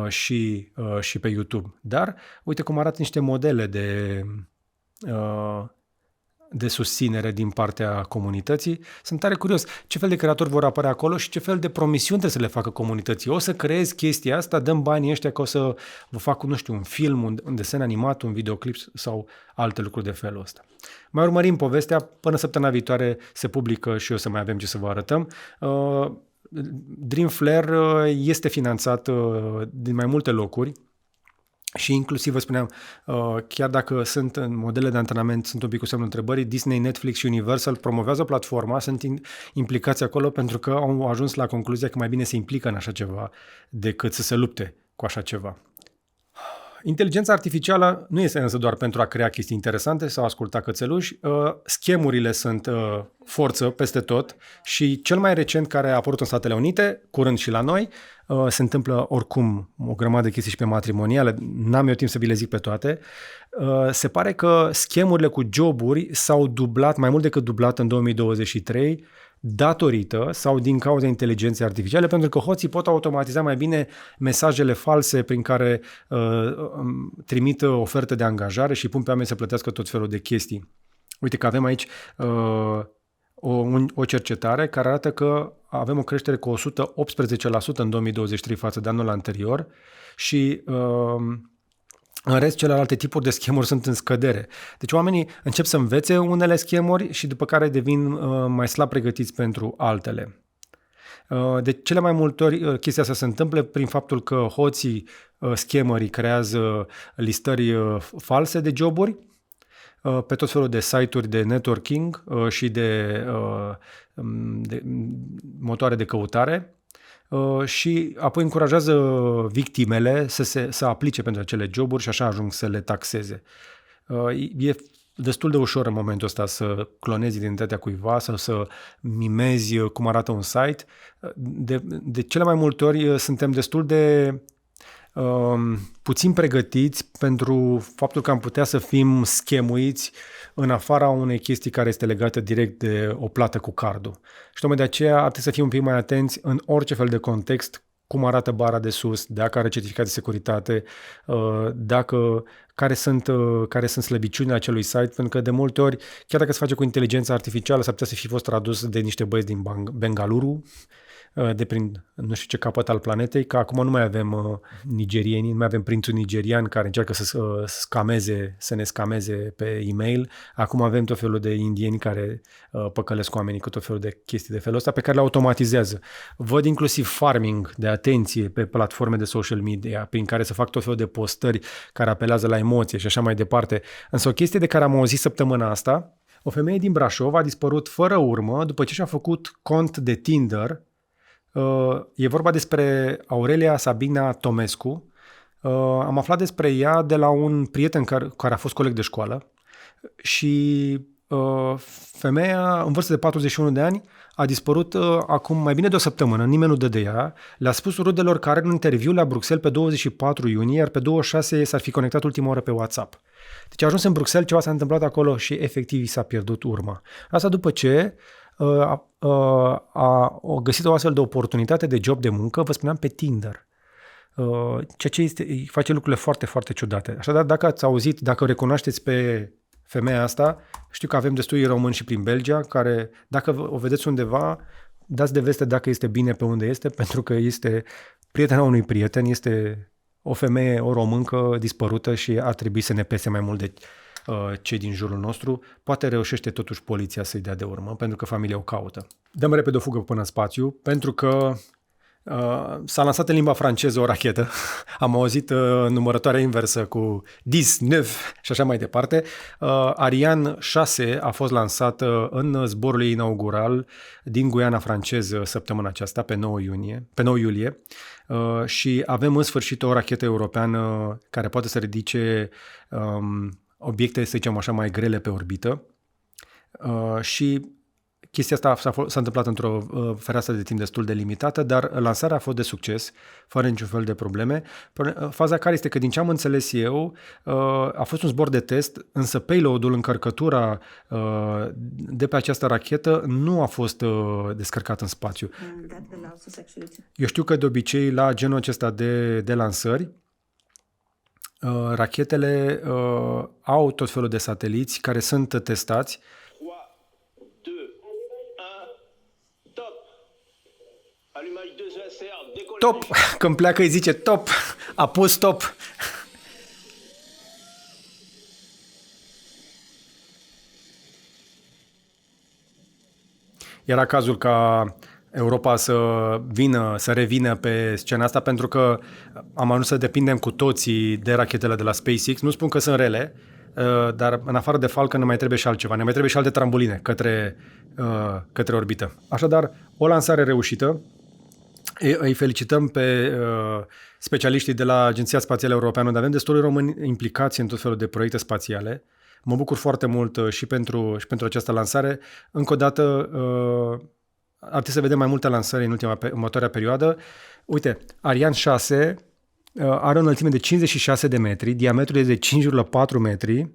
și pe YouTube. Dar uite cum arată niște modele de susținere din partea comunității. Sunt tare curios ce fel de creatori vor apărea acolo și ce fel de promisiuni trebuie să le facă comunității. O să creezi chestia asta, dăm banii ăștia că o să vă fac, nu știu, un film, un desen animat, un videoclip sau alte lucruri de felul ăsta. Mai urmărim povestea, până săptămâna viitoare se publică și o să mai avem ce să vă arătăm. Dreamflare este finanțat din mai multe locuri. Și inclusiv, vă spuneam, chiar dacă sunt în modele de antrenament, sunt un pic cu semnul întrebării, Disney, Netflix și Universal promovează platforma, sunt implicați acolo pentru că au ajuns la concluzia că mai bine se implică în așa ceva decât să se lupte cu așa ceva. Inteligența artificială nu este însă doar pentru a crea chestii interesante sau asculta cățeluși. Schemurile sunt forță peste tot și cel mai recent care a apărut în Statele Unite, curând și la noi, se întâmplă oricum o grămadă de chestii și pe matrimoniale, n-am eu timp să vi le zic pe toate. Se pare că schemurile cu joburi s-au dublat, mai mult decât dublat în 2023, datorită sau din cauza inteligenței artificiale, pentru că hoții pot automatiza mai bine mesajele false prin care trimit oferte de angajare și pun pe oameni să plătească tot felul de chestii. Uite că avem aici o cercetare care arată că avem o creștere cu 118% în 2023 față de anul anterior și în rest, celelalte tipuri de schemuri sunt în scădere. Deci oamenii încep să învețe unele schemuri și după care devin mai slab pregătiți pentru altele. De cele mai multe ori chestia asta se întâmplă prin faptul că hoții, schemerii creează listări false de joburi pe tot felul de site-uri de networking și de motoare de căutare. Și apoi încurajează victimele să aplice pentru acele joburi și așa ajung să le taxeze. E destul de ușor în momentul ăsta să clonezi identitatea cuiva sau să mimezi cum arată un site. De cele mai multe ori suntem destul de puțin pregătiți pentru faptul că am putea să fim schemuiți în afara unei chestii care este legată direct de o plată cu cardul. Și tocmai de aceea ar trebui să fim un pic mai atenți în orice fel de context, cum arată bara de sus, dacă are certificat de securitate, care sunt slăbiciunile acelui site, pentru că de multe ori, chiar dacă se face cu inteligența artificială, s-ar putea să fi fost tradus de niște băieți din Bengaluru, de prin nu știu ce capăt al planetei, că acum nu mai avem nigerieni, nu mai avem prințul nigerian care încearcă să ne scameze pe e-mail. Acum avem tot felul de indieni care păcălesc oamenii cu tot felul de chestii de felul ăsta pe care le automatizează. Văd inclusiv farming de atenție pe platforme de social media prin care să fac tot felul de postări care apelează la emoție și așa mai departe. Însă o chestie de care am auzit săptămâna asta, o femeie din Brașov a dispărut fără urmă după ce și-a făcut cont de Tinder. E vorba despre Aurelia Sabina Tomescu. Am aflat despre ea de la un prieten care a fost coleg de școală și femeia în vârstă de 41 de ani a dispărut acum mai bine de o săptămână, nimeni nu dă de ea. Le-a spus rudelor că are un interviu la Bruxelles pe 24 iunie, iar pe 26 s-ar fi conectat ultima oră pe WhatsApp. Deci a ajuns în Bruxelles, ceva s-a întâmplat acolo și efectiv i s-a pierdut urma. Asta după ce a găsit o astfel de oportunitate de job de muncă, vă spuneam, pe Tinder. Ceea ce face lucrurile foarte, foarte ciudate. Așadar, dacă ați auzit, dacă o recunoașteți pe femeia asta, știu că avem destui români și prin Belgia, care, dacă o vedeți undeva, dați de veste dacă este bine pe unde este, pentru că este prietena unui prieten, este o femeie, o româncă dispărută și ar trebui să ne pese mai mult de cei din jurul nostru. Poate reușește totuși poliția să-i dea de urmă, pentru că familia o caută. Dăm repede o fugă până în spațiu, pentru că s-a lansat în limba franceză o rachetă. Am auzit numărătoarea inversă cu 19 și așa mai departe. Ariane 6 a fost lansată în zborul ei inaugural din Guiana franceză săptămâna aceasta, pe 9 iulie. Și avem în sfârșit o rachetă europeană care poate să ridice obiecte, să zicem așa, mai grele pe orbită. Și chestia asta s-a întâmplat într-o fereastră de timp destul de limitată, dar lansarea a fost de succes, fără niciun fel de probleme. Faza care este că, din ce am înțeles eu, a fost un zbor de test, însă payload-ul, încărcătura de pe această rachetă nu a fost descărcat în spațiu. Eu știu că de obicei la genul acesta de lansări, rachetele au tot felul de sateliți care sunt testați. Top! Când pleacă îi zice top! A pus top! Era cazul ca Europa să revină pe scena asta, pentru că am ajuns să depindem cu toții de rachetele de la SpaceX. Nu spun că sunt rele, dar în afară de Falcon ne mai trebuie și altceva. Ne mai trebuie și alte trambuline către orbită. Așadar, o lansare reușită. Îi felicităm pe specialiștii de la Agenția Spațială Europeană, unde avem destui români implicați în tot felul de proiecte spațiale. Mă bucur foarte mult și pentru această lansare. Încă o dată, ar trebui să vedem mai multe lansări în următoarea perioadă. Uite, Ariane 6 are o înălțime de 56 de metri, diametrul este de 5,4 metri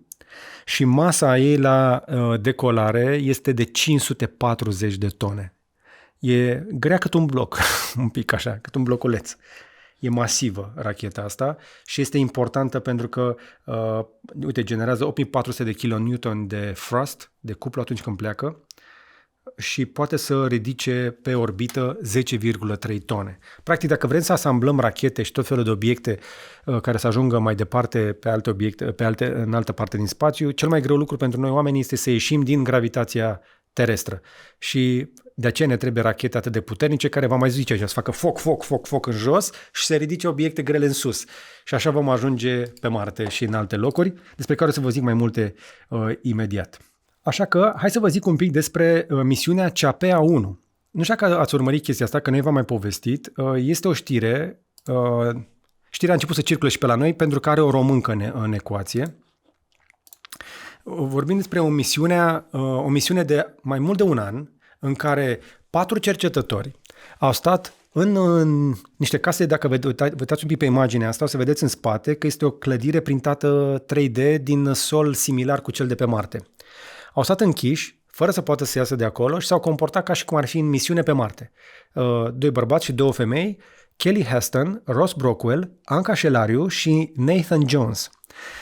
și masa ei la decolare este de 540 de tone. E grea cât un bloc, un pic așa, cât un bloculeț. E masivă racheta asta și este importantă pentru că, uite, generează 8400 de kN de thrust, de cuplu atunci când pleacă și poate să ridice pe orbită 10,3 tone. Practic, dacă vrem să asamblăm rachete și tot felul de obiecte care să ajungă mai departe pe alte obiecte, în altă parte din spațiu, cel mai greu lucru pentru noi oamenii este să ieșim din gravitația terestră. Și de aceea ne trebuie rachete atât de puternice care va mai zice așa, să facă foc în jos și să ridice obiecte grele în sus. Și așa vom ajunge pe Marte și în alte locuri, despre care o să vă zic mai multe imediat. Așa că, hai să vă zic un pic despre misiunea CAPEA-1. Nu știu dacă ați urmărit chestia asta, că noi v-am mai povestit. Este o știre, știrea a început să circule și pe la noi pentru că are o româncă în ecuație. Vorbim despre o misiune de mai mult de un an în care 4 cercetători Au stat în niște case, dacă vă uitați un pic pe imaginea asta, o să vedeți în spate că este o clădire printată 3D din sol similar cu cel de pe Marte. Au stat închiși, fără să poată să iasă de acolo și s-au comportat ca și cum ar fi în misiune pe Marte. 2 bărbați și 2 femei, Kelly Heston, Ross Brockwell, Anca Shelariu și Nathan Jones.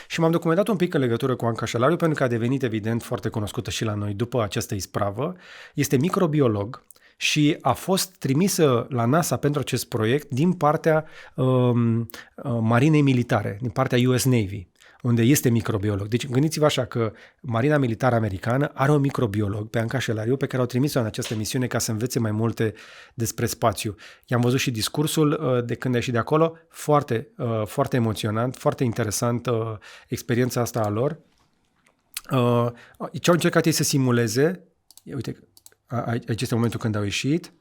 Și m-am documentat un pic în legătură cu Anca Shelariu pentru că a devenit evident foarte cunoscută și la noi după această ispravă. Este microbiolog și a fost trimisă la NASA pentru acest proiect din partea Marinei Militare, din partea US Navy, unde este microbiolog. Deci gândiți-vă așa că Marina Militară Americană are un microbiolog pe Anca Shelariu pe care au trimis-o în această misiune ca să învețe mai multe despre spațiu. I-am văzut și discursul de când a ieșit de acolo, foarte, foarte emoționant, foarte interesant experiența asta a lor. Ce au încercat ei să simuleze, uite, aici este momentul când au ieșit.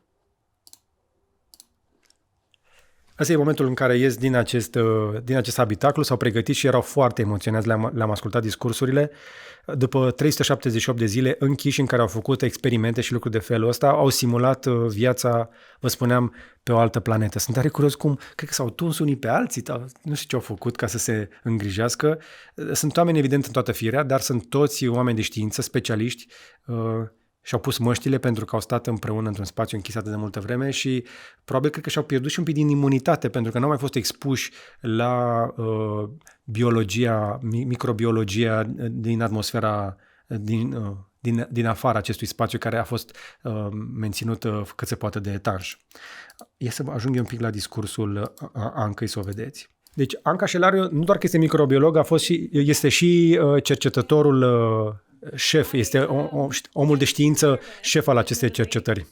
Asta e momentul în care ies din acest habitaclu, s-au pregătit și erau foarte emoționați, le-am ascultat discursurile. După 378 de zile închiși în care au făcut experimente și lucruri de felul ăsta, au simulat viața, vă spuneam, pe o altă planetă. Sunt tare curios cum, cred că s-au tuns unii pe alții, nu știu ce au făcut ca să se îngrijească. Sunt oameni evident în toată firea, dar sunt toți oameni de știință, specialiști, și-au pus măștile pentru că au stat împreună într-un spațiu închis atât de multă vreme și probabil cred că și-au pierdut și un pic din imunitate pentru că nu au mai fost expuși la biologia, microbiologia din atmosfera din afara acestui spațiu care a fost menținut cât se poate de etanș. Ia să ajung eu un pic la discursul Ancăi să o vedeți. Deci Anca Shelariu nu doar că este microbiolog, este și cercetătorul șef, este omul de știință șef al acestei cercetări.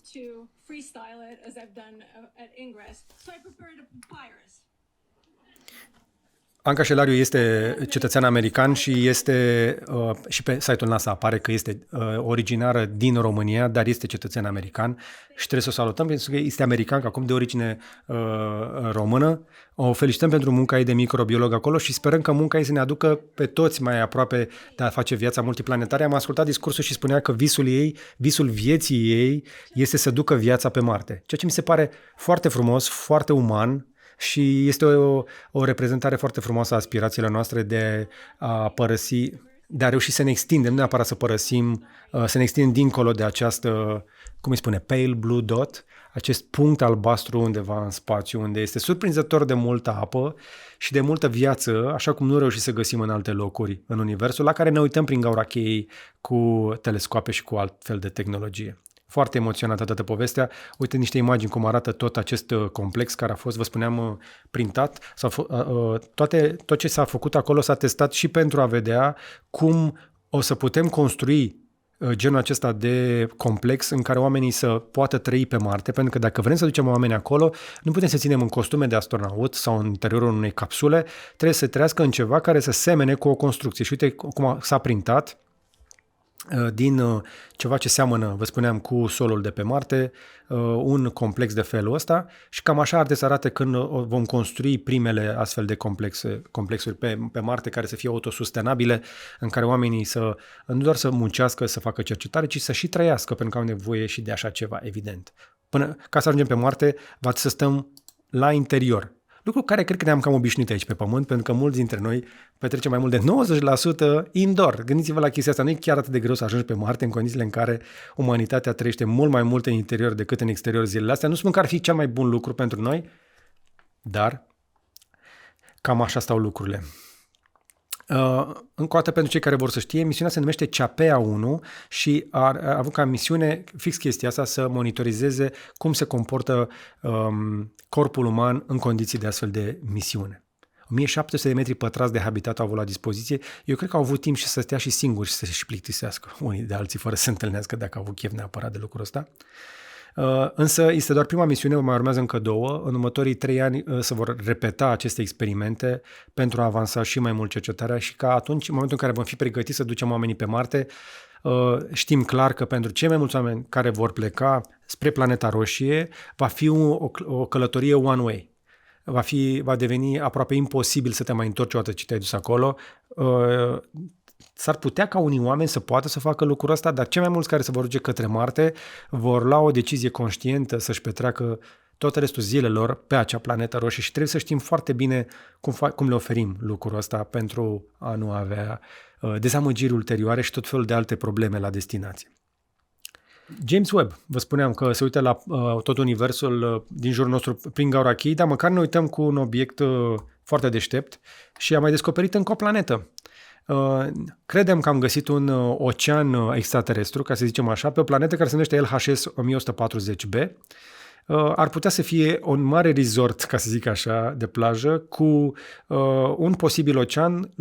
Anca Shelariu este cetățean american și este și pe site-ul NASA apare că este originară din România, dar este cetățean american și trebuie să o salutăm pentru că este american, acum de origine română. O felicităm pentru munca ei de microbiolog acolo și sperăm că munca ei să ne aducă pe toți mai aproape de a face viața multiplanetară. Am ascultat discursul și spunea că visul vieții ei este să ducă viața pe Marte, ceea ce mi se pare foarte frumos, foarte uman. Și este o reprezentare foarte frumoasă a aspirațiilor noastre de a reuși să ne extindem, nu neapărat să părăsim, să ne extindem dincolo de această, cum îi spune, pale blue dot, acest punct albastru undeva în spațiu, unde este surprinzător de multă apă și de multă viață, așa cum nu reușim să găsim în alte locuri în universul, la care ne uităm prin gaura cheii cu telescoape și cu alt fel de tehnologie. Foarte emoționată toată povestea. Uite niște imagini cum arată tot acest complex care a fost, vă spuneam, printat. Tot ce s-a făcut acolo s-a testat și pentru a vedea cum o să putem construi genul acesta de complex în care oamenii să poată trăi pe Marte, pentru că dacă vrem să ducem oamenii acolo, nu putem să ținem în costume de astronaut sau în interiorul unei capsule, trebuie să trăiască în ceva care să semene cu o construcție. Și uite cum s-a printat din ceva ce seamănă, vă spuneam, cu solul de pe Marte, un complex de felul ăsta și cam așa ar trebui să arate când vom construi primele astfel de complexuri pe Marte care să fie autosustenabile, în care oamenii nu doar să muncească, să facă cercetare, ci să și trăiască, pentru că au nevoie și de așa ceva, evident. Ca să ajungem pe Marte, va să stăm la interior. Lucru care cred că ne-am cam obișnuit aici pe Pământ, pentru că mulți dintre noi petrecem mai mult de 90% indoor. Gândiți-vă la chestia asta, nu e chiar atât de greu să ajungi pe Marte în condițiile în care umanitatea trăiește mult mai mult în interior decât în exterior zilele astea. Nu spun că ar fi cel mai bun lucru pentru noi, dar cam așa stau lucrurile. Încă o dată, pentru cei care vor să știe, misiunea se numește CHAPEA 1 și a avut ca misiune fix chestia asta să monitorizeze cum se comportă corpul uman în condiții de astfel de misiune. 1700 de metri pătrați de habitat au avut la dispoziție. Eu cred că au avut timp și să stea și singuri și să-și plictisească unii de alții fără să se întâlnească dacă au avut chef neapărat de lucrul ăsta. Însă este doar prima misiune, mai urmează încă 2. În următorii 3 ani se vor repeta aceste experimente pentru a avansa și mai mult cercetarea și ca atunci, în momentul în care vom fi pregătiți să ducem oamenii pe Marte, știm clar că pentru cei mai mulți oameni care vor pleca spre planeta roșie va fi o călătorie one way. Va deveni aproape imposibil să te mai întorci odată ce te-ai dus acolo. S-ar putea ca unii oameni să poată să facă lucrul ăsta, dar cei mai mulți care se vor duce către Marte vor lua o decizie conștientă să-și petreacă tot restul zilelor pe acea planetă roșie și trebuie să știm foarte bine cum le oferim lucrul ăsta pentru a nu avea dezamăgiri ulterioare și tot felul de alte probleme la destinație. James Webb, vă spuneam că se uită la tot universul din jurul nostru prin gaura cheii, dar măcar ne uităm cu un obiect foarte deștept și a mai descoperit încă o planetă. Credem că am găsit un ocean extraterestru, ca să zicem așa, pe o planetă care se numește LHS 1140b. Ar putea să fie un mare resort, ca să zic așa, de plajă, cu un posibil ocean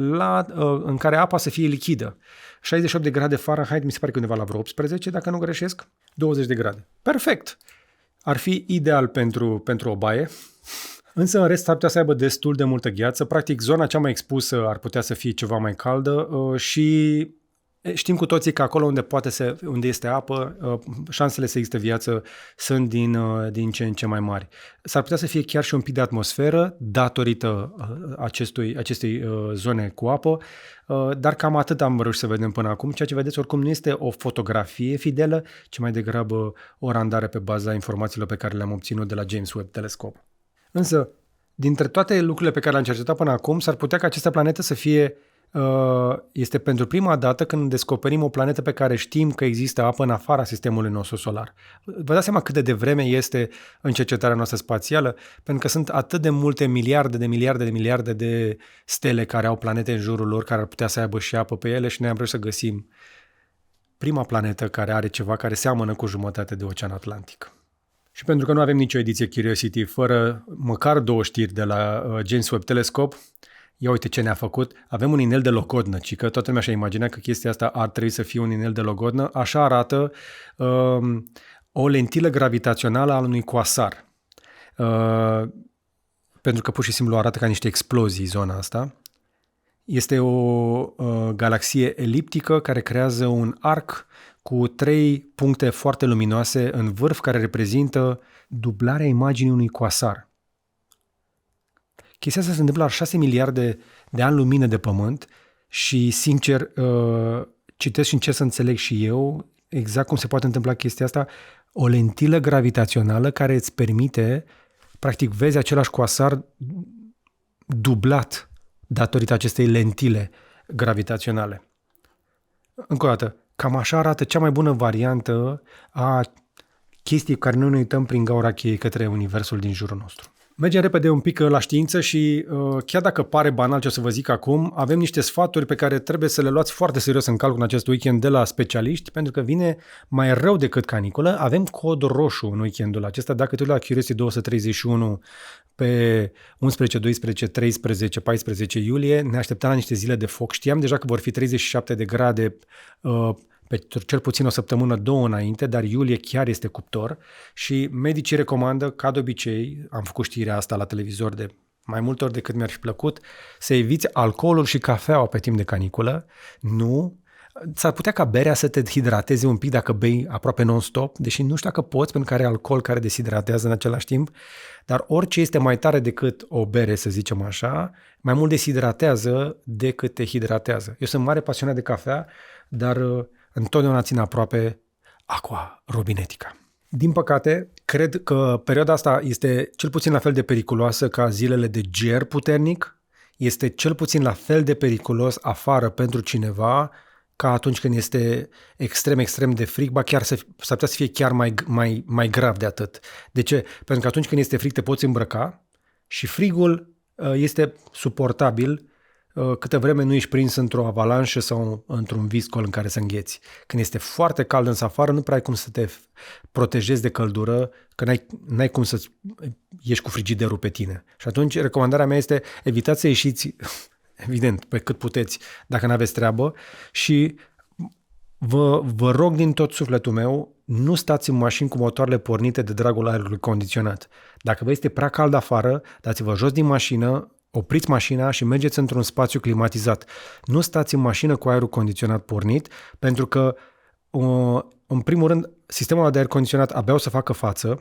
în care apa să fie lichidă. 68 de grade Fahrenheit, mi se pare că undeva la vreo 18, dacă nu greșesc, 20 de grade. Perfect! Ar fi ideal pentru o baie, însă în rest ar putea să aibă destul de multă gheață. Practic, zona cea mai expusă ar putea să fie ceva mai caldă și știm cu toții că acolo unde este apă, șansele să existe viață sunt din ce în ce mai mari. S-ar putea să fie chiar și un pic de atmosferă datorită acestei zone cu apă, dar cam atât am reușit să vedem până acum. Ceea ce vedeți oricum nu este o fotografie fidelă, ci mai degrabă o randare pe baza informațiilor pe care le-am obținut de la James Webb Telescope. Însă, dintre toate lucrurile pe care le-am cercetat până acum, s-ar putea ca aceste planete să fie este pentru prima dată când descoperim o planetă pe care știm că există apă în afara sistemului nostru solar. Vă dați seama cât de devreme este în cercetarea noastră spațială? Pentru că sunt atât de multe miliarde de stele care au planete în jurul lor, care ar putea să aibă și apă pe ele și noi am reușit să găsim prima planetă care are ceva care seamănă cu jumătate de Ocean Atlantic. Și pentru că nu avem nicio ediție Curiosity fără măcar 2 știri de la James Webb Telescope, ia uite ce ne-a făcut. Avem un inel de logodnă, ci că toată lumea și-a imaginat că chestia asta ar trebui să fie un inel de logodnă. Așa arată o lentilă gravitațională al unui quasar. Pentru că pur și simplu arată ca niște explozii zona asta. Este o galaxie eliptică care creează un arc cu 3 puncte foarte luminoase în vârf care reprezintă dublarea imaginii unui quasar. Chestia asta se întâmplă la 6 miliarde de ani lumină de Pământ și, sincer, citesc și încerc să înțeleg și eu exact cum se poate întâmpla chestia asta. O lentilă gravitațională care îți permite, practic, vezi același quasar dublat datorită acestei lentile gravitaționale. Încă o dată, cam așa arată cea mai bună variantă a chestii cu care noi ne uităm prin gaura cheie către universul din jurul nostru. Mergem repede un pic la știință și chiar dacă pare banal ce o să vă zic acum, avem niște sfaturi pe care trebuie să le luați foarte serios în calcul în acest weekend de la specialiști, pentru că vine mai rău decât caniculă. Avem cod roșu în weekendul acesta. Dacă te uiți la Curiosity 231 pe 11, 12, 13, 14 iulie, ne așteptăm la niște zile de foc. Știam deja că vor fi 37 de grade pe cel puțin o săptămână, 2 înainte, dar iulie chiar este cuptor și medicii recomandă, ca de obicei, am făcut știrea asta la televizor de mai multe ori decât mi-ar fi plăcut, să eviți alcoolul și cafeaua pe timp de caniculă. Nu. S-ar putea ca berea să te hidrateze un pic dacă bei aproape non-stop, deși nu știu dacă poți, pentru că are alcool care deshidratează în același timp, dar orice este mai tare decât o bere, să zicem așa, mai mult deshidratează decât te hidratează. Eu sunt mare pasionat de cafea, dar întotdeauna țin aproape aqua robinetica. Din păcate, cred că perioada asta este cel puțin la fel de periculoasă ca zilele de ger puternic, este cel puțin la fel de periculos afară pentru cineva ca atunci când este extrem de frig, ba chiar s-ar putea să fie chiar mai grav de atât. De ce? Pentru că atunci când este frig te poți îmbrăca și frigul este suportabil câtă vreme nu ești prins într-o avalanșă sau într-un viscol în care să îngheți. Când este foarte cald în afară, nu prea ai cum să te protejezi de căldură, că n-ai cum să ieși cu frigiderul pe tine. Și atunci recomandarea mea este evitați să ieșiți, evident, pe cât puteți, dacă n-aveți treabă și vă rog din tot sufletul meu, nu stați în mașini cu motoarele pornite de dragul aerului condiționat. Dacă vă este prea cald afară, dați-vă jos din mașină, opriți mașina și mergeți într-un spațiu climatizat. Nu stați în mașină cu aerul condiționat pornit, pentru că, în primul rând, sistemul de aer condiționat abia o să facă față,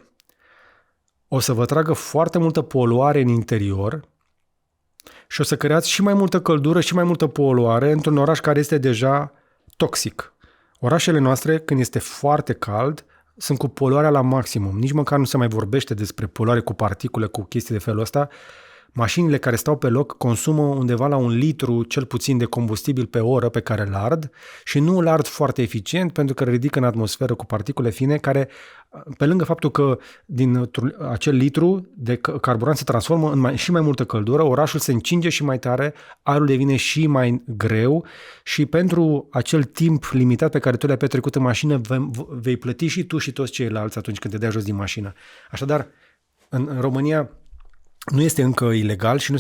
o să vă tragă foarte multă poluare în interior și o să creați și mai multă căldură și mai multă poluare într-un oraș care este deja toxic. Orașele noastre, când este foarte cald, sunt cu poluarea la maximum. Nici măcar nu se mai vorbește despre poluare cu particule, cu chestii de felul ăsta. Mașinile care stau pe loc consumă undeva la 1 litru cel puțin de combustibil pe oră pe care îl ard și nu îl ard foarte eficient pentru că ridică în atmosferă cu particule fine care, pe lângă faptul că din acel litru de carburant se transformă în și mai multă căldură, orașul se încinge și mai tare, aerul devine și mai greu și pentru acel timp limitat pe care tu l-ai petrecut în mașină vei plăti și tu și toți ceilalți atunci când te dea jos din mașină. Așadar, în România nu este încă ilegal și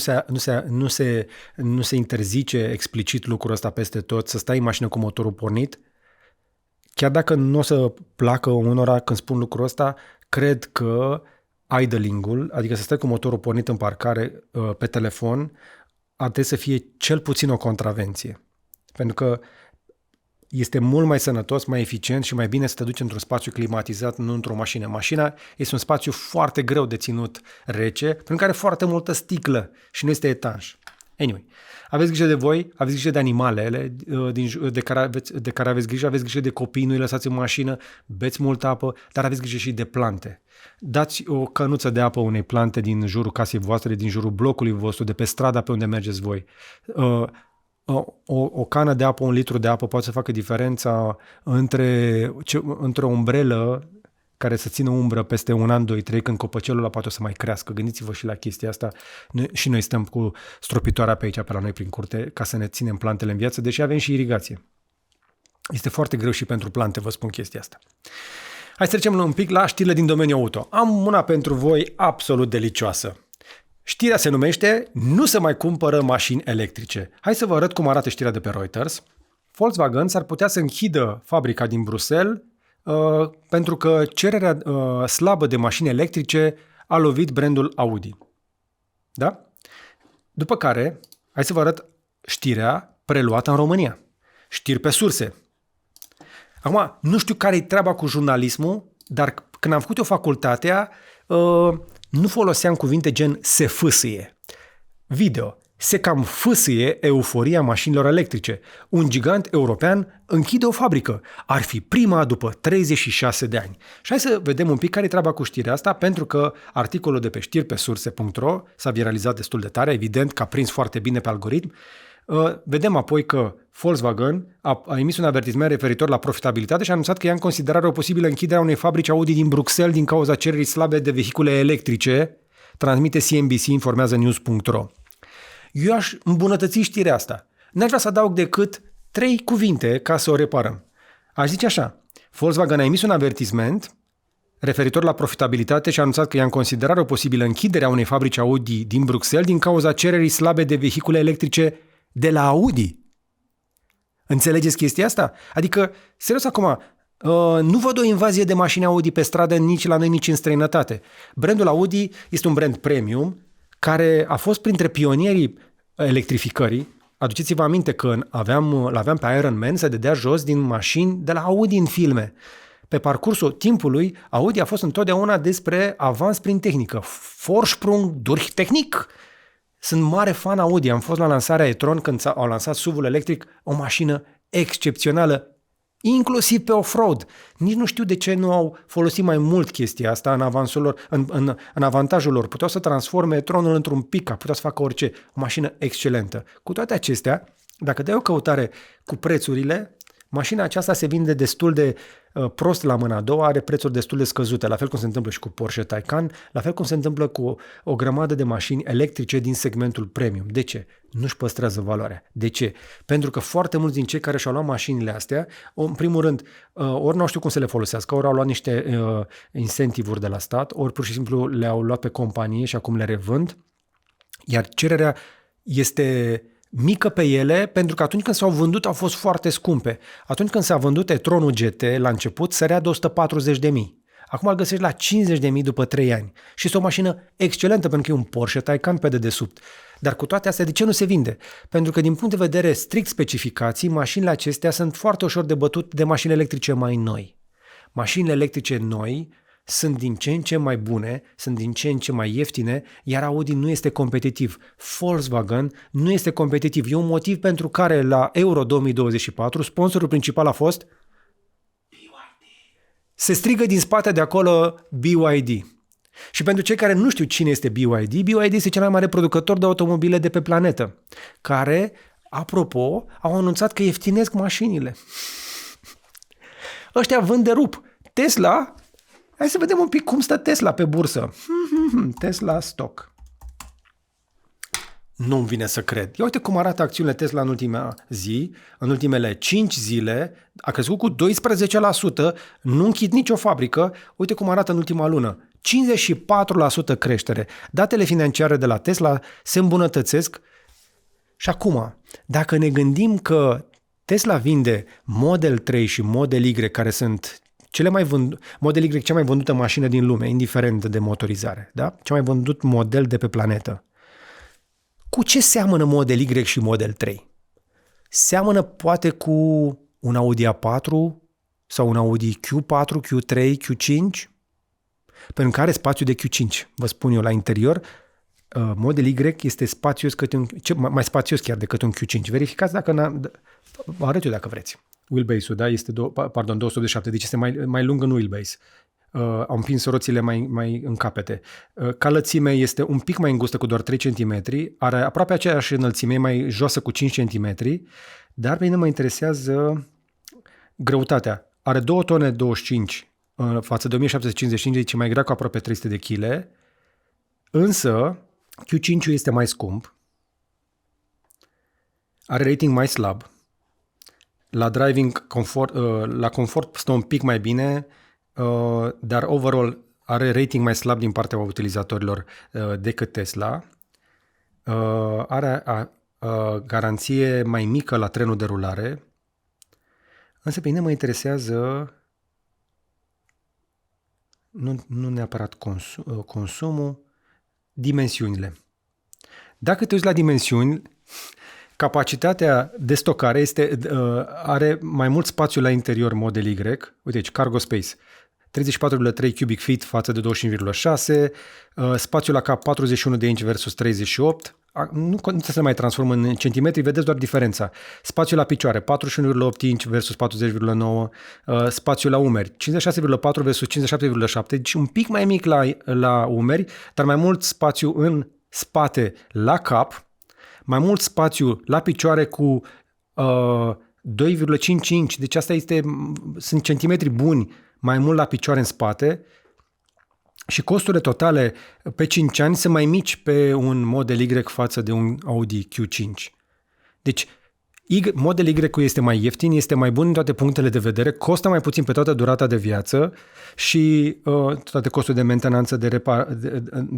nu se interzice explicit lucrul ăsta peste tot, să stai în mașină cu motorul pornit. Chiar dacă nu o să placă unora când spun lucrul ăsta, cred că idling-ul, adică să stai cu motorul pornit în parcare pe telefon, ar trebui să fie cel puțin o contravenție. Pentru că este mult mai sănătos, mai eficient și mai bine să te duci într-un spațiu climatizat, nu într-o mașină. Mașina este un spațiu foarte greu de ținut rece, pentru că are foarte multă sticlă și nu este etanș. Anyway, aveți grijă de voi, aveți grijă de animalele de care aveți grijă de copii, nu-i lăsați în mașină, beți multă apă, dar aveți grijă și de plante. Dați o cănuță de apă unei plante din jurul casei voastre, din jurul blocului vostru, de pe strada pe unde mergeți voi. O cană de apă, 1 litru de apă poate să facă diferența între o umbrelă care să țină umbră peste 1 an, 2, 3, când copăcelul ăla poate o să mai crească. Gândiți-vă și la chestia asta. Și noi stăm cu stropitoarea pe aici, pe la noi prin curte, ca să ne ținem plantele în viață, deși avem și irigație. Este foarte greu și pentru plante, vă spun chestia asta. Hai să trecem un pic la știrile din domeniul auto. Am una pentru voi absolut delicioasă. Știrea se numește "Nu se mai cumpără mașini electrice". Hai să vă arăt cum arată știrea de pe Reuters. Volkswagen s-ar putea să închidă fabrica din Bruxelles pentru că cererea slabă de mașini electrice a lovit brandul Audi. Da? După care, hai să vă arăt știrea preluată în România. Știri pe surse. Acum, nu știu care-i treaba cu jurnalismul, dar când am făcut eu facultatea, nu foloseam cuvinte gen "se fâsâie". Video. Se cam fâsâie euforia mașinilor electrice. Un gigant european închide o fabrică. Ar fi prima după 36 de ani. Și hai să vedem un pic care e treaba cu știrea asta, pentru că articolul de pe știripesurse.ro s-a viralizat destul de tare, evident că a prins foarte bine pe algoritm. Vedem apoi că Volkswagen a emis un avertisment referitor la profitabilitate și a anunțat că ia în considerare o posibilă închidere a unei fabrici Audi din Bruxelles din cauza cererii slabe de vehicule electrice, transmite CNBC, informează news.ro. Eu aș îmbunătăți știrea asta. N-aș vrea să adaug decât 3 cuvinte ca să o reparăm. Aș zice așa: Volkswagen a emis un avertisment referitor la profitabilitate și a anunțat că ia în considerare o posibilă închidere a unei fabrici Audi din Bruxelles din cauza cererii slabe de vehicule electrice de la Audi. Înțelegeți chestia asta? Adică, serios acum, nu văd o invazie de mașini Audi pe stradă nici la noi, nici în străinătate. Brandul Audi este un brand premium care a fost printre pionierii electrificării. Aduceți-vă aminte că l-aveam pe Iron Man, se dădea jos din mașini de la Audi în filme. Pe parcursul timpului, Audi a fost întotdeauna despre avans prin tehnică. Vorsprung durch Technik. Sunt mare fan Audi. Am fost la lansarea e-tron când au lansat SUV-ul electric, o mașină excepțională, inclusiv pe off-road. Nici nu știu de ce nu au folosit mai mult chestia asta în avantajul lor. Puteau să transforme e-tronul într-un pick-up, puteau să facă orice. O mașină excelentă. Cu toate acestea, dacă dai o căutare cu prețurile, mașina aceasta se vinde destul de prost la mâna a doua, are prețuri destul de scăzute, la fel cum se întâmplă și cu Porsche Taycan, la fel cum se întâmplă cu o grămadă de mașini electrice din segmentul premium. De ce? Nu-și păstrează valoarea. De ce? Pentru că foarte mulți din cei care și-au luat mașinile astea, în primul rând, ori nu știu cum să le folosească, ori au luat niște incentivuri de la stat, ori pur și simplu le-au luat pe companie și acum le revând, iar cererea este mică pe ele, pentru că atunci când s-au vândut au fost foarte scumpe. Atunci când s-a vândut e-tronul GT la început, sărea de 140.000. Acum îl găsești la 50.000 după 3 ani. Și este o mașină excelentă, pentru că e un Porsche Taycan pe dedesubt. Dar cu toate astea, de ce nu se vinde? Pentru că din punct de vedere strict specificații, mașinile acestea sunt foarte ușor de bătut de mașini electrice mai noi. Mașinile electrice noi sunt din ce în ce mai bune, sunt din ce în ce mai ieftine, iar Audi nu este competitiv. Volkswagen nu este competitiv. E un motiv pentru care la Euro 2024 sponsorul principal a fost se strigă din spate de acolo BYD. Și pentru cei care nu știu cine este BYD, BYD este cel mai mare producător de automobile de pe planetă, care, apropo, au anunțat că ieftinesc mașinile. Ăștia vând de rup. Tesla, hai să vedem un pic cum stă Tesla pe bursă. Tesla stock. Nu-mi vine să cred. Ia uite cum arată acțiunile Tesla în ultima zi, în ultimele 5 zile, a crescut cu 12%, nu închid nicio fabrică, uite cum arată în ultima lună. 54% creștere. Datele financiare de la Tesla se îmbunătățesc și acum, dacă ne gândim că Tesla vinde Model 3 și Model Y, care sunt Model Y, cea mai vândută mașină din lume, indiferent de motorizare, da? Cea mai vândut model de pe planetă. Cu ce seamănă Model Y și Model 3? Seamănă poate cu un Audi A4 sau un Audi Q4, Q3, Q5? Pentru că are spațiu de Q5, vă spun eu, la interior. Model Y este spațios mai spațios chiar decât un Q5. Verificați dacă arăt eu dacă vreți. Wheelbase-ul, da, este 287, deci este mai lung în wheelbase. Au împins roțile mai în capete. Ca lățime este un pic mai îngustă cu doar 3 cm, are aproape aceeași înălțime, mai josă cu 5 cm, dar pe mine mă interesează greutatea. Are 2 tone 25 față de 1755, deci mai grea cu aproape 300 de kg, însă Q5-ul este mai scump, are rating mai slab, la driving comfort, la confort stă un pic mai bine, dar overall are rating mai slab din partea utilizatorilor decât Tesla, are garanție mai mică la trenul de rulare, însă pe mine mă interesează nu neapărat consumul, dimensiunile. Dacă te uiți la dimensiuni, capacitatea de stocare are mai mult spațiu la interior Model Y. Uite aici, cargo space, 34,3 cubic feet față de 25,6, spațiul la cap 41 de inch versus 38, nu trebuie să mai transformă în centimetri, vedeți doar diferența. Spațiul la picioare, 41,8 inch versus 40,9, spațiul la umeri, 56,4 versus 57,7, deci un pic mai mic la umeri, dar mai mult spațiu în spate la cap, mai mult spațiu la picioare cu 2,5 inch, deci asta sunt centimetri buni mai mult la picioare în spate și costurile totale pe 5 ani sunt mai mici pe un Model Y față de un Audi Q5. Deci Model Y este mai ieftin, este mai bun în toate punctele de vedere, costă mai puțin pe toată durata de viață și toate costurile de mentenanță, de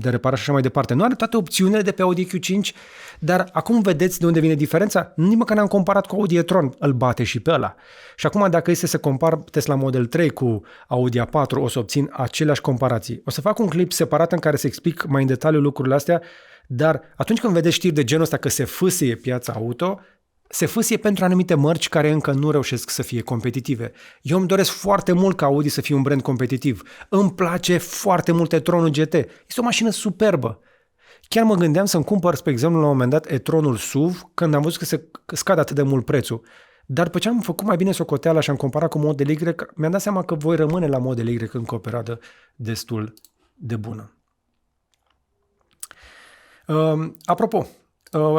reparare și așa mai departe. Nu are toate opțiunile de pe Audi Q5, dar acum vedeți de unde vine diferența? Nici măcar n-am comparat cu Audi e-tron, îl bate și pe ăla. Și acum dacă este să compar Tesla Model 3 cu Audi A4, o să obțin aceleași comparații. O să fac un clip separat în care să explic mai în detaliu lucrurile astea, dar atunci când vedeți știri de genul ăsta că se fâsâie piața auto, se fâsie pentru anumite mărci care încă nu reușesc să fie competitive. Eu îmi doresc foarte mult ca Audi să fie un brand competitiv. Îmi place foarte mult e-tronul GT. Este o mașină superbă. Chiar mă gândeam să-mi cumpăr, spre exemplu, la un moment dat e-tronul SUV când am văzut că se scade atât de mult prețul. Dar după ce am făcut mai bine socoteala și am comparat cu Model Y, mi-am dat seama că voi rămâne la Model Y încă o perioadă destul de bună. Apropo,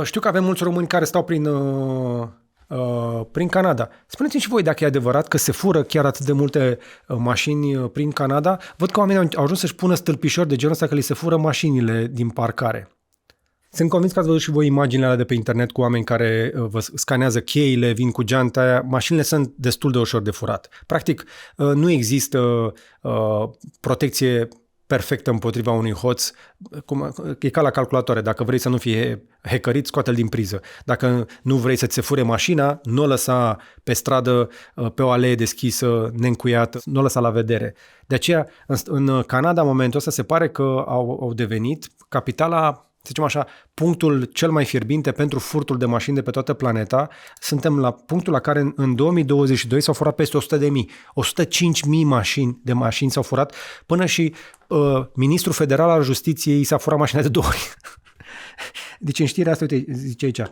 știu că avem mulți români care stau prin Canada. Spuneți-mi și voi dacă e adevărat că se fură chiar atât de multe mașini prin Canada. Văd că oamenii au ajuns să-și pună stâlpișori de genul ăsta că li se fură mașinile din parcare. Sunt convins că ați văzut și voi imaginile alea de pe internet cu oameni care vă scanează cheile, vin cu geanta aia. Mașinile sunt destul de ușor de furat. Practic, nu există protecție perfectă împotriva unui hoț, e ca la calculatoare, dacă vrei să nu fie hackerit, scoate-l din priză. Dacă nu vrei să ți se fure mașina, nu o lăsa pe stradă, pe o alee deschisă, neîncuiată, nu o lăsa la vedere. De aceea, în Canada, în momentul ăsta, se pare că au devenit capitala să zicem așa, punctul cel mai fierbinte pentru furtul de mașini de pe toată planeta. Suntem la punctul la care în 2022 s-au furat peste 100.000. 105.000 de mașini s-au furat, până și ministrul federal al justiției i s-a furat mașina de 2 ori. Deci în știrea asta, uite, zice aici,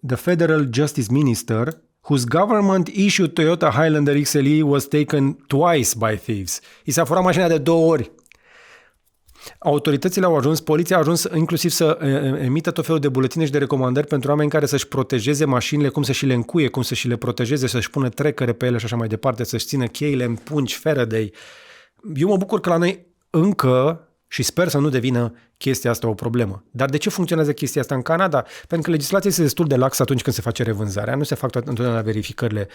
the Federal Justice Minister, whose government issued Toyota Highlander XLE, was taken twice by thieves. I s-a furat mașina de 2 ori. Autoritățile au ajuns, poliția a ajuns inclusiv să emită tot felul de buletine și de recomandări pentru oameni care să-și protejeze mașinile, cum să și le încuie, cum să și le protejeze, să-și pună trecere pe ele și așa mai departe, să-și țină cheile în pungi, Faraday. Eu mă bucur că la noi încă, și sper să nu devină chestia asta o problemă. Dar de ce funcționează chestia asta în Canada? Pentru că legislația este destul de laxă atunci când se face revânzarea, nu se fac întotdeauna verificările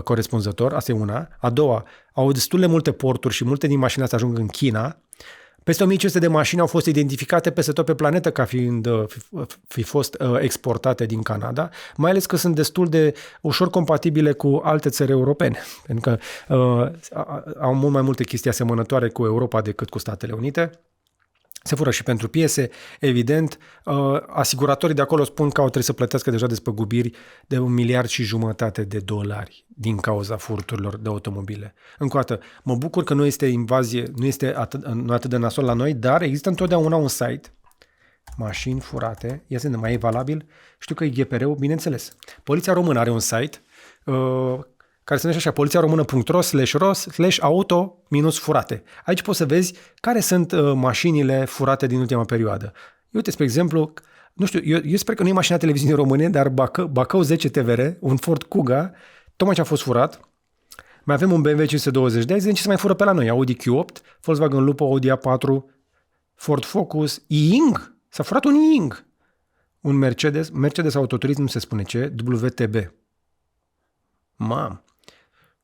corespunzător, asta e una. A doua, au destul de multe porturi și multe din mașinile astea ajung în China. Peste 1500 de mașini au fost identificate peste tot pe planetă ca fiind fi fost exportate din Canada, mai ales că sunt destul de ușor compatibile cu alte țări europene, pentru că au mult mai multe chestii asemănătoare cu Europa decât cu Statele Unite. Se fură și pentru piese, evident. Asiguratorii de acolo spun că au trebuit să plătească deja despăgubiri de $1,5 miliarde din cauza furturilor de automobile. Încă o dată, mă bucur că nu este invazie, nu este atât de nasol la noi, dar există întotdeauna un site, mașini furate, este mai e valabil, știu că e GPR-ul, bineînțeles. Poliția Română are un site care se numește așa, polițiaromână.ro/auto-furate. Aici poți să vezi care sunt mașinile furate din ultima perioadă. Uite, spre exemplu, nu știu, eu sper că nu e mașina televiziunii române, dar Bacău 10 TVR, un Ford Kuga, tocmai ce a fost furat. Mai avem un BMW 520D, zicem ce se mai fură pe la noi, Audi Q8, Volkswagen Lupo, Audi A4, Ford Focus, Ying, s-a furat un Ying, un Mercedes Autoturism, nu se spune ce, WTB. Mam.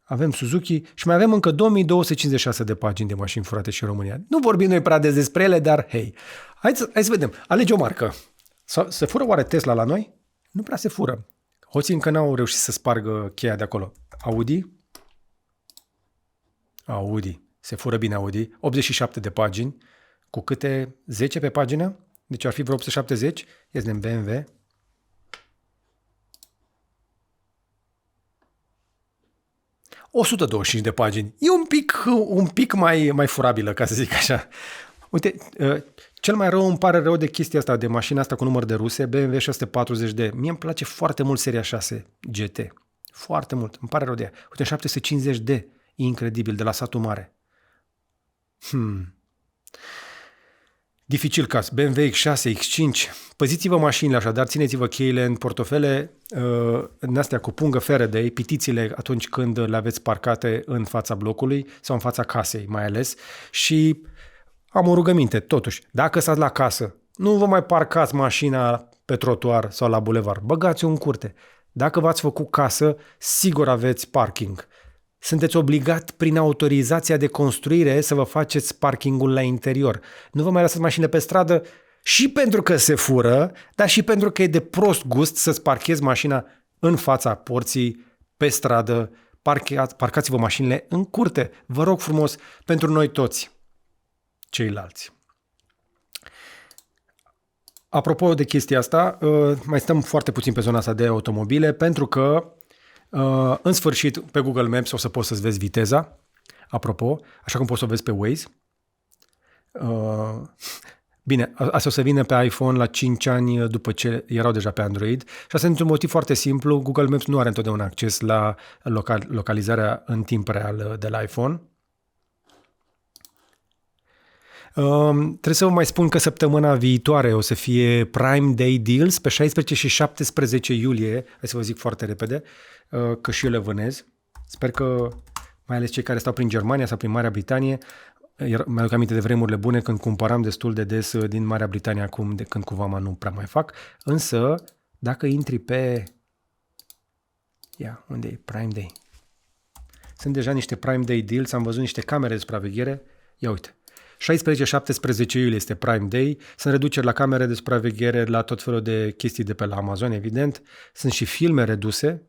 Avem Suzuki și mai avem încă 2256 de pagini de mașini furate și în România. Nu vorbim noi prea des despre ele, dar hei, hai să vedem. Alege o marcă. Se fură oare Tesla la noi? Nu prea se fură. Hoții încă n-au reușit să spargă cheia de acolo. Audi. Se fură bine Audi. 87 de pagini. Cu câte 10 pe pagină? Deci ar fi vreo 870. Este în BMW. O 125 de pagini. E un pic mai furabilă, ca să zic așa. Uite, cel mai rău îmi pare rău de chestia asta, de mașina asta cu număr de ruse, BMW 640D. Mie îmi place foarte mult seria 6 GT. Foarte mult. Îmi pare rău de ea. Uite, 750D. E incredibil, de la satul mare. Dificil caz. BMW X6, X5. Păziți-vă mașinile așadar, țineți-vă cheile în portofele, în astea cu pungă Faraday, pitiți-le atunci când le aveți parcate în fața blocului sau în fața casei mai ales. Și am o rugăminte, totuși, dacă stați la casă, nu vă mai parcați mașina pe trotuar sau la bulevard, băgați-o în curte. Dacă v-ați făcut casă, sigur aveți parking. Sunteți obligat prin autorizația de construire să vă faceți parkingul la interior. Nu vă mai lăsați mașinile pe stradă și pentru că se fură, dar și pentru că e de prost gust să-ți parchezi mașina în fața porții, pe stradă. Parcați-vă mașinile în curte. Vă rog frumos, pentru noi toți ceilalți. Apropo de chestia asta, mai stăm foarte puțin pe zona asta de automobile, pentru că în sfârșit, pe Google Maps o să poți să-ți vezi viteza, apropo, așa cum poți să o vezi pe Waze. Bine, asta o să vină pe iPhone la 5 ani după ce erau deja pe Android și asta este un motiv foarte simplu. Google Maps nu are întotdeauna acces la localizarea în timp real de la iPhone. Trebuie să vă mai spun că săptămâna viitoare o să fie Prime Day Deals pe 16 și 17 iulie. Hai să vă zic foarte repede, că și eu le vânez. Sper că mai ales cei care stau prin Germania sau prin Marea Britanie, mi-aduc aminte de vremurile bune când cumpăram destul de des din Marea Britanie, acum de când cu vama nu prea mai fac. Însă, dacă intri pe... unde e Prime Day? Sunt deja niște Prime Day Deals, am văzut niște camere de supraveghere. Ia uite. 16-17 iulie este Prime Day, sunt reduceri la camere de supraveghere, la tot felul de chestii de pe la Amazon, evident, sunt și filme reduse,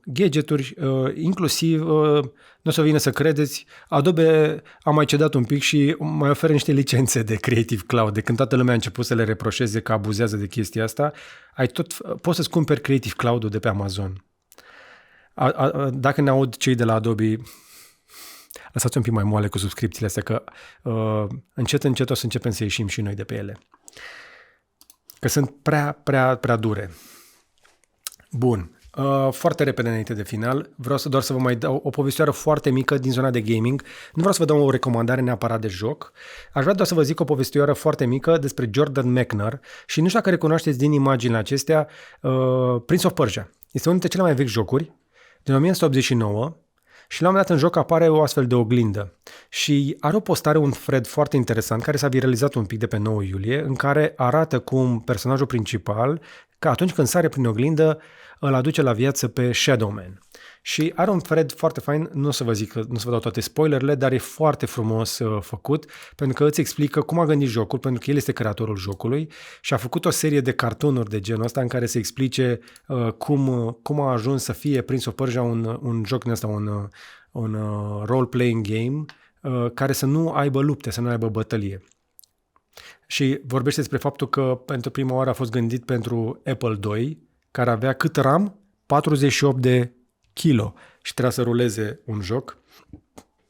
gadgeturi, inclusiv, nu o să vină să credeți, Adobe a mai cedat un pic și mai oferă niște licențe de Creative Cloud. De când toată lumea a început să le reproșeze că abuzează de chestia asta, poți să-ți cumperi Creative Cloud-ul de pe Amazon. Dacă ne aud cei de la Adobe, lăsați un pic mai moale cu subscripțiile astea, că încet o să începem să ieșim și noi de pe ele. Că sunt prea dure. Bun. Foarte repede înainte de final, vreau doar să vă mai dau o povestioară foarte mică din zona de gaming. Nu vreau să vă dau o recomandare neapărat de joc. Aș vrea doar să vă zic o povestioară foarte mică despre Jordan Mechner și nu știu dacă recunoașteți din imaginile acestea Prince of Persia. Este unul dintre cele mai vechi jocuri din 1989 și la un moment dat în joc apare o astfel de oglindă și are o postare, un thread foarte interesant care s-a viralizat un pic de pe 9 iulie, în care arată cum personajul principal, că atunci când sare prin oglindă, îl aduce la viață pe Shadow Man. Și are un thread foarte fain, nu o să vă zic, nu o să vă dau toate spoilerele, dar e foarte frumos făcut, pentru că îți explică cum a gândit jocul, pentru că el este creatorul jocului și a făcut o serie de cartoonuri de genul ăsta în care se explice cum a ajuns să fie Prince of Persia un joc din ăsta, un role-playing game care să nu aibă lupte, să nu aibă bătălie. Și vorbește despre faptul că pentru prima oară a fost gândit pentru Apple II, care avea cât RAM? 48 de kilo și trebuia să ruleze un joc.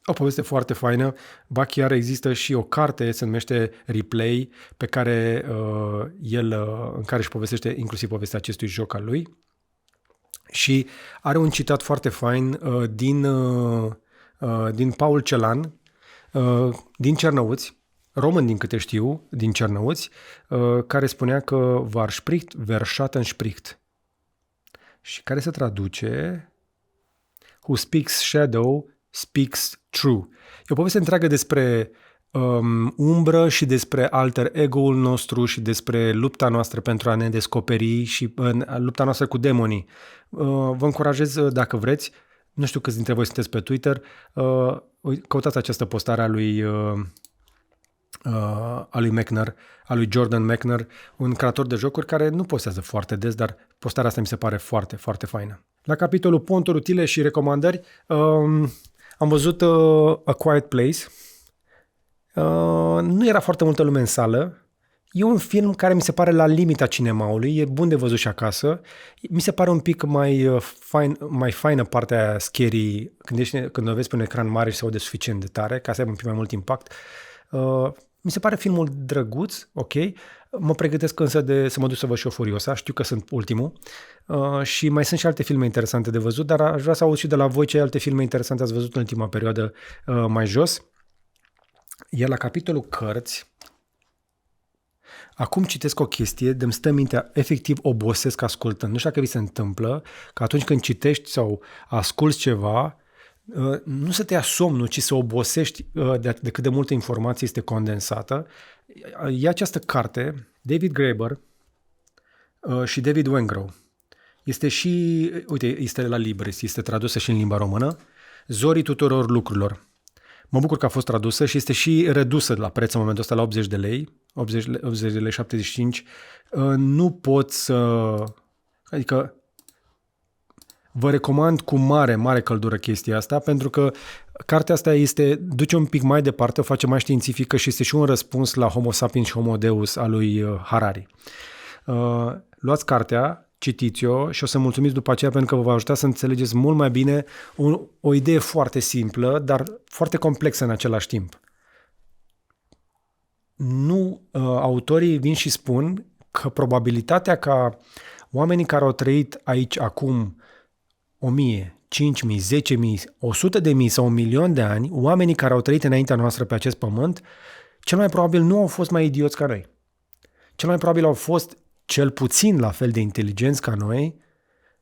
O poveste foarte faină. Ba chiar există și o carte, se numește Replay, pe care în care își povestește inclusiv povestea acestui joc al lui. Și are un citat foarte fain din Paul Celan, din Cernăuți, român din câte știu, din Cernăuți, care spunea că war spricht, wer Schatten spricht. Și care se traduce Who speaks shadow speaks true. E o poveste întreagă despre umbră și despre alter ego-ul nostru și despre lupta noastră pentru a ne descoperi și lupta noastră cu demonii. Vă încurajez, dacă vreți, nu știu câți dintre voi sunteți pe Twitter, căutați această postare a lui Mechner, a lui Jordan Mechner, un creator de jocuri care nu postează foarte des, dar postarea asta mi se pare foarte, foarte faină. La capitolul ponturi utile și recomandări, am văzut A Quiet Place. Nu era foarte multă lume în sală. E un film care mi se pare la limita cinemaului, e bun de văzut și acasă. Mi se pare un pic mai faină partea aia scary când o vezi pe un ecran mare și se aude suficient de tare, ca să aibă un pic mai mult impact. Mi se pare filmul drăguț, ok. Mă pregătesc însă să mă duc să văd și o Furiosa, știu că sunt ultimul. Și mai sunt și alte filme interesante de văzut, dar aș vrea să aud și de la voi ce alte filme interesante ați văzut în ultima perioadă mai jos. Iar la capitolul cărți, acum citesc o chestie, de-mi stă mintea, efectiv obosesc ascultând. Nu știu dacă vi se întâmplă că atunci când citești sau asculți ceva, nu să te ia somnul, ci să obosești de cât de multă informație este condensată. E această carte, David Graeber și David Wengrow. Este și, uite, este la Libris, este tradusă și în limba română, Zorii tuturor lucrurilor. Mă bucur că a fost tradusă și este și redusă la preț în momentul ăsta la 80 de lei, 80 de lei 75. Nu pot să... Adică vă recomand cu mare căldură chestia asta, pentru că cartea asta duce un pic mai departe, o face mai științifică și este și un răspuns la Homo sapiens și Homo Deus a lui Harari. Luați cartea, citiți-o și o să mulțumiți după aceea pentru că vă va ajuta să înțelegeți mult mai bine o idee foarte simplă, dar foarte complexă în același timp. Autorii vin și spun că probabilitatea ca oamenii care au trăit aici acum 1000, 5000, 10.000, 100.000 sau 1.000.000 de ani, oamenii care au trăit înaintea noastră pe acest pământ, cel mai probabil nu au fost mai idioți ca noi. Cel mai probabil au fost cel puțin la fel de inteligenți ca noi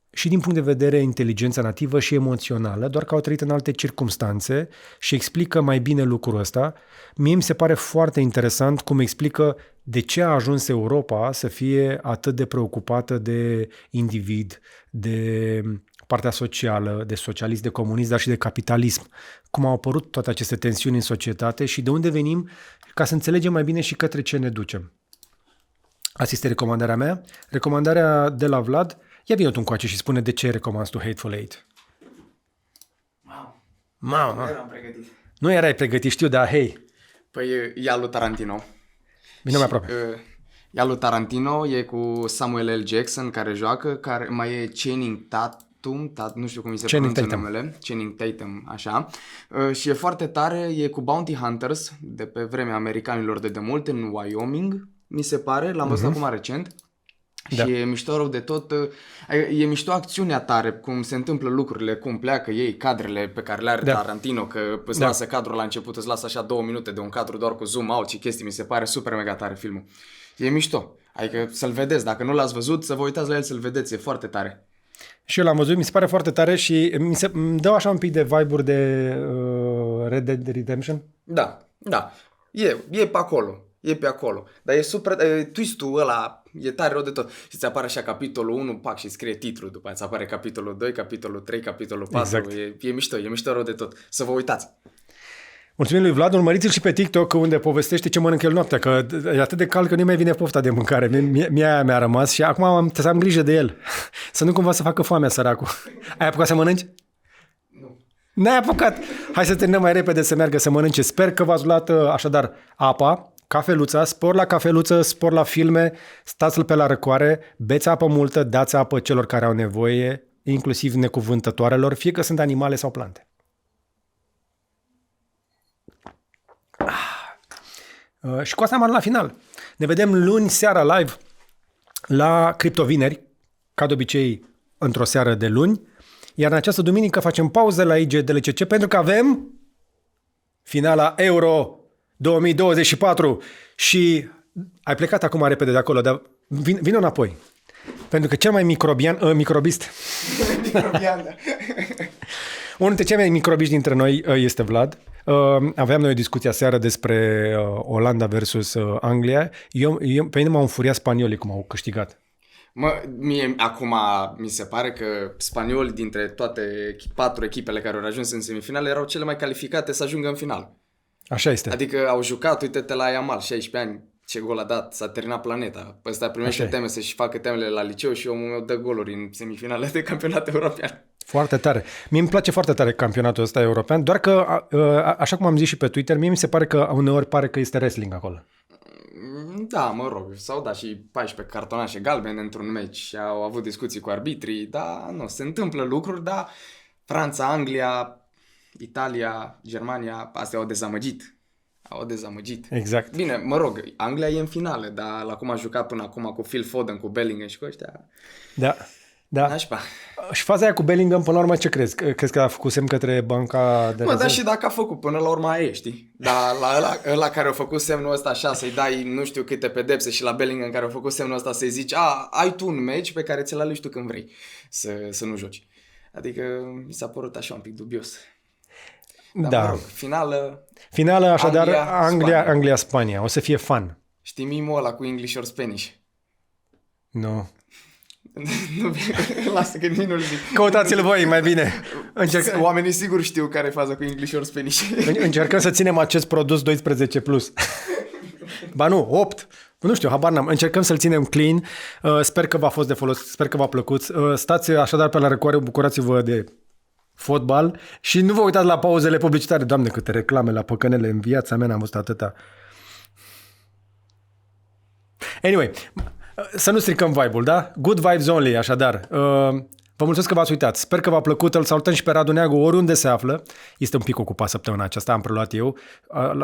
și din punct de vedere inteligența nativă și emoțională, doar că au trăit în alte circumstanțe și explică mai bine lucrul ăsta. Mie mi se pare foarte interesant cum explică de ce a ajuns Europa să fie atât de preocupată de individ, de partea socială, de socialism, de comunism, dar și de capitalism. Cum au apărut toate aceste tensiuni în societate și de unde venim, ca să înțelegem mai bine și către ce ne ducem. Asta este recomandarea mea. Recomandarea de la Vlad Ia vină tu încoace și spune de ce recomanzi tu Hateful Eight. Mamă.
Eram pregătit.
Nu erai pregătit, știu, dar hei,
Păi e al lui Tarantino.
vină mai aproape.
E al lui Tarantino, e cu Samuel L. Jackson care joacă, care mai e Channing Tatum, nu știu cum îi se
Channing
pronunță
Tatum.
numele. Channing Tatum, așa. Și e foarte tare, e cu Bounty Hunters, de pe vremea americanilor de demult, în Wyoming, mi se pare, l-am văzut acum recent.
Da.
Și e mișto rău de tot, e mișto acțiunea tare, cum se întâmplă lucrurile, cum pleacă ei, cadrele pe care le are
Da.
Tarantino, că îți
Da.
lasă cadrul la început, îți lasă așa 2 minute de un cadru doar cu zoom out și chestii, mi se pare super mega tare filmul. E mișto, adică să-l vedeți, dacă nu l-ați văzut, să vă uitați la el să-l vedeți, e foarte tare.
Și eu l-am văzut, mi se pare foarte tare și îmi dă așa un pic de vibe-uri de Red Dead Redemption.
Da, e pe acolo. E pe acolo. Dar e super... twist-ul ăla e tare rău de tot. Și ți apare așa capitolul 1, pac, și scrie titlul. După aia ți apare capitolul 2, capitolul 3, capitolul 4.
Exact.
E mișto rău de tot. Să vă uitați.
Mulțumim lui Vlad, urmăriți-l și pe TikTok unde povestește ce mănâncă el noaptea, că e atât de cald că nu mai vine pofta de mâncare. Mi-a rămas și acum trebuie să am grijă de el. Să nu cumva să facă foamea, săracul. Ai apucat să mănânci?
Nu.
N-ai apucat! Hai să terminăm mai repede să meargă să mănânce. Sper că v-ați luat așadar apa, cafeluța, spor la cafeluță, spor la filme, stați-l pe la răcoare, beți apă multă, dați apă celor care au nevoie, inclusiv necuvântătoarelor, fie că sunt animale sau plante. Și cu asta am ajuns la final. Ne vedem luni seara live la Criptovineri, ca de obicei într-o seară de luni, iar în această duminică facem pauză la IGDLCC pentru că avem finala Euro 2024 și ai plecat acum repede de acolo, dar vin înapoi. Pentru că cel mai microbist, unul dintre cei mai microbiști dintre noi este Vlad. Aveam noi o discuție aseară despre Olanda versus Anglia. Pe mine m-au înfuriat spaniolii cum au câștigat.
Mie acum mi se pare că spaniolii dintre toate 4 echipele care au ajuns în semifinale erau cele mai calificate să ajungă în final.
Așa este.
Adică au jucat, uite-te la Yamal, 16 ani, ce gol a dat, s-a terminat planeta. Ăsta primește teme să-și facă temele la liceu și omul meu dă goluri în semifinale de campionat european.
Foarte tare. Mie îmi place foarte tare campionatul ăsta european, doar că, așa cum am zis și pe Twitter, mie mi se pare că uneori pare că este wrestling acolo.
Da, mă rog, s-au dat și 14 cartonașe galbene într-un meci și au avut discuții cu arbitrii, da, nu, se întâmplă lucruri, dar Franța, Anglia, Italia, Germania, astea au dezamăgit. Au dezamăgit.
Exact.
Bine, mă rog, Anglia e în finale, dar la cum a jucat până acum cu Phil Foden, cu Bellingham și cu ăștia,
Da. Da.
nașpa.
Și faza aia cu Bellingham, până la urmă, ce crezi? Crezi că a făcut semn către banca de
Mă,
rezervă?
dar și dacă a făcut, până la urmă aia e, știi? Dar la ăla care a făcut semnul ăsta așa, să-i dai nu știu câte pedepse și la Bellingham care a făcut semnul ăsta să-i zici, ai tu un meci pe care ți-l alegi tu când vrei să nu joci. Adică mi s-a părut așa un pic dubios. Dar
Da.
mă rog,
Finală, așadar,
Anglia-Spania.
Anglia-Spania. O să fie fun.
Știi mimul ăla cu English or Spanish?
Nu.
Nu, lasă că nimeni nu-l zic.
Căutați-l voi, mai bine.
Oamenii sigur știu care e faza cu English or Spanish.
Încercăm să ținem acest produs 12+. Plus. Ba nu, 8. Nu știu, habar n-am. Încercăm să-l ținem clean. Sper că v-a fost de folos, sper că v-a plăcut. Stați așadar pe la răcoare, bucurați-vă de fotbal și nu vă uitați la pauzele publicitare. Doamne, câte reclame la păcănele în viața mea, n-am văzut atâta. Anyway, să nu stricăm vibe-ul, da? Good vibes only, așadar. Vă mulțumesc că v-ați uitat. Sper că v-a plăcut. Îl salutăm și pe Radu Neagu oriunde se află. Este un pic ocupat săptămâna aceasta, am preluat eu.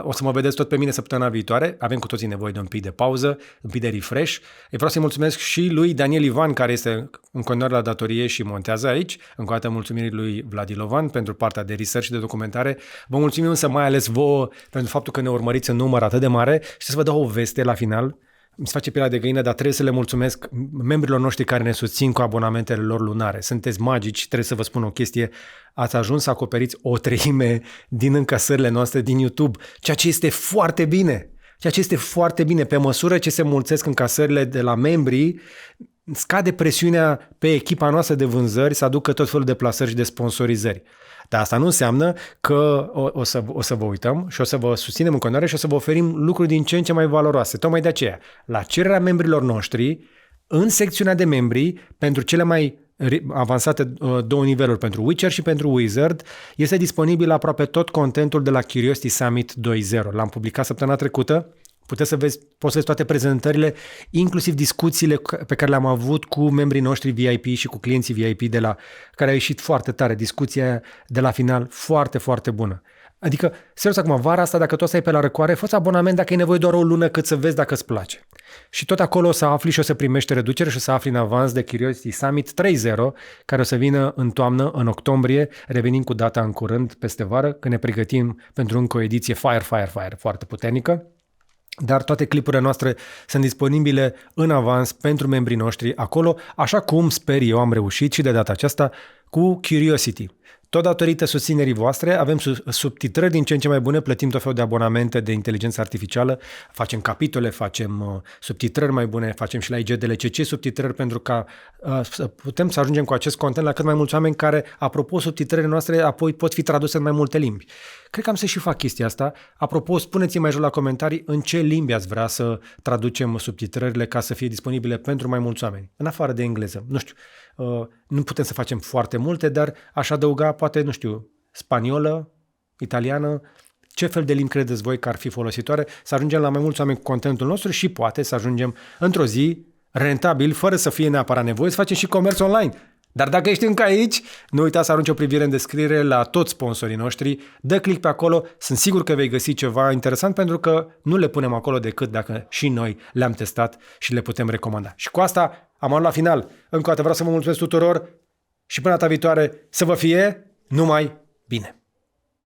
O să mă vedeți tot pe mine săptămâna viitoare. Avem cu toții nevoie de un pic de pauză, un pic de refresh. Eu vreau să-i mulțumesc și lui Daniel Ivan, care este în continuare la datorie și montează aici. Încă o dată mulțumiri lui Vlad Ilovan pentru partea de research și de documentare. Vă mulțumim însă mai ales vouă pentru faptul că ne urmăriți în număr atât de mare și să vă dau o veste la final. Mi se face pielea de găină, dar trebuie să le mulțumesc membrilor noștri care ne susțin cu abonamentele lor lunare. Sunteți magici, trebuie să vă spun o chestie. Ați ajuns să acoperiți o treime din încasările noastre din YouTube, ceea ce este foarte bine. Ceea ce este foarte bine. Pe măsură ce se mulțesc încasările de la membrii, scade presiunea pe echipa noastră de vânzări să aducă tot felul de plasări și de sponsorizări. Dar asta nu înseamnă că o să vă uităm și o să vă susținem în continuare și o să vă oferim lucruri din ce în ce mai valoroase. Tocmai de aceea, la cererea membrilor noștri, în secțiunea de membri, pentru cele mai avansate 2 niveluri, pentru Witcher și pentru Wizard, este disponibil aproape tot contentul de la Curiosity Summit 2.0. L-am publicat săptămâna trecută. Poți să vezi toate prezentările, inclusiv discuțiile pe care le-am avut cu membrii noștri VIP și cu clienții VIP care a ieșit foarte tare. Discuția de la final foarte, foarte bună. Adică, serios acum, vara asta, dacă tu stai pe la răcoare, fă-ți abonament dacă ai nevoie doar o lună cât să vezi dacă îți place. Și tot acolo o să afli și o să primești reducere și o să afli în avans de Curiosity Summit 3.0, care o să vină în toamnă, în octombrie, revenim cu data în curând peste vară, când ne pregătim pentru încă o ediție Fire foarte puternică. Dar toate clipurile noastre sunt disponibile în avans pentru membrii noștri acolo, așa cum sper eu am reușit și de data aceasta cu Curiosity. Tot datorită susținerii voastre avem subtitrări din ce în ce mai bune, plătim tot felul de abonamente de inteligență artificială, facem capitole, facem subtitrări mai bune, facem și la IGDLCC subtitrări pentru ca să putem să ajungem cu acest content la cât mai mulți oameni care, apropo, subtitrările noastre apoi pot fi traduse în mai multe limbi. Cred că am să și fac chestia asta. Apropo, spuneți-mi mai jos la comentarii în ce limbi ați vrea să traducem subtitrările ca să fie disponibile pentru mai mulți oameni, în afară de engleză. Nu știu, nu putem să facem foarte multe, dar aș adăuga poate, nu știu, spaniolă, italiană, ce fel de limbi credeți voi că ar fi folositoare, să ajungem la mai mulți oameni cu contentul nostru și poate să ajungem într-o zi rentabil, fără să fie neapărat nevoie, să facem și comerț online. Dar dacă ești încă aici, nu uita să arunci o privire în descriere la toți sponsorii noștri, dă click pe acolo, sunt sigur că vei găsi ceva interesant pentru că nu le punem acolo decât dacă și noi le-am testat și le putem recomanda. Și cu asta am ajuns la final. Încă o dată vreau să vă mulțumesc tuturor și până data viitoare să vă fie numai bine!